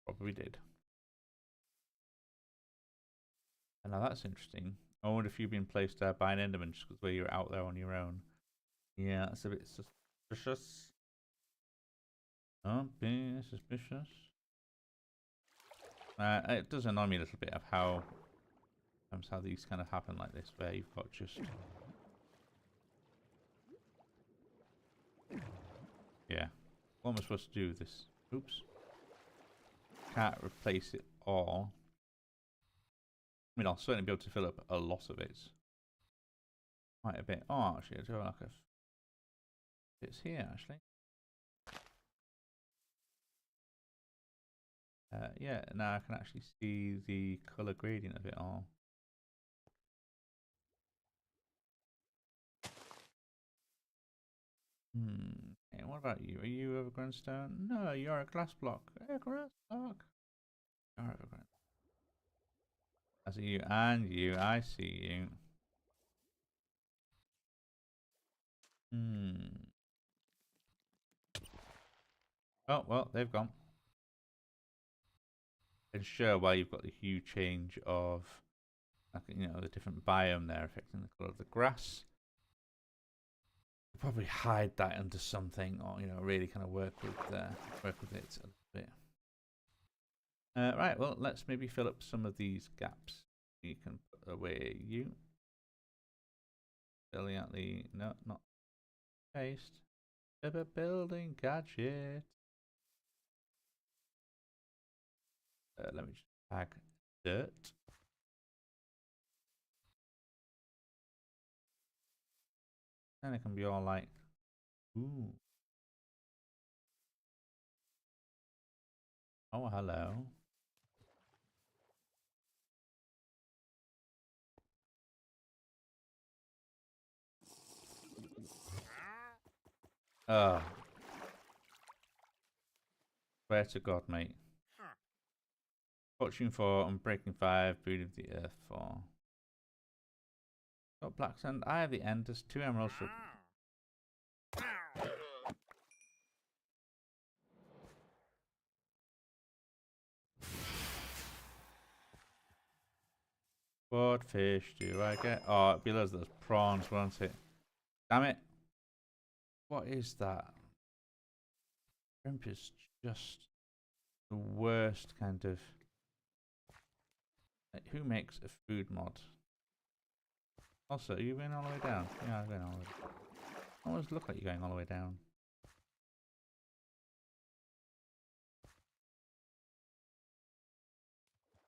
Probably did. And now that's interesting. I wonder if you've been placed there by an enderman just because you're out there on your own. Yeah, that's a bit suspicious. Don't be suspicious. It does annoy me a little bit of how these kind of happen like this, where you've got just yeah. What am I supposed to do with this? Oops. Can't replace it all. I mean, I'll certainly be able to fill up a lot of it. Quite a bit. Oh, actually, I do like a It's here actually. Yeah, now I can actually see the color gradient of it all. Okay, what about you? Are you overgrown stone? No, you're a glass block. A glass block. You're overgrown. I see you and you. I see you. Oh, well, they've gone. And sure, why you've got the huge change of, you know, the different biome there affecting the colour of the grass. Probably hide that under something, or you know, really kind of work with it a little bit. Right, well, let's maybe fill up some of these gaps. You can put away you. Filling out the no, not paste. A building gadget. Let me just bag dirt. And it can be all like, ooh. Oh, hello. Oh. Swear to God, mate. Fortune 4, Unbreaking 5, Food of the Earth 4. Got black sand. I have the Enders, 2 emeralds for. What fish do I get? Oh, it'd be those prawns, won't it? Damn it. What is that? Shrimp is just the worst kind of. Like, who makes a food mod? Also, are you going all the way down? Yeah, I'm going all the way down. I always look like you're going all the way down.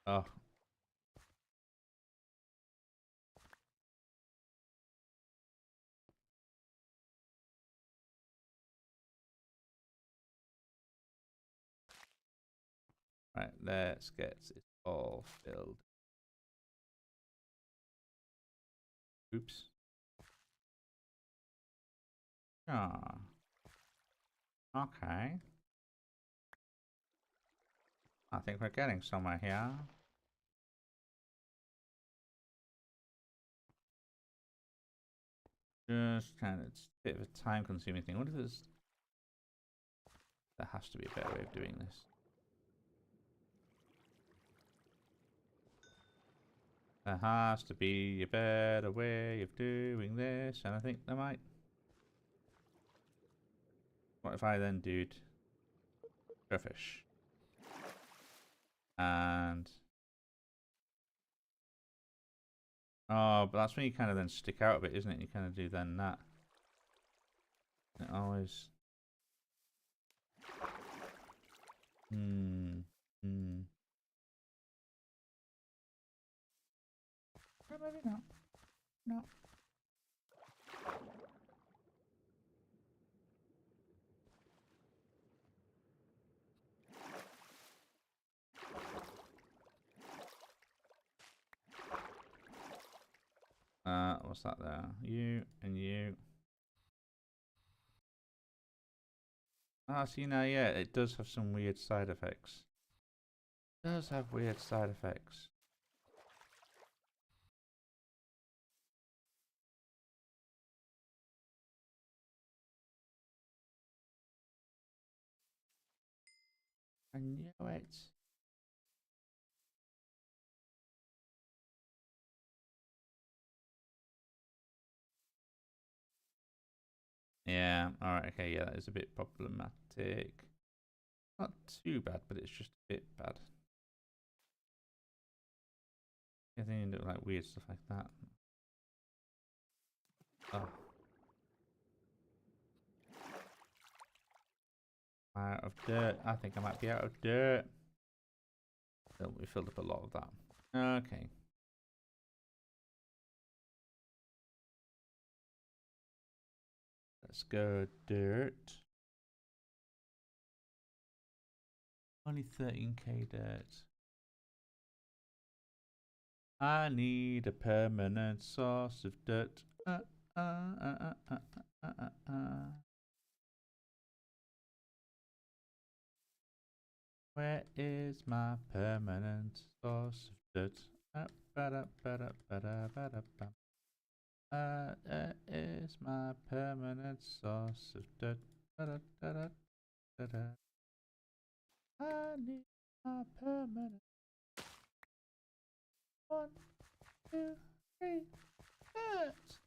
Oh. Right, let's get it all filled. Oops. Ah. Okay. I think we're getting somewhere here. Just kind of, it's a bit of a time consuming thing. What if there's. There has to be a better way of doing this. There has to be a better way of doing this, and I think there might. What if I then did a fish? And. Oh, but that's when you kind of then stick out a bit, isn't it? You kind of do then that. It always. Or maybe not. No. What's that there? You and you. Ah, see now, yeah, it does have some weird side effects. It does have weird side effects. I knew it. Yeah, alright, okay, yeah, that is a bit problematic. Not too bad, but it's just a bit bad. I think you end up like weird stuff like that. Oh. Out of dirt. I think I might be out of dirt. So we filled up a lot of that. Okay. Let's go dirt. Only 13k dirt. I need a permanent source of dirt. Where is my permanent source of dirt? Is my permanent source of dirt. I need my permanent. 1, 2, 3, dirt.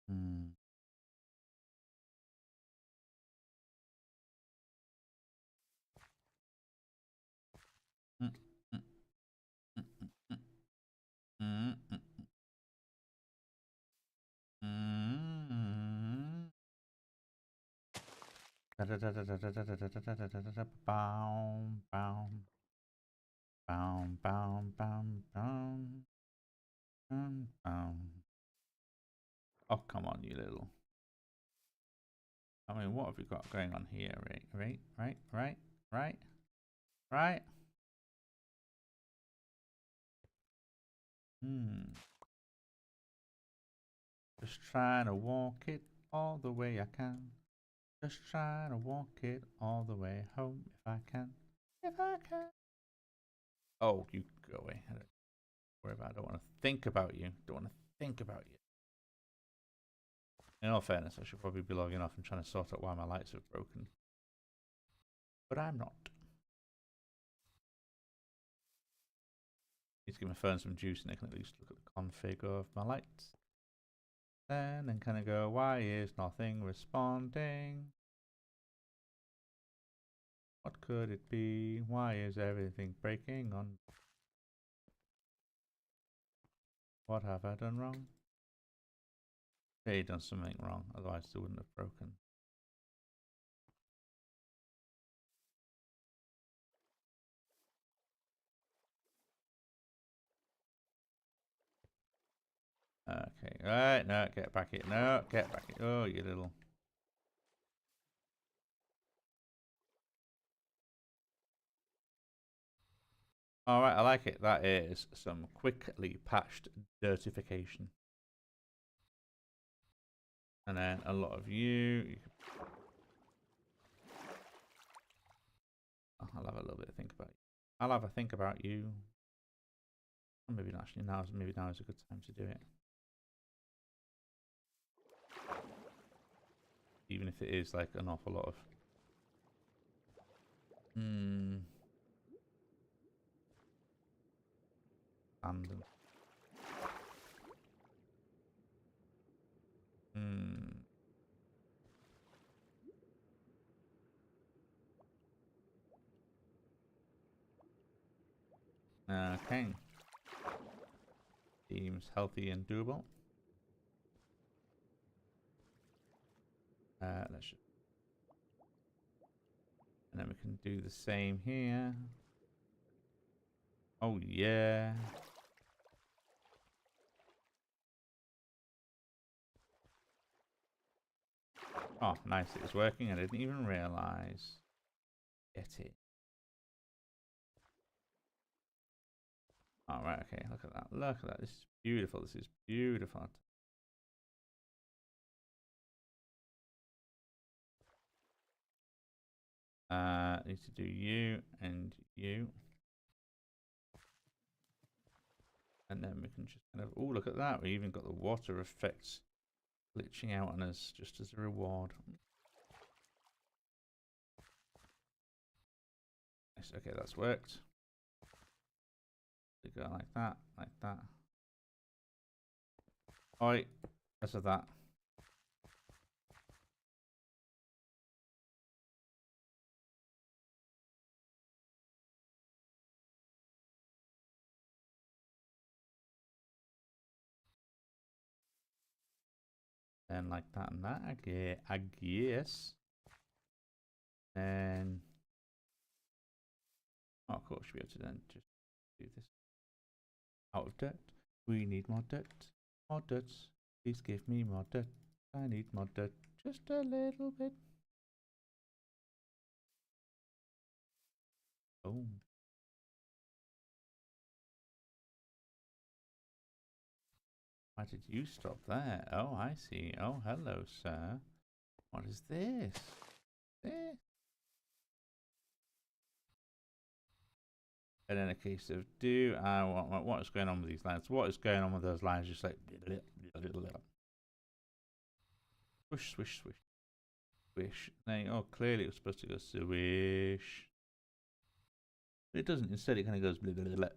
Hmm. Mm, mm, mm, mm, mm, mm, mm. Boom, boom, boom, boom, boom, boom, boom, boom. Oh, come on, you little. I mean, what have we got going on here? Right. Just trying to walk it all the way I can. Just trying to walk it all the way home if I can. If I can. Oh, you go away. I don't worry about it. I don't want to think about you. Don't want to think about you. In all fairness, I should probably be logging off and trying to sort out why my lights are broken. But I'm not. Need to give my phone some juice and I can at least look at the config of my lights. Then kind of go, why is nothing responding? What could it be? Why is everything breaking on? What have I done wrong? They done something wrong, otherwise they wouldn't have broken. Okay, right, no, get back here. No, get back here. Oh, you little. Alright, I like it. That is some quickly patched dirtification. And then a lot of you. I'll have a little bit of think about you. I'll have a think about you. Maybe not actually now. Maybe now is a good time to do it. Even if it is like an awful lot of. Random. Okay. Seems healthy and doable. Let's just... And then we can do the same here. Oh yeah. Oh, nice. It was working. I didn't even realize. Get it. All right. Okay. Look at that. Look at that. This is beautiful. This is beautiful. Need to do you and you. And then we can just kind of... Oh, look at that. We even got the water effects glitching out on us just as a reward. Nice. Okay, that's worked. We go like that, like that. Oi, less of that. And like that and that. I guess. And Oh, of course, we'll be able to then just do this. Out of dirt. We need more dirt. More dirt. Please give me more dirt. I need more dirt. Just a little bit. Oh. Why did you stop there? Oh, I see. Oh, hello, sir. What is this? This? And in a case of do I want what is going on with these lines? What is going on with those lines? Just like swish, swish, swish, swish. Then, oh, clearly it was supposed to go swish. But it doesn't. Instead, it kind of goes blah, blah, blah.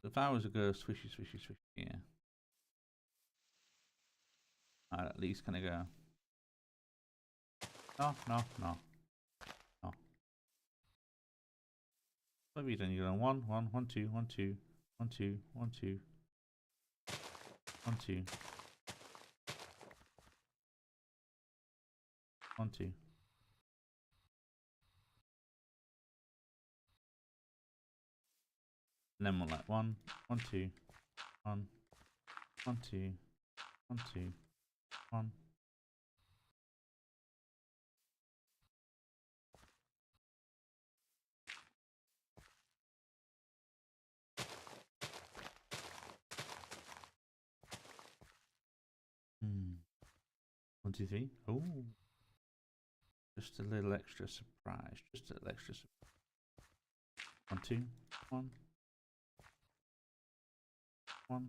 If I was to go swishy, swishy, swishy, yeah. I'd at least kind of go. No, no, no, no. What have you done? You're on 1, 1, 1, 2, 1, 2, 1, 2, 1, 2, 1, 2, 1, 2. And then we'll like 1, 1, 2, 1, 1, 2, 1, 2, 1. Hmm. 1, 2, 3. Oh, just a little extra surprise. Just a little extra surprise. 1, 2, 1, 1,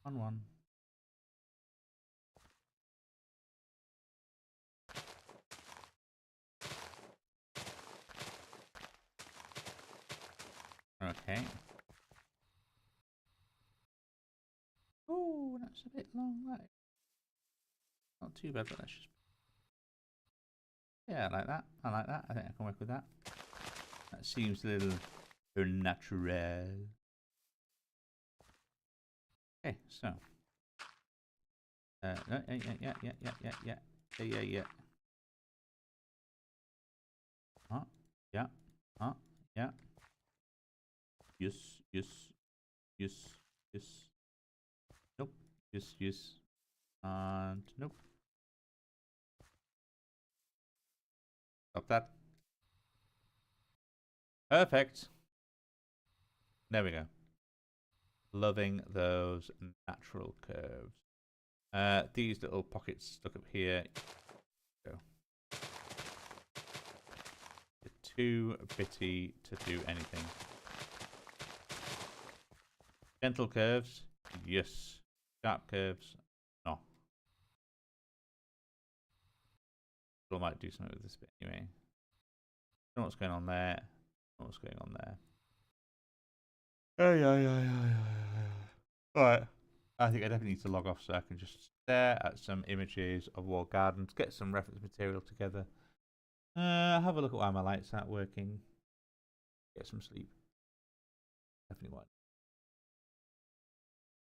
1, 1. Okay. Oh, that's a bit long. That not too bad, but that's just. Yeah, I like that. I like that. I think I can work with that. That seems a little unnatural. Okay, so. No, yeah. Yeah. Yeah. Yes. Nope. Yes. And nope. Stop that. Perfect. There we go. Loving those natural curves. These little pockets stuck up here. Go. They're too bitty to do anything. Gentle curves, yes. Sharp curves, no. I might do something with this bit anyway. Don't know what's going on there. Don't know what's going on there. Alright. I think I definitely need to log off so I can just stare at some images of walled gardens, get some reference material together. Have a look at why my lights aren't working. Get some sleep. Definitely want.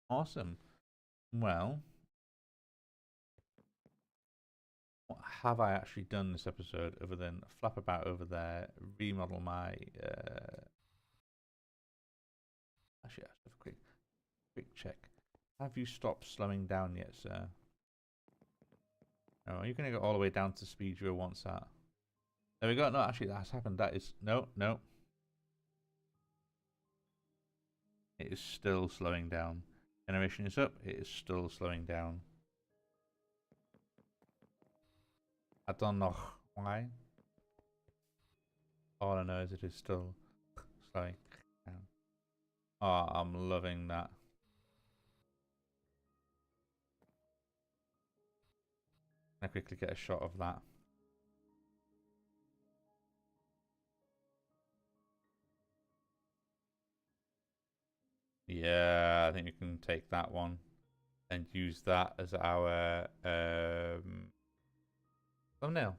Awesome. Well, what have I actually done this episode other than flap about over there, remodel my actually I have a quick check. Have you stopped slowing down yet, sir? No, you're gonna go all the way down to speed you were once at. There we go. No, actually that's happened. That is no. It is still slowing down. Generation is up, it is still slowing down. I don't know why. All I know is it is still slowing down. Oh, I'm loving that. I quickly get a shot of that. Yeah, I think we can take that one and use that as our thumbnail.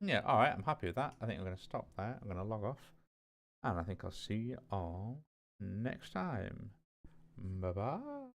Yeah, alright, I'm happy with that. I think I'm going to stop there. I'm going to log off. And I think I'll see you all next time. Bye-bye.